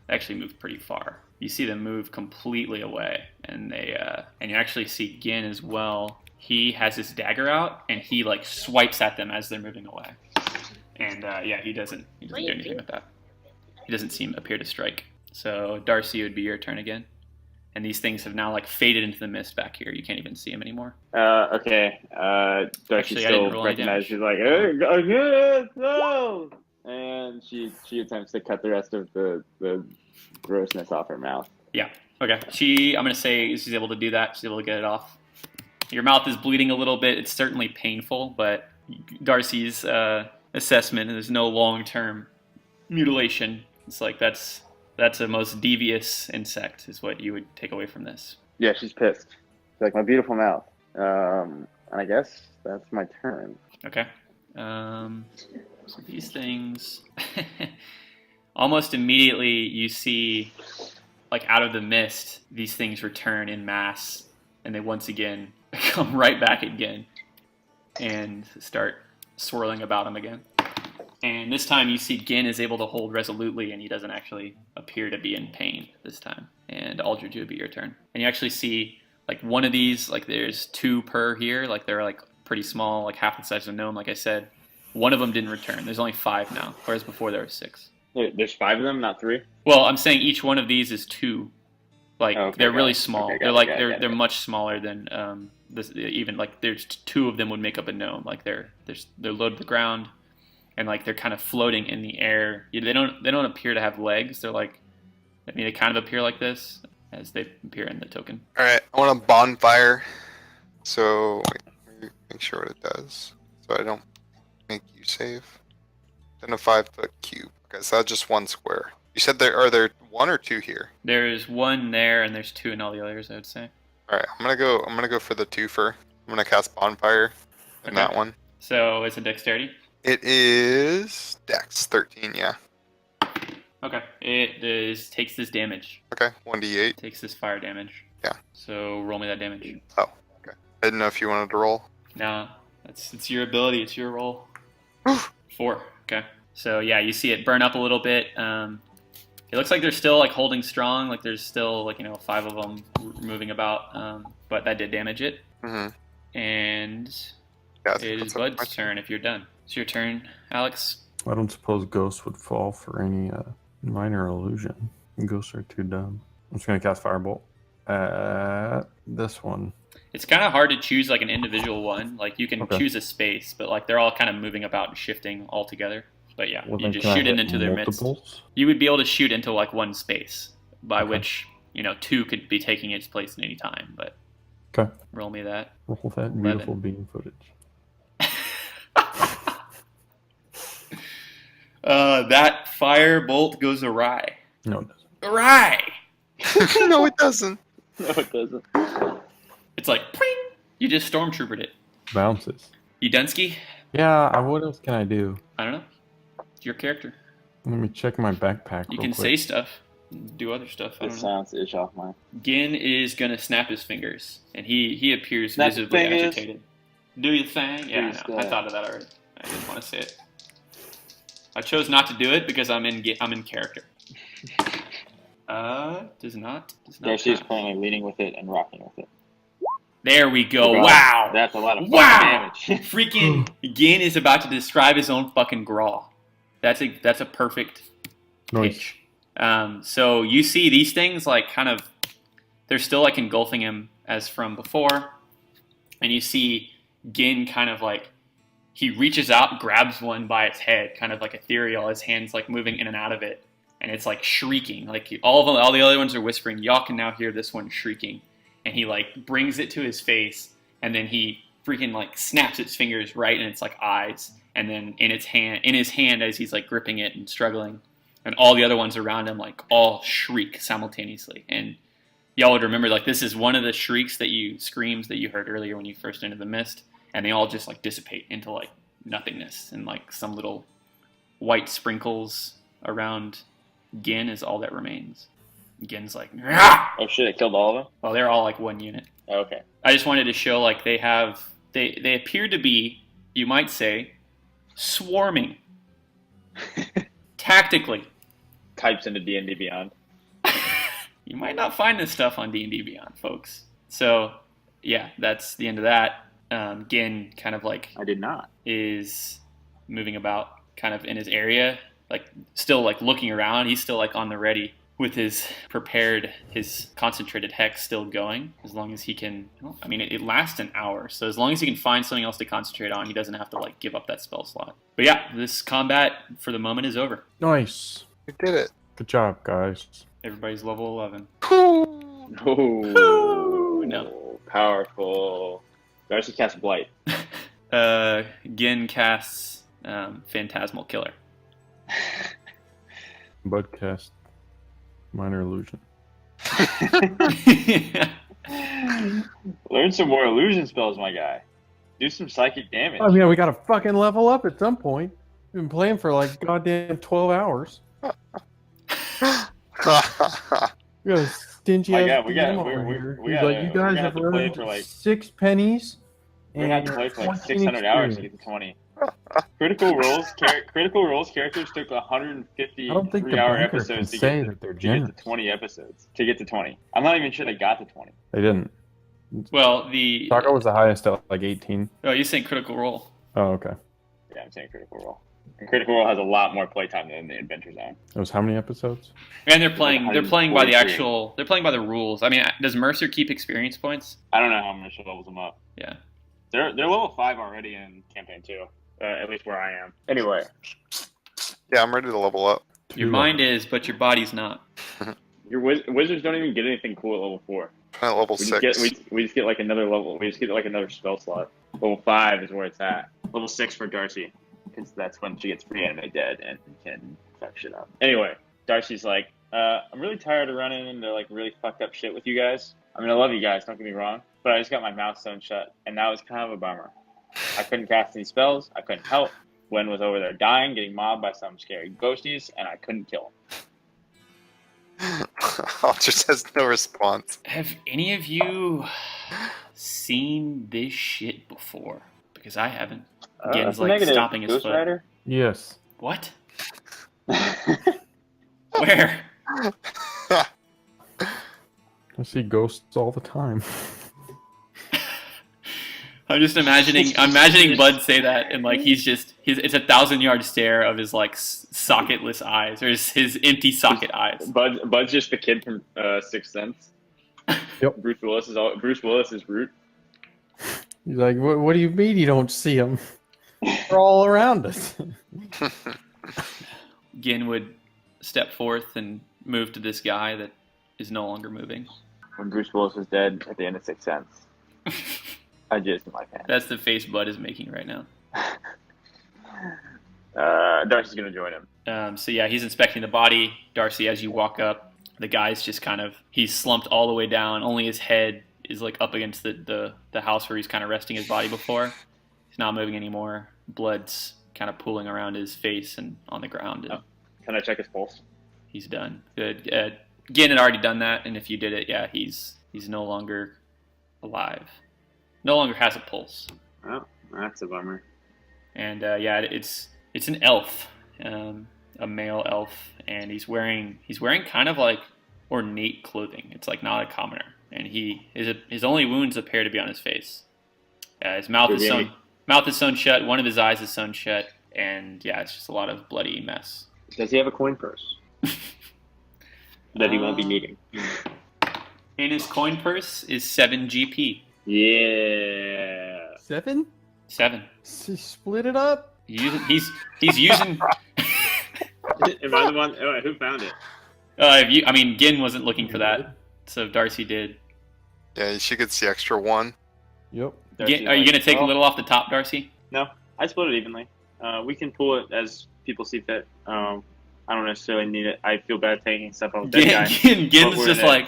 actually move pretty far. You see them move completely away, and and you actually see Gin as well. He has his dagger out, and he like swipes at them as they're moving away. And he doesn't do anything with that. He doesn't appear to strike. So Darcy, it would be your turn again. And these things have now like faded into the mist back here. You can't even see them anymore. Okay. Darcy Actually, I didn't still roll any recognizes. She's like, no! And she attempts to cut the rest of the grossness off her mouth. Yeah. Okay. I'm gonna say she's able to do that. She's able to get it off. Your mouth is bleeding a little bit. It's certainly painful, but Darcy's assessment, there's no long-term mutilation. It's like that's a most devious insect is what you would take away from this. Yeah, she's pissed. She's like, my beautiful mouth. I guess that's my turn. Okay. So these things, almost immediately you see, like out of the mist, these things return in mass, and they once again come right back again and start swirling about him again. And this time you see Gin is able to hold resolutely, and he doesn't actually appear to be in pain this time. And Aldridge, it would be your turn. And you actually see like one of these, like there's 2 per here, like they're like pretty small, like half the size of a gnome, like I said. One of them didn't return. There's only 5 now, whereas before there were 6. There's 5 of them, not 3? Well, I'm saying each one of these is 2. Like they're really small. Okay, they're much smaller than this. Even like there's 2 of them would make up a gnome. Like they're low to the ground, and like they're kind of floating in the air. They don't appear to have legs. They're like, I mean, they kind of appear like this as they appear in the token. All right, I want a bonfire. So make sure what it does, so I don't make you save. Then a 5-foot cube. Okay, so that's just 1 square. You said are there 1 or 2 here? There's 1 there, and there's 2 in all the others, I would say. All right, I'm gonna go for the 2-fer. I'm gonna cast bonfire in that one. So it's a dexterity. It is Dex 13, yeah. Okay. Takes this damage. Okay, 1d8. Takes this fire damage. Yeah. So roll me that damage. Oh, okay. I didn't know if you wanted to roll. Nah, it's your ability. It's your roll. 4. Okay. So yeah, you see it burn up a little bit. It looks like they're still like holding strong. Like there's still like 5 of them moving about. But that did damage it. Mm-hmm. And Yeah, it is Bud's turn. If you're done, it's your turn, Alex. I don't suppose ghosts would fall for any minor illusion. Ghosts are too dumb. I'm just gonna cast Firebolt at this one. It's kind of hard to choose like an individual one. Like you can choose a space, but like they're all kind of moving about and shifting all together. But yeah, Well, you then just can I shoot it hit into their midst. multiples? You would be able to shoot into like one space, by Okay. which 2 could be taking its place at any time. But Okay. roll me that. Roll that beautiful beam footage. That fire bolt goes awry. No, it doesn't. Awry! No, it doesn't. No, it doesn't. It's like, pring! You just stormtroopered it. Bounces. You Dunsky? Yeah, what else can I do? I don't know. It's your character. Let me check my backpack You real can quick. say stuff, do other stuff. I It don't know. sounds itch off mine. Gin is gonna snap his fingers, and he appears Snap visibly your fingers. agitated. Do your thing. Yeah, I Please, know. I thought of that already. I didn't want to say it. I chose not to do it because I'm in character. Does not. Darcy's count. currently leaning with it and rocking with it. There we go. Oh, Wow. That's a lot of Wow! fucking damage. Freaking Gin is about to describe his own fucking graw. That's a perfect Nice. pitch. So you see these things like kind of, they're still like engulfing him as from before, and you see Gin kind of like, he reaches out, grabs one by its head, kind of like ethereal. His hands like moving in and out of it, and it's like shrieking. Like all the other ones are whispering. Y'all can now hear this one shrieking, and he like brings it to his face, and then he freaking like snaps its fingers right in its like eyes, and then in his hand as he's like gripping it and struggling, and all the other ones around him like all shriek simultaneously. And y'all would remember like this is one of the screams that you heard earlier when you first entered the mist, and they all just like dissipate into like nothingness, and like some little white sprinkles around Gin is all that remains. Gin's like, "Rah!" Oh shit! It killed all of them. Well, they're all like one unit. Oh, okay. I just wanted to show like they appear to be, you might say, swarming tactically. Types into D&D Beyond. You might not find this stuff on D&D Beyond, folks. So yeah, that's the end of that. Gin kind of like I did not. is moving about kind of in his area, like still like looking around. He's still like on the ready with his concentrated hex still going, as long as he can. Well, I mean, it lasts an hour, so as long as he can find something else to concentrate on, he doesn't have to like give up that spell slot. But yeah, this combat for the moment is over. Nice. We did it. Good job, guys. Everybody's level 11. Oh No. Powerful. Darcy casts Blight. Gin casts Phantasmal Killer. Budcast. Minor illusion. Learn some more illusion spells, my guy. Do some psychic damage. I mean, we gotta fucking level up at some point. We've been playing for like goddamn 12 hours. We got a stingy My ass God, we got- DM we're- over we're- here. we He's gotta- like, you we're guys gonna have have to play earned for, like- 6 pennies. We're gonna have to play for like 14 600 hours to experience. get to 20. Critical Roles characters took 150 I don't think the 3-hour banker can episodes to say get that they're to generous. 20 episodes. To get to 20. I'm not even sure they got to 20. They didn't. Well, Taco was the highest at like 18. oh, you're saying Critical Role. Oh, okay. Yeah, I'm saying Critical Role. And Critical Role has a lot more playtime than the Adventure Zone. It was how many episodes? And they're playing by the 143. they're playing by the rules. I mean, does Mercer keep experience points? I don't know how much levels them up. Yeah. They're level 5 already in campaign 2. At least where I am. Anyway, Yeah, I'm ready to level up. Your mind is, but your body's not. your wizards don't even get anything cool at level 4. I'm at level We 6. just get like another level. We just get like another spell slot. Level 5 is where it's at. Level 6 for Darcy, because that's when she gets reanimated dead and can fuck shit up. Anyway, Darcy's like, I'm really tired of running into like really fucked up shit with you guys. I mean, I love you guys, don't get me wrong, but I just got my mouth sewn shut, and that was kind of a bummer. I couldn't cast any spells. I couldn't help. Gwen was over there dying, getting mobbed by some scary ghosties, and I couldn't kill him. Aldrich has no response. Have any of you seen this shit before? Because I haven't. Gen's That's a like negative. stomping his Ghost foot. Rider. Yes. What? Where? I see ghosts all the time. I'm just imagining Bud say that, and like it's a 1,000-yard stare of his like socketless eyes, or his empty socket eyes. Bud's just the kid from Sixth Sense. Yep. Bruce Willis is Root. He's like, what do you mean you don't see them? They're all around us. Gen would step forth and move to this guy that is no longer moving. When Bruce Willis was dead at the end of Sixth Sense, I jizzed in my pants. That's the face Bud is making right now. Darcy's gonna join him. So yeah, he's inspecting the body. Darcy, as you walk up, the guy's just he's slumped all the way down. Only his head is like up against the house where he's kind of resting his body before. He's not moving anymore. Blood's kind of pooling around his face and on the ground. And Can I check his pulse? he's done. Good. Gen had already done that, and if you did it, yeah, he's no longer alive. No longer has a pulse. Oh, that's a bummer. And yeah, it's an elf, a male elf, and he's wearing kind of like ornate clothing. It's like not a commoner, and his only wounds appear to be on his face. His mouth is sewn shut. One of his eyes is sewn shut, and yeah, it's just a lot of bloody mess. Does he have a coin purse that he won't be needing? In his coin purse is 7 GP. Yeah. 7? 7. Split it up. He's using. Am I the one? Oh, who found it? Gin wasn't looking for that, so Darcy did. Yeah, she gets the extra 1. Yep. Are you gonna take a little off the top, Darcy? No, I split it evenly. We can pull it as people see fit. I don't necessarily need it. I feel bad taking stuff off that guy. Gin's just like.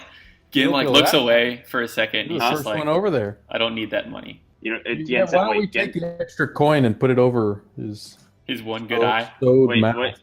Gin like looks away for a second. He's He's the just first like, one over there. I don't need that money. You know, Yeah, why don't we take the extra coin and put it over his His one good eye. mouth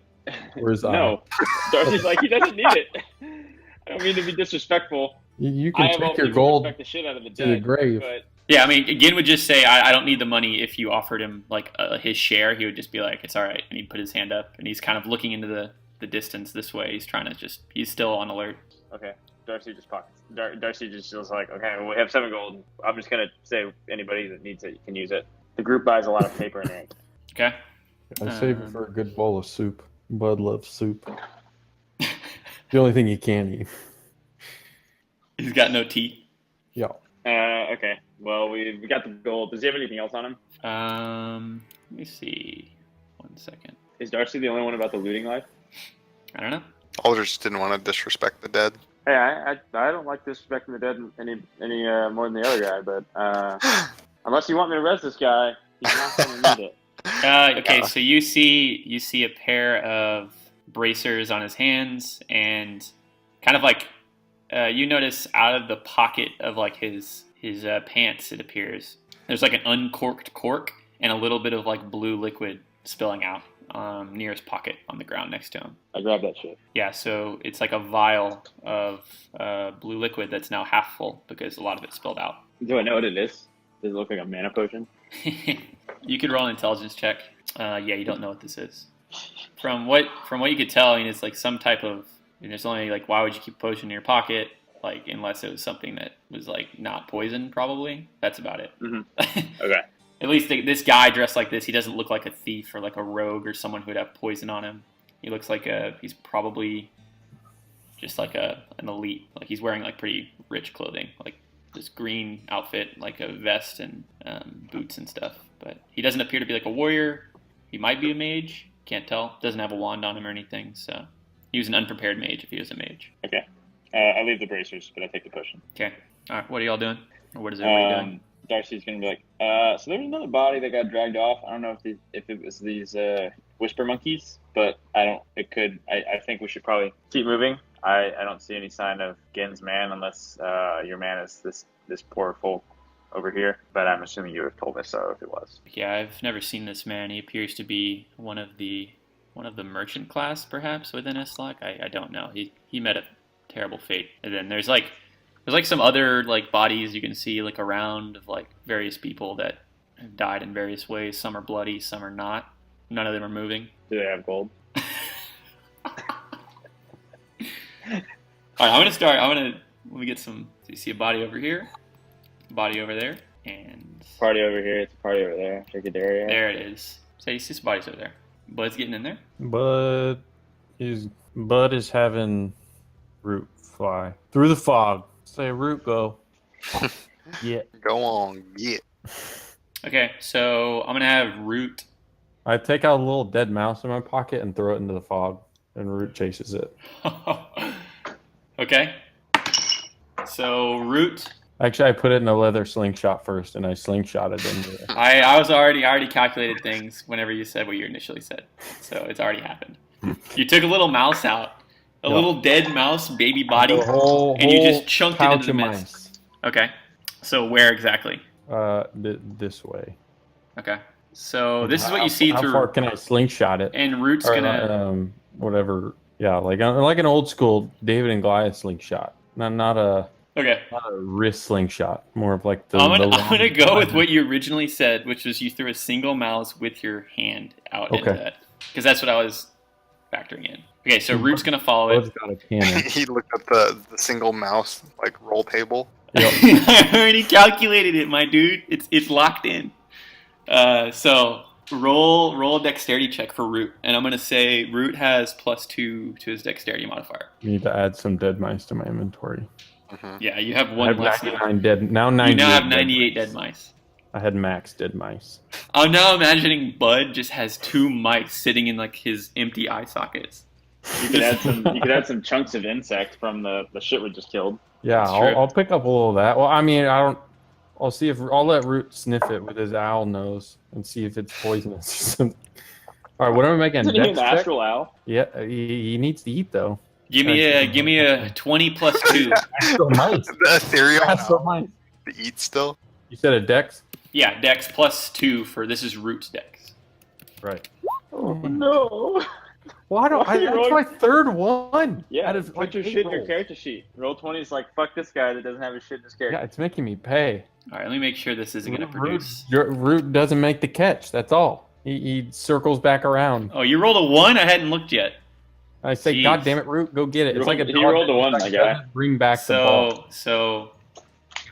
or his eye? No, Darcy's like, he doesn't need it. I don't mean to be disrespectful. You I can have take all your people gold respect the shit out of the to the dead, grave. but Yeah, Gin would just say, I don't need the money. If you offered him like his share, he would just be like, it's all right. And he'd put his hand up, and he's kind of looking into the distance this way. He's trying to he's still on alert. okay. Darcy just pockets. Darcy just feels like, okay, well, we have 7 gold. I'm just gonna say anybody that needs it can use it. The group buys a lot of paper and ink. Okay. I save it for a good bowl of soup. Bud loves soup. The only thing he can eat. He's got no teeth. Yeah. Okay. Well, we got the gold. Does he have anything else on him? Let me see. 1 second. Is Darcy the only one about the looting life? I don't know. Aldrich didn't want to disrespect the dead. Hey, I don't like disrespecting the dead any more than the other guy, but unless you want me to res this guy, he's not going to need it. Okay, so you see a pair of bracers on his hands, and kind of like you notice out of the pocket of like his pants, it appears there's like an uncorked cork and a little bit of like blue liquid spilling out near his pocket on the ground next to him. I grabbed that shit. Yeah, so it's like a vial of blue liquid that's now half full because a lot of it spilled out. Do I know what it is? Does it look like a mana potion? You could roll an intelligence check. Yeah, you don't know what this is. From what you could tell, it's like some type of. It's only like, why would you keep a potion in your pocket? Like, unless it was something that was like not poison, probably. That's about it. Mm-hmm. Okay. At least this guy dressed like this, he doesn't look like a thief or like a rogue or someone who would have poison on him. He looks like he's probably just like an elite. Like he's wearing like pretty rich clothing, like this green outfit, like a vest and boots and stuff. But he doesn't appear to be like a warrior. He might be a mage. Can't tell. Doesn't have a wand on him or anything. So he was an unprepared mage if he was a mage. Okay. I leave the bracers, but I take the potion. Okay. All right. What are y'all doing? Or what is everybody doing? Darcy's gonna be like, so there was another body that got dragged off. I don't know if it was these whisper monkeys, but I think we should probably keep moving. I don't see any sign of Gen's man unless your man is this poor folk over here. But I'm assuming you would have told us so if it was. Yeah, I've never seen this man. He appears to be one of the merchant class, perhaps within Eslocke. I don't know. He met a terrible fate. And then there's like some other like bodies you can see like around of like various people that have died in various ways. Some are bloody, some are not. None of them are moving. Do they have gold? All right, I'm gonna start. Let me get some. So you see a body over here, body over there, and Party over here. It's a party over there. Check it area. there it is. So you see some bodies over there. Bud's getting in there. Bud is having Root fly through the fog. Say, Root, go. Yeah. Go on, get. Okay, so I'm gonna have Root. I take out a little dead mouse in my pocket and throw it into the fog, and Root chases it. Okay. So Root. Actually, I put it in a leather slingshot first, and I slingshot it into it. I already calculated things whenever you said what you initially said, so it's already happened. You took a little mouse out, a little dead mouse baby body, and you just chunked it into the mist. Mice. Okay. So where exactly? This way. Okay. So this is what you see How through. far can I slingshot it? And Root's Or, gonna. whatever. Yeah, like an old school David and Goliath slingshot. Not a Okay. wrist slingshot. More of like the. I'm the gonna go with what you originally said, which was you threw a single mouse with your hand out into Okay. that, because that's what I was factoring in. Okay, so Root's gonna follow Bud's it. got a cannon. He looked at the single mouse like roll table. Yep. I already calculated it, my dude. It's locked in. So roll a dexterity check for Root, and I'm gonna say Root has +2 to his dexterity modifier. Need to add some dead mice to my inventory. Mhm. Yeah, you have I one have less now. 99 dead. Now 98. You now have dead 98 mice. dead mice. I had max dead mice. I'm now imagining Bud just has 2 mice sitting in like his empty eye sockets. You could add some. You could add some chunks of insect from the shit we just killed. Yeah, That's true. I'll pick up a little of that. Well, I mean, I don't. I'll see if I'll let Root sniff it with his owl nose and see if it's poisonous or something. All right, what am I making? Isn't he Dex an check? astral owl? Yeah, he needs to eat though. Give me a 20 + 2. Astral mice. The ethereal Astral owl mice. to eat still. You said a dex, Yeah, Dex +2 for this is Root's Dex. right? Oh no! Why don't Why are you that's rolling- my third one? Yeah, Out of, put like, your 8 shit in your rolls. character sheet. Roll 20 is like fuck this guy that doesn't have his shit in his character. Yeah, it's making me pay. All right, let me make sure this isn't going to produce. Root doesn't make the catch. That's all. He circles back around. Oh, you rolled a 1? I hadn't looked yet. I say, Jeez. God damn it, Root, go get it. It's like a He dog rolled that a 1, like my guy. doesn't bring back the ball. So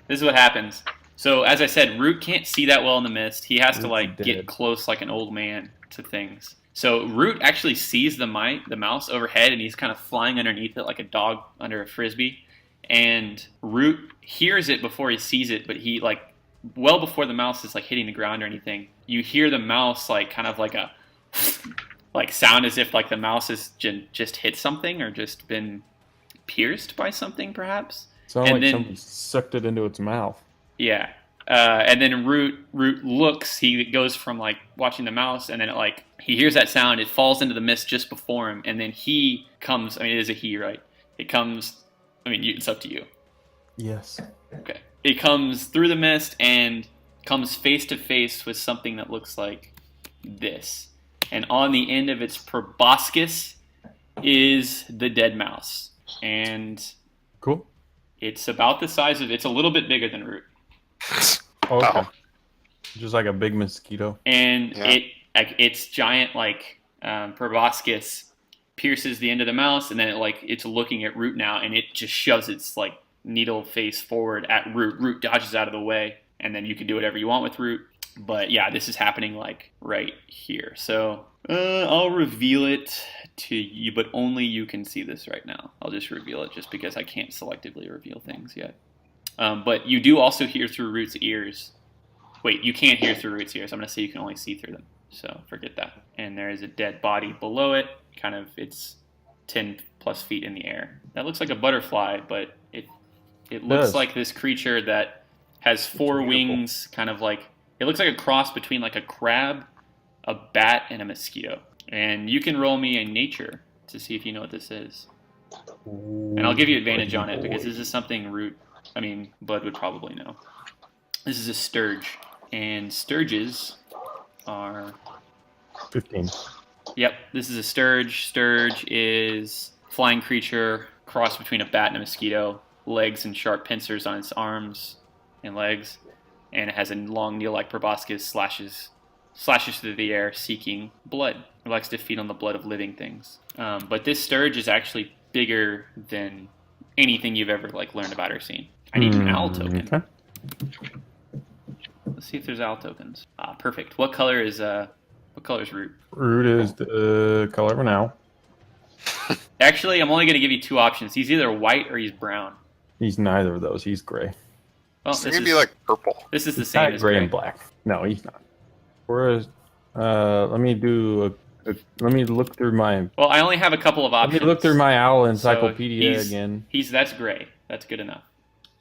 this is what happens. So as I said, Root can't see that well in the mist. He has to Root's like dead. get close like an old man to things. So Root actually sees the mouse overhead, and he's kind of flying underneath it like a dog under a frisbee. And Root hears it before he sees it, but he like well before the mouse is like hitting the ground or anything. You hear the mouse like kind of like a like sound as if like the mouse has just hit something or just been pierced by something, perhaps. Sounds and like then- somebody sucked it into its mouth. Yeah. And then Root looks. He goes from like watching the mouse, and then he hears that sound. It falls into the mist just before him, and then he comes. I mean, it is a he, right? It comes. I mean, it's up to you. Yes. Okay. It comes through the mist and comes face to face with something that looks like this. And on the end of its proboscis is the dead mouse. And Cool. it's about the size of. It's a little bit bigger than Root. Oh, okay. Wow. Just like a big mosquito. And Yeah. its giant proboscis pierces the end of the mouse, and then it's looking at Root now, and it just shoves its needle face forward at Root. Root dodges out of the way, and then you can do whatever you want with Root. But yeah, this is happening right here. So I'll reveal it to you, but only you can see this right now. I'll just reveal it just because I can't selectively reveal things yet. But you do also hear through Root's ears. Wait, you can't hear through Root's ears. I'm going to say you can only see through them. So forget that. And there is a dead body below it. It's 10 plus feet in the air. That looks like a butterfly, but it looks does. like this creature that has 4 beautiful. wings, it looks like a cross between like a crab, a bat, and a mosquito. And you can roll me a nature to see if you know what this is. And I'll give you advantage on it because this is something Bud would probably know. This is a sturge, and sturges are... 15. Yep, this is a sturge. Sturge is flying creature, cross between a bat and a mosquito, legs and sharp pincers on its arms and legs, and it has a long needle-like proboscis slashes through the air seeking blood. It likes to feed on the blood of living things. But this sturge is actually bigger than anything you've ever like learned about or seen. I need an owl token. Okay. Let's see if there's owl tokens. Perfect. What color is Root? Root is the color of an owl. Actually, I'm only going to give you two options. He's either white or he's brown. He's neither of those. He's gray. Well, It's gonna be like purple. this is the He's same not as gray and black. No, he's not. Whereas, let me look through my. Well, I only have a couple of Let options. me look through my owl So encyclopedia again. That's gray. That's good enough.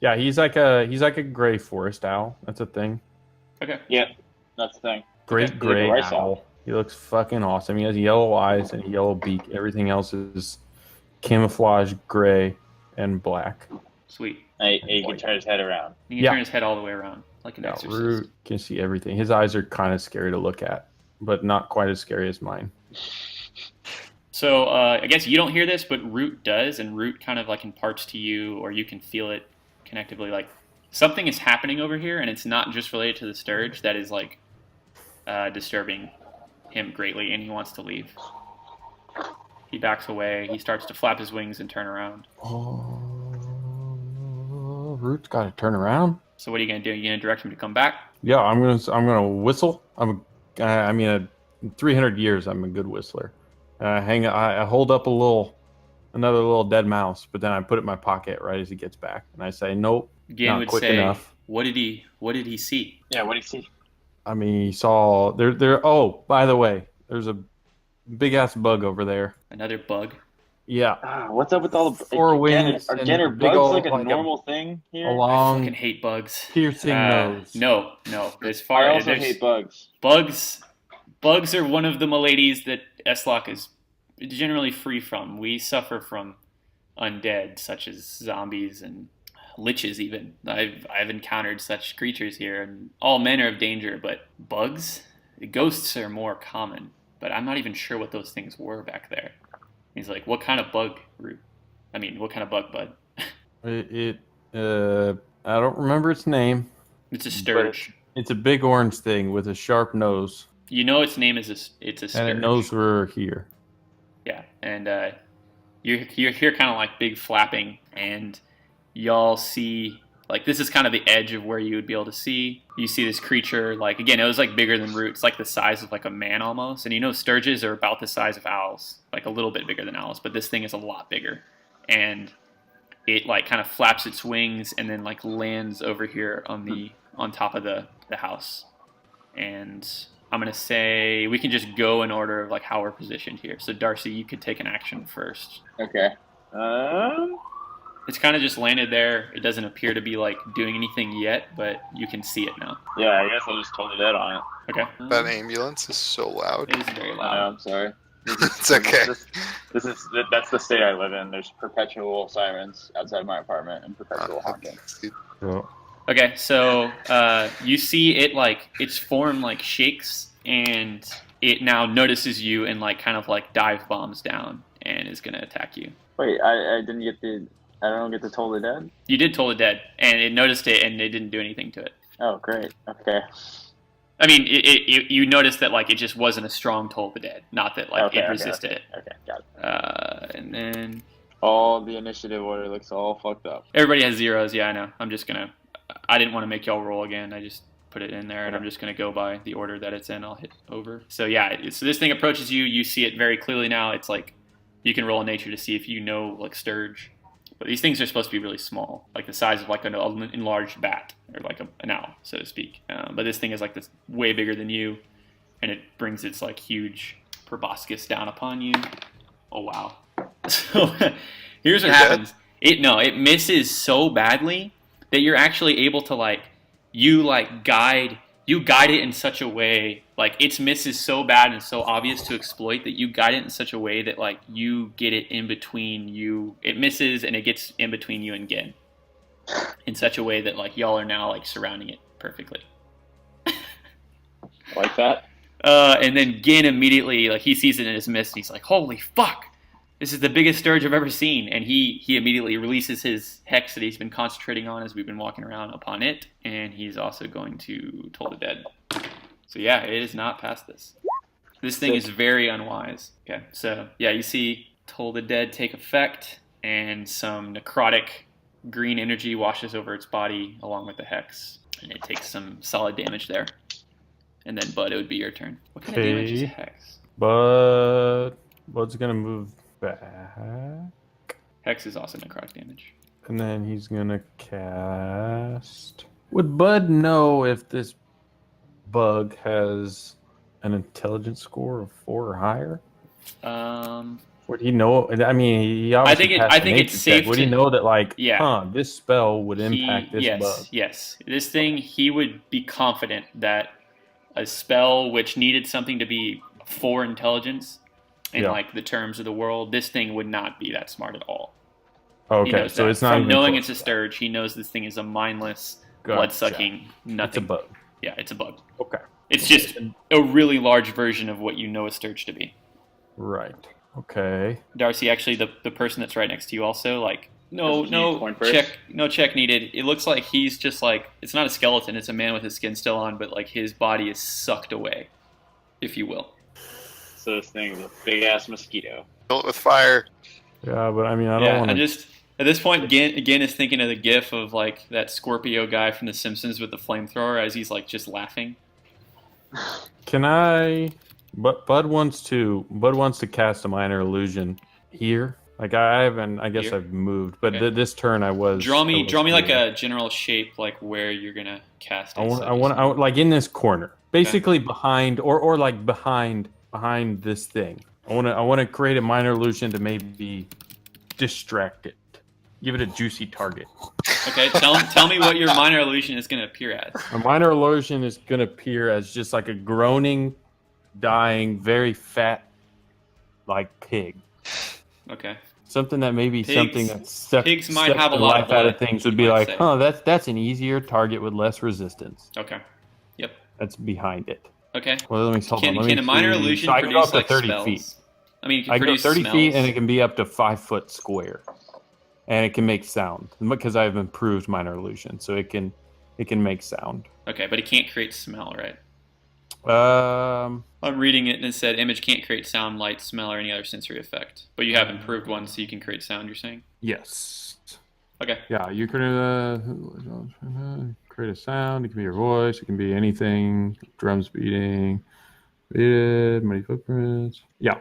Yeah, he's like a gray forest owl. That's a thing. Okay. Yep, that's the thing. Great Okay. gray Rice owl. He looks fucking awesome. He has yellow eyes and a yellow beak. Everything else is camouflage gray and black. Sweet. Hey, you can turn his head around. You can Yeah. turn his head all the way around like an Yeah, exorcist. Root can see everything. His eyes are kind of scary to look at, but not quite as scary as mine. So I guess you don't hear this, but Root does, and Root kind of like imparts to you, or you can feel it connectively. Like something is happening over here, and it's not just related to the sturge. That is like disturbing him greatly, and he wants to leave. He backs away. He starts to flap his wings and turn around. Oh, Root's got to turn around. So what are you gonna do? You gonna direct him to come back? Yeah, I'm gonna whistle. In 300 years, I'm a good whistler. I hold up another little dead mouse, but then I put it in my pocket right as he gets back, and I say, "Nope, Gin not would quick say, enough." What did he see? Yeah, what do you see? I mean, he saw there. Oh, by the way, there's a big ass bug over there. Another bug. Yeah, What's up with all the Four wings Are and Jenner big bugs old, like a like a normal thing here? I long fucking hate bugs. piercing nose. No. As far I as also there's hate bugs. bugs are one of the maladies that Eslocke is generally free from. We suffer from undead, such as zombies and liches. Even I've encountered such creatures here, and all manner of danger. But bugs, ghosts are more common. But I'm not even sure what those things were back there. He's like, what kind of bug, Root? I mean, what kind of bug, bud? I don't remember its name. It's a sturge. It's a big orange thing with a sharp nose, You know its name is it's a sturge. and it knows we're here. Yeah, and you hear kind of like big flapping, and y'all see like this is kind of the edge of where you would be able to see. You see this creature, like again, it was like bigger than Root. It's like the size of like a man almost, and you know sturges are about the size of owls, like a little bit bigger than owls, but this thing is a lot bigger, and it like kind of flaps its wings and then like lands over here on top of the house, and I'm gonna say we can just go in order of like how we're positioned here. So Darcy, you could take an action first. Okay. It's kind of just landed there. It doesn't appear to be like doing anything yet, but you can see it now. Yeah, I guess I'll just totally dead on it. Okay. That ambulance is so loud. It is very I know, loud. I'm sorry. It's okay. That's the state I live in. There's perpetual sirens outside my apartment and perpetual honking. So, Okay, so you see it like its form like shakes, and it now notices you and like kind of like dive bombs down and is gonna attack you. Wait, I didn't get I don't get the totally dead? You did toll it dead, and it noticed it, and it didn't do anything to it. Oh, great. Okay. I mean, you noticed that like it just wasn't a strong toll of the dead, not that like it resisted it. Okay, got it. And then All the initiative order looks all fucked up. everybody has zeros. Yeah, I know. I didn't want to make y'all roll again. I just put it in there, and I'm just gonna go by the order that it's in. I'll hit over. So yeah, so this thing approaches you. You see it very clearly now. It's like you can roll in nature to see if you know like sturge. But these things are supposed to be really small, like the size of like an enlarged bat or like an owl, so to speak. But this thing is like this way bigger than you, and it brings its like huge proboscis down upon you. Oh wow! So here's what happens. It misses so badly that you're actually able to guide it in such a way, like its miss is so bad and so obvious to exploit that you guide it in such a way that like you get it in between you. It misses and it gets in between you and Gin in such a way that like y'all are now like surrounding it perfectly. Like that? And then Gin immediately, like he sees it in his mist and he's like, holy fuck! This is the biggest Sturge I've ever seen. And he immediately releases his hex that he's been concentrating on as we've been walking around upon it. And he's also going to Toll the Dead. So yeah, it is not past this. This thing is very unwise. Okay, so yeah, you see Toll the Dead take effect, and some necrotic green energy washes over its body along with the hex. And it takes some solid damage there. And then Bud, it would be your turn. What kind of damage is hex? Bud's gonna move back. Hex is also necrotic damage. And then he's gonna cast. Would Bud know if this bug has an intelligence score of 4 or higher? Would he know? I mean, he obviously I think it's safe. Would he know that, like, Yeah. this spell would impact this bug? Yes. This thing, he would be confident that a spell which needed something to be 4 intelligence in like the terms of the world, this thing would not be that smart at all. Okay, so it's not from even knowing close it's a to that. Sturge. He knows this thing is a mindless, Gotcha. blood-sucking nothing. It's a bug. Yeah, it's a bug. Okay. It's just a really large version of what you know a Sturge to be. Right. Okay. Darcy, actually, the person that's right next to you also, like, no point first? check needed. It looks like he's just like, it's not a skeleton, it's a man with his skin still on, but like his body is sucked away, if you will. So this thing is a big ass mosquito. Kill it with fire. Yeah, but I mean, I don't want to. At this point, again is thinking of the gif of like that Scorpio guy from The Simpsons with the flamethrower as he's like just laughing. Can I? But Bud wants to cast a minor illusion here. Like I haven't. I guess Here? I've moved, but Okay. this turn I was. Draw me like here. a general shape, like where you're gonna cast it. I want like in this corner, basically behind or like behind this thing. I want to create a minor illusion to maybe distract it, give it a juicy target. Okay, tell me what your minor illusion is gonna appear as. A minor illusion is going to appear as just like a groaning, dying, very fat, like pig. Okay. Something that maybe something that sucks pigs might have a the lot of life out blood, of things you would be might like, say. that's an easier target with less resistance. Okay. Yep. That's behind it. Okay. Well, let me hold on. Let me Can a minor see. illusion So I can go produce up to like 30 spells? feet. I mean, it can I can go produce 30 smells. feet, and it can be up to 5 foot square, and it can make sound because I've improved minor illusion, so it can make sound. Okay, but it can't create smell, right? Um, I'm reading it and it said image can't create sound, light, smell, or any other sensory effect. But you have improved one, so you can create sound. You're saying? yes. Okay. Yeah, you can create a sound. It can be your voice. It can be anything. Drums beating, beaded, muddy footprints. Yeah.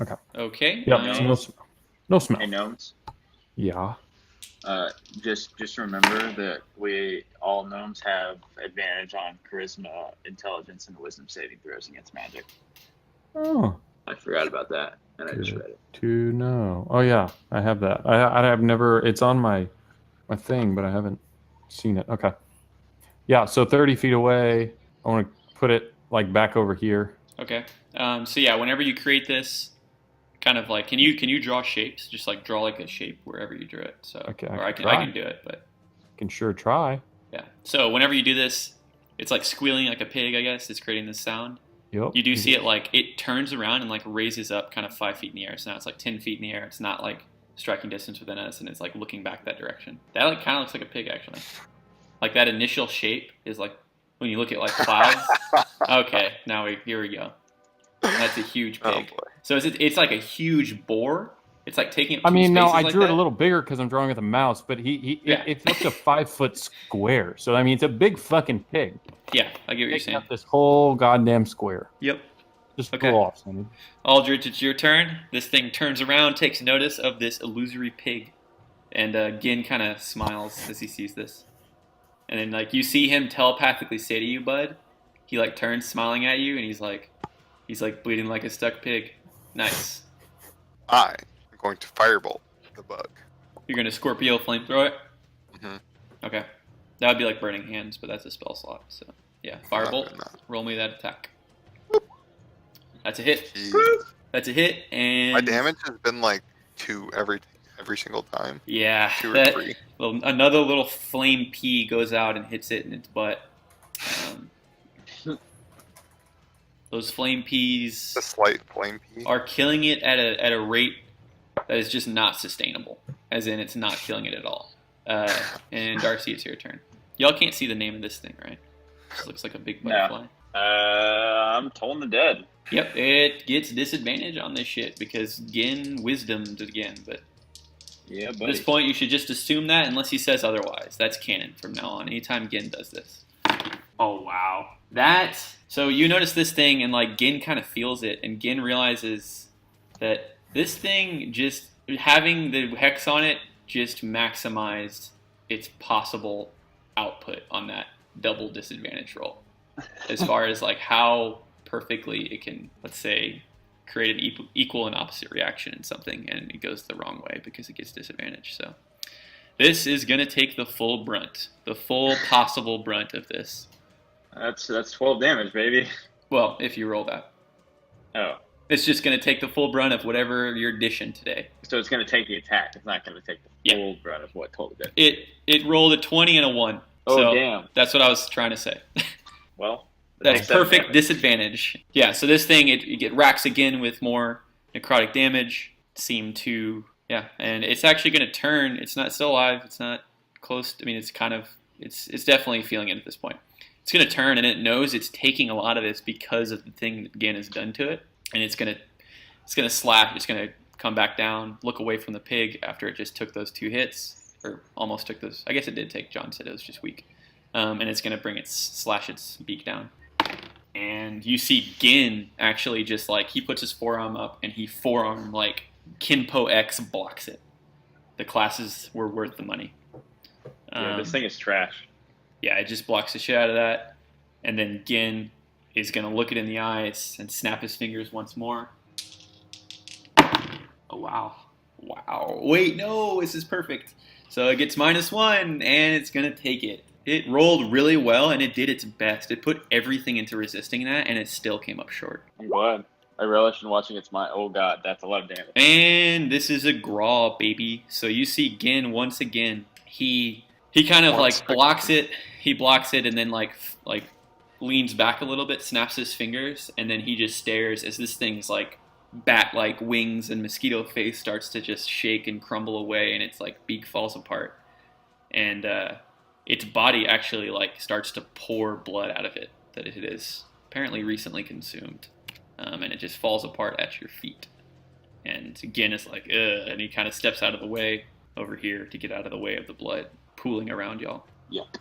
Okay. Okay. Yeah. No smell. Hey, gnomes. Yeah. Just remember that all gnomes have advantage on charisma, intelligence, and wisdom saving throws against magic. Oh, I forgot about that, and I just read it. to know. Oh yeah, I have that. I have never. It's on my thing, but I haven't seen it. Okay. Yeah. So 30 feet away. I want to put it like back over here. Okay. So yeah, whenever you create this, kind of like, can you draw shapes? Just like draw like a shape wherever you drew it. So Okay, I try. can do it, but Can sure try. yeah. So whenever you do this, it's like squealing like a pig. I guess it's creating this sound. Yep. You do see it like it turns around and like raises up kind of 5 feet in the air. So now it's like 10 feet in the air. It's not like striking distance within us, and it's like looking back that direction. That like kind of looks like a pig actually. Like that initial shape is like when you look at like clouds. Okay, here we go. That's a huge Oh pig. boy. So it's like a huge boar. It's like taking up I two mean, no, spaces I like drew it that. a little bigger because I'm drawing with a mouse, but Yeah. it's up to 5 foot square. So I mean, it's a big fucking pig. Yeah, I get what you're Taking saying. up this whole goddamn square. Yep. Just Okay. go off, Sonny. Aldrich, it's your turn. This thing turns around, takes notice of this illusory pig, and Gin kind of smiles as he sees this. And then like you see him telepathically say to you, Bud. He like turns, smiling at you, and he's like bleeding like a stuck pig. Nice. I am going to firebolt the bug. You're gonna Scorpio flamethrower it. Mhm. Okay. That would be like burning hands, but that's a spell slot. So yeah, firebolt. doing that. Roll me that attack. That's a hit. Jeez. That's a hit, and My damage has been like 2 every single time. yeah, 2 or that 3. another little flame pea goes out and hits it in its butt. Those flame peas The slight flame pea. are killing it at a rate that is just not sustainable. As in, it's not killing it at all. And Darcy, it's your turn. Y'all can't see the name of this thing, right? This looks like a big butterfly. I'm Toll the Dead. Yep, it gets disadvantage on this shit because Gin wisdomed again, but Yeah, at buddy. this point you should just assume that unless he says otherwise. That's canon from now on. Anytime Gin does this. Oh wow. So you notice this thing and like Gin kind of feels it and Gin realizes that this thing just having the hex on it just maximized its possible output on that double disadvantage roll. As far as like how perfectly it can, let's say, create an equal and opposite reaction in something, and it goes the wrong way because it gets disadvantage. So this is going to take the full brunt, the full possible brunt of this. That's 12 damage, baby. Well, if you roll that. Oh. It's just going to take the full brunt of whatever you're dishing today. So it's going to take the attack. It's not going to take the full brunt of what Toll the Dead. It rolled a 20 and a 1. Oh, so damn. That's what I was trying to say. Well, that's perfect disadvantage. Yeah, so this thing, it racks again with more necrotic damage. Seem to, and it's actually going to turn. It's not still alive. It's not close. I mean, it's kind of, it's definitely feeling it at this point. It's going to turn, and it knows it's taking a lot of this because of the thing that Gin has done to it. And it's going to slash. It's going to come back down, look away from the pig after it just took those 2 hits, or almost took those. I guess it did take. John said it was just weak. And it's going to slash its beak down. And you see Gin actually just like, he puts his forearm up and he forearm like Kinpo X blocks it. The classes were worth the money. This thing is trash. Yeah, it just blocks the shit out of that. And then Gin is going to look it in the eyes and snap his fingers once more. Oh, wow. Wow. Wait, no, this is perfect. So it gets -1, and it's going to take it. It rolled really well, and it did its best. It put everything into resisting that, and it still came up short. I'm glad. I relish in watching its mind. Oh, God, that's a lot of damage. And this is a Graw, baby. So you see Gin once again. He kind of like blocks it. He blocks it and then like leans back a little bit, snaps his fingers, and then he just stares as this thing's like bat-like wings and mosquito face starts to just shake and crumble away, and its like beak falls apart, and its body actually like starts to pour blood out of it that it is apparently recently consumed, and it just falls apart at your feet. And again, it's like, ugh, and he kind of steps out of the way over here to get out of the way of the blood pooling around y'all. Yep.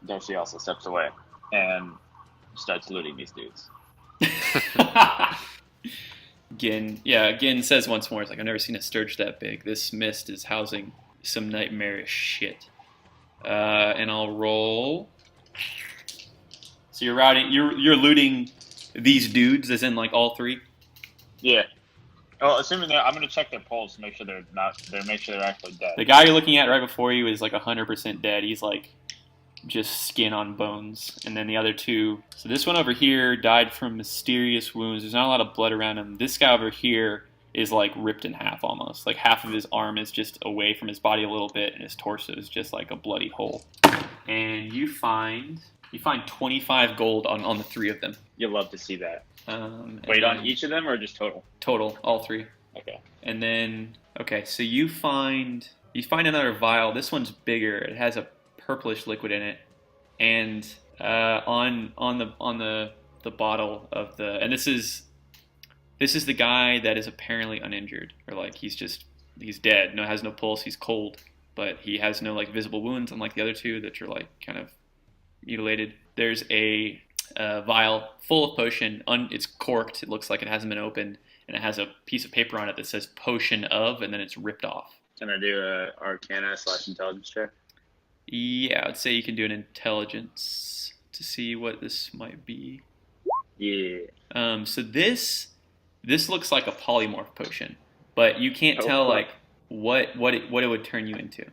Darcy also steps away and starts looting these dudes. Gin says once more, it's like, I've never seen a sturge that big. This mist is housing some nightmarish shit. And I'll roll. So you're looting these dudes, as in like all 3? Yeah. Oh, assuming that I'm gonna check their pulse to make sure they're actually dead. The guy you're looking at right before you is like 100% dead. He's like just skin on bones. And then the other 2. So this one over here died from mysterious wounds. There's not a lot of blood around him. This guy over here is like ripped in half almost. Like half of his arm is just away from his body a little bit, and his torso is just like a bloody hole. And you find 25 gold on the 3 of them. You'll love to see that. Wait, on each of them or just total? Total, all 3. Okay. And then, so you find another vial. This one's bigger. It has a purplish liquid in it, and on the bottle of the, and this is the guy that is apparently uninjured, or like he's dead. No, has no pulse. He's cold, but he has no like visible wounds, unlike the other 2 that are like kind of mutilated. There's a vial full of potion. It's corked. It looks like it hasn't been opened, and it has a piece of paper on it that says "potion of," and then it's ripped off. Can I do a Arcana/Intelligence check? Yeah, I'd say you can do an intelligence to see what this might be. Yeah. So this looks like a polymorph potion, but you can't tell cool. like what it would turn you into.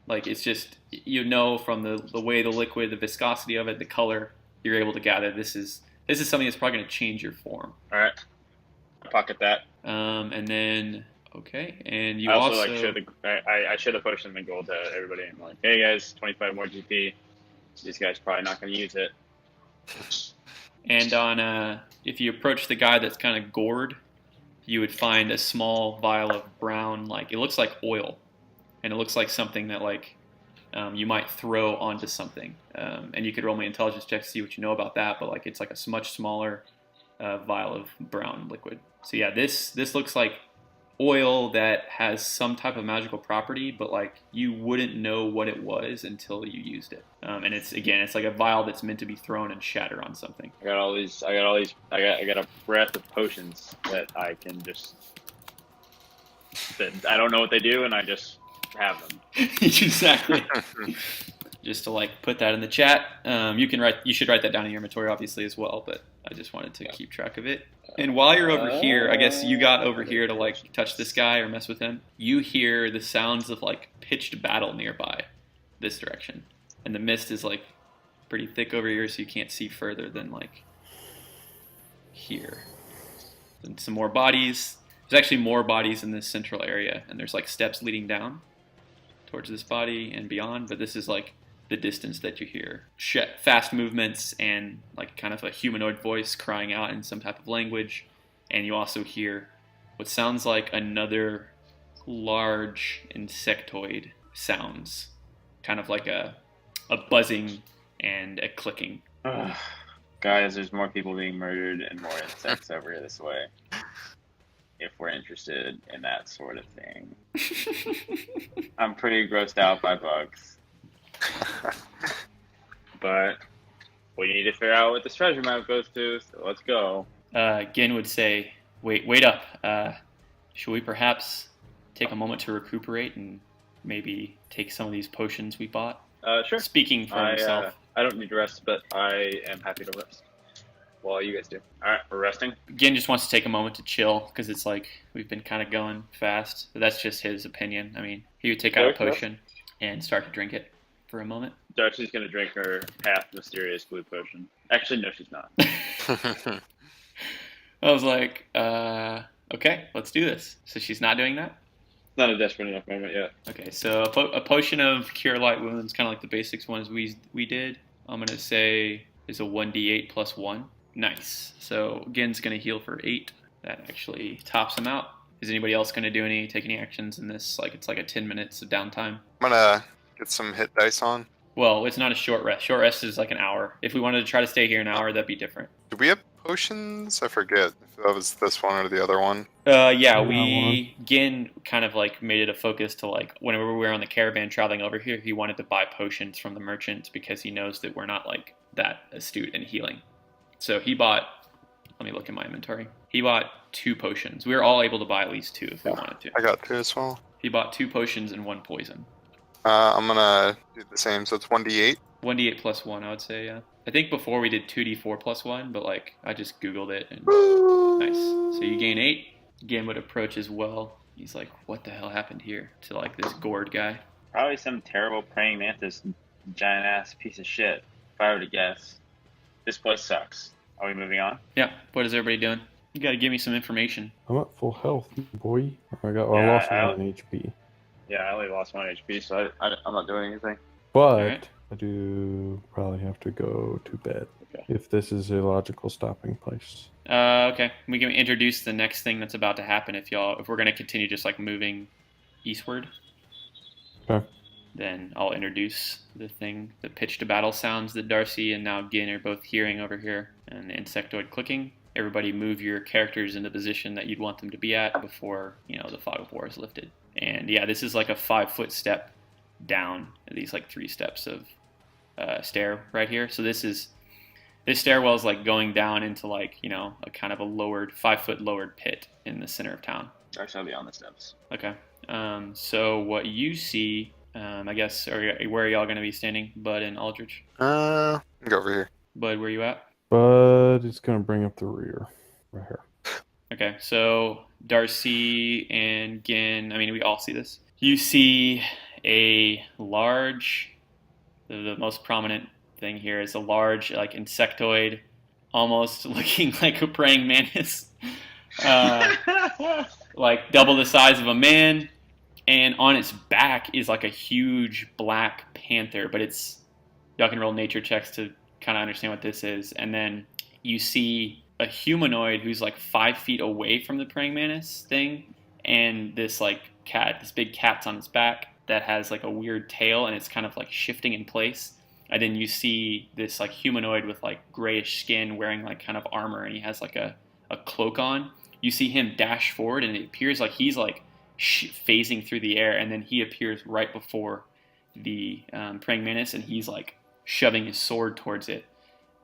Like it's just, from the way the liquid, the viscosity of it, the color, you're able to gather this is something that's probably going to change your form. All right. I pocket that. And then and you I also like show the potion and gold to everybody. I'm like, hey guys, 25 more GP. These guys probably not going to use it. And on if you approach the guy that's kind of gored, you would find a small vial of brown, like it looks like oil, and it looks like something that like you might throw onto something. And you could roll me intelligence check to see what you know about that, but like it's like a much smaller vial of brown liquid. So yeah, this looks like oil that has some type of magical property, but like you wouldn't know what it was until you used it. And it's like a vial that's meant to be thrown and shatter on something. I got a breath of potions that I can just. That I don't know what they do, and I just have them. Exactly. Just to like put that in the chat. You should write that down in your inventory, obviously, as well. But I just wanted to keep track of it. And while you're over here, I guess you got over here to like touch this guy or mess with him. You hear the sounds of like pitched battle nearby, this direction, and the mist is like pretty thick over here, so you can't see further than like here. And some more bodies. There's actually more bodies in this central area, and there's like steps leading down towards this body and beyond. But this is like the distance that you hear. Fast movements and like kind of a humanoid voice crying out in some type of language. And you also hear what sounds like another large insectoid sounds. Kind of like a buzzing and a clicking. Guys, there's more people being murdered and more insects over this way. If we're interested in that sort of thing. I'm pretty grossed out by bugs. But we need to figure out what this treasure map goes to, so let's go. Gin would say, wait up. Should we perhaps take a moment to recuperate and maybe take some of these potions we bought? Sure. Speaking for himself. I don't need to rest, but I am happy to rest. Well, you guys do. Alright, we're resting. Gin just wants to take a moment to chill, because it's like we've been kind of going fast. But that's just his opinion. I mean, he would take out a potion and start to drink it for a moment. Darcy's going to drink her half mysterious blue potion. Actually, no, she's not. I was like, okay, let's do this. So she's not doing that? Not a desperate enough moment yet. Okay, so a potion of Cure Light Wounds, kind of like the basics ones we did. I'm going to say is a 1d8 plus 1. Nice. So Gin's going to heal for 8. That actually tops him out. Is anybody else going to take any actions in this? Like it's like a 10 minutes of downtime. I'm gonna get some hit dice on. Well, it's not a short rest. Short rest is like an hour. If we wanted to try to stay here an hour, that'd be different. Do we have potions? I forget if that was this one or the other one. Gin kind of like made it a focus to like whenever we were on the caravan traveling over here, he wanted to buy potions from the merchants because he knows that we're not like that astute in healing. So he bought, let me look in my inventory. He bought 2 potions. We were all able to buy at least 2 if we wanted to. I got 2 as well. He bought 2 potions and 1 poison. I'm gonna do the same, so it's 1d8. 1d8 plus 1, I would say, yeah. I think before we did 2d4 plus 1, but like I just Googled it and nice. So you gain 8. Gin would approach as well. He's like, what the hell happened here to like this gourd guy? Probably some terrible praying mantis giant ass piece of shit, if I were to guess. This place sucks. Are we moving on? Yeah. What is everybody doing? You got to give me some information. I'm at full health, boy. I lost 1 HP. Yeah, I only lost 1 HP, so I'm not doing anything. But right. I do probably have to go to bed. Okay. If this is a logical stopping place. Okay. We can introduce the next thing that's about to happen if we're going to continue just like moving eastward. Okay. Then I'll introduce the pitch to battle sounds that Darcy and now Gin are both hearing over here, and the insectoid clicking. Everybody move your characters in the position that you'd want them to be at before, the fog of war is lifted. And yeah, this is like a 5-foot step down, these like 3 steps of stair right here. So this stairwell is like going down into like, a kind of a 5-foot lowered pit in the center of town. Actually, I'll be on the steps. Okay. So what you see, I guess, where are y'all going to be standing? Bud and Aldrich? Go over here. Bud, where you at? But it's going to bring up the rear. Right here. Okay, so Darcy and Gin, I mean, we all see this. You see a large, the most prominent thing here is a large, like, insectoid, almost looking like a praying mantis. Like, double the size of a man. And on its back is, like, a huge black panther. But y'all can roll nature checks to kind of understand what this is. And then you see a humanoid who's like 5 feet away from the praying mantis thing, and this like cat, this big cat's on its back that has like a weird tail, and it's kind of like shifting in place. And then you see this like humanoid with like grayish skin wearing like kind of armor, and he has like a cloak on. You see him dash forward, and it appears like he's like phasing through the air, and then he appears right before the praying mantis, and he's like shoving his sword towards it,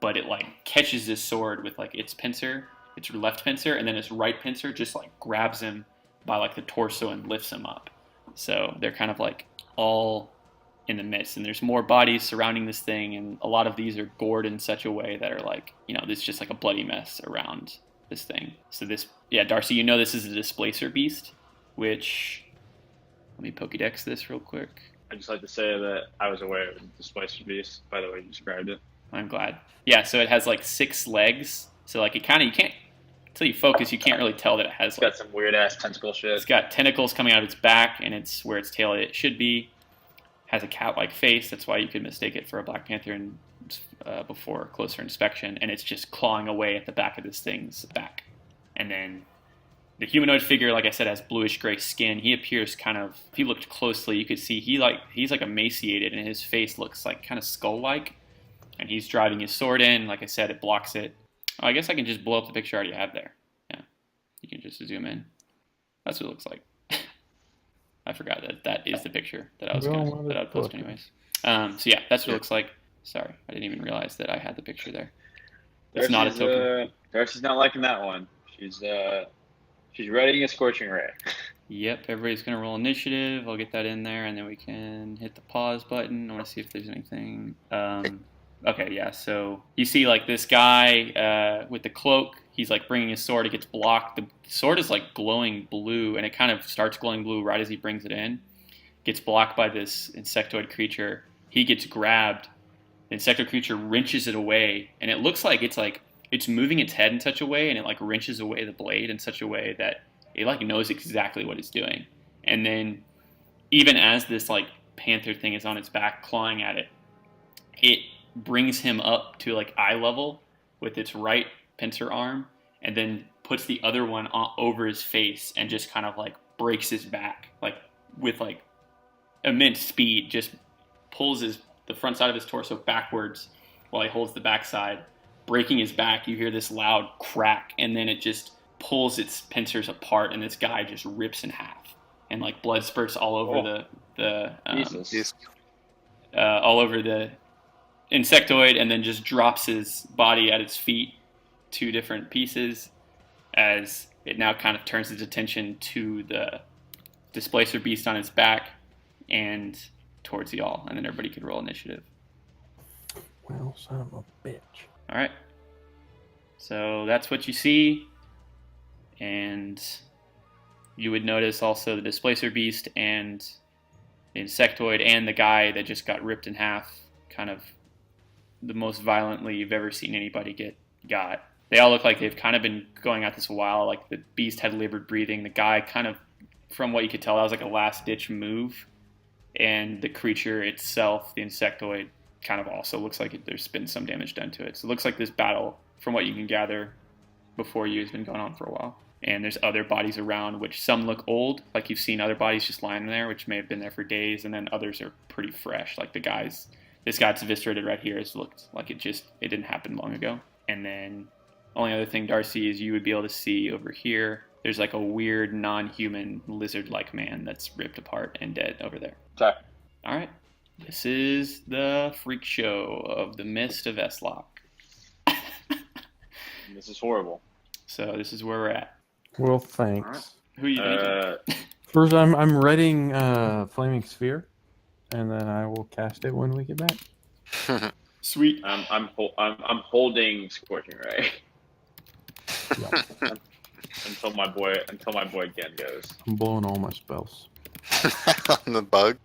but it like catches his sword with like its pincer, its left pincer, and then its right pincer just like grabs him by like the torso and lifts him up. So they're kind of like all in the midst, and there's more bodies surrounding this thing, and a lot of these are gored in such a way that are like, you know, there's just like a bloody mess around this thing. So this, yeah, Darcy, you know this is a displacer beast, which, let me Pokédex this real quick. I'd just like to say that I was aware of the Displacer Beast by the way you described it. I'm glad. Yeah, so it has like 6 legs. So like it kind of, you can't, until you focus, you can't really tell that it has It's like, got some weird ass tentacle shit. it's got tentacles coming out of its back, and it's where its tail it should be. Has a cat-like face. That's why you could mistake it for a Black Panther before closer inspection. And it's just clawing away at the back of this thing's back. And then the humanoid figure, like I said, has bluish-gray skin. He appears kind of, if you looked closely, you could see he's like emaciated, and his face looks like kind of skull-like. And he's driving his sword in. Like I said, it blocks it. Oh, I guess I can just blow up the picture I already have there. Yeah, you can just zoom in. That's what it looks like. I forgot that is the picture that I'd post anyways. So yeah, that's what it looks like. Sorry, I didn't even realize that I had the picture there. It's not a token. Darcy's not liking that one. She's readying a scorching ray. Yep, everybody's gonna roll initiative. I'll get that in there, and then we can hit the pause button. I want to see if there's anything. Okay, yeah. So you see, like this guy with the cloak. He's like bringing his sword. It gets blocked. The sword is like glowing blue, and it kind of starts glowing blue right as he brings it in. Gets blocked by this insectoid creature. He gets grabbed. The insectoid creature wrenches it away, and it looks like it's moving its head in such a way, and it like wrenches away the blade in such a way that it like knows exactly what it's doing. And then even as this like panther thing is on its back clawing at it, it brings him up to like eye level with its right pincer arm, and then puts the other one over his face and just kind of like breaks his back, like with like immense speed, just pulls the front side of his torso backwards while he holds the back side, breaking his back. You hear this loud crack, and then it just pulls its pincers apart, and this guy just rips in half, and like blood spurts all over all over the insectoid, and then just drops his body at its feet, 2 different pieces, as it now kind of turns its attention to the displacer beast on its back and towards y'all, and then everybody can roll initiative. Well, son of a bitch. All right. So that's what you see, and you would notice also the displacer beast and the insectoid and the guy that just got ripped in half, kind of the most violently you've ever seen anybody got. They all look like they've kind of been going at this a while. Like the beast had labored breathing. The guy kind of, from what you could tell, that was like a last-ditch move. And the creature itself, the insectoid, kind of also looks like there's been some damage done to it. So it looks like this battle, from what you can gather before you, has been going on for a while. And there's other bodies around, which some look old, like you've seen other bodies just lying there, which may have been there for days, and then others are pretty fresh, like this guy's eviscerated right here has looked like it didn't happen long ago. And then only other thing, Darcy, is you would be able to see over here, there's like a weird non-human lizard-like man that's ripped apart and dead over there. Okay. All right. This is the freak show of the Mist of Eslocke. This is horrible. So this is where we're at. Well, thanks. All right. Who are you thinking? First, I'm readying Flaming Sphere, and then I will cast it when we get back. Sweet. I'm holding Scorching Ray Yeah. until my boy Gen goes. I'm blowing all my spells. On the bug.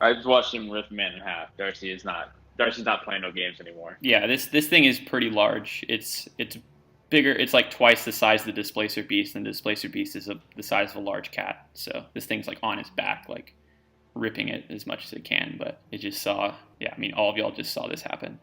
I just watched him rip a man in half. Darcy's not playing no games anymore. Yeah, this thing is pretty large. It's bigger. It's like twice the size of the displacer beast, and the displacer beast is the size of a large cat. So this thing's like on its back, like ripping it as much as it can. But it just saw. Yeah, I mean, all of y'all just saw this happen.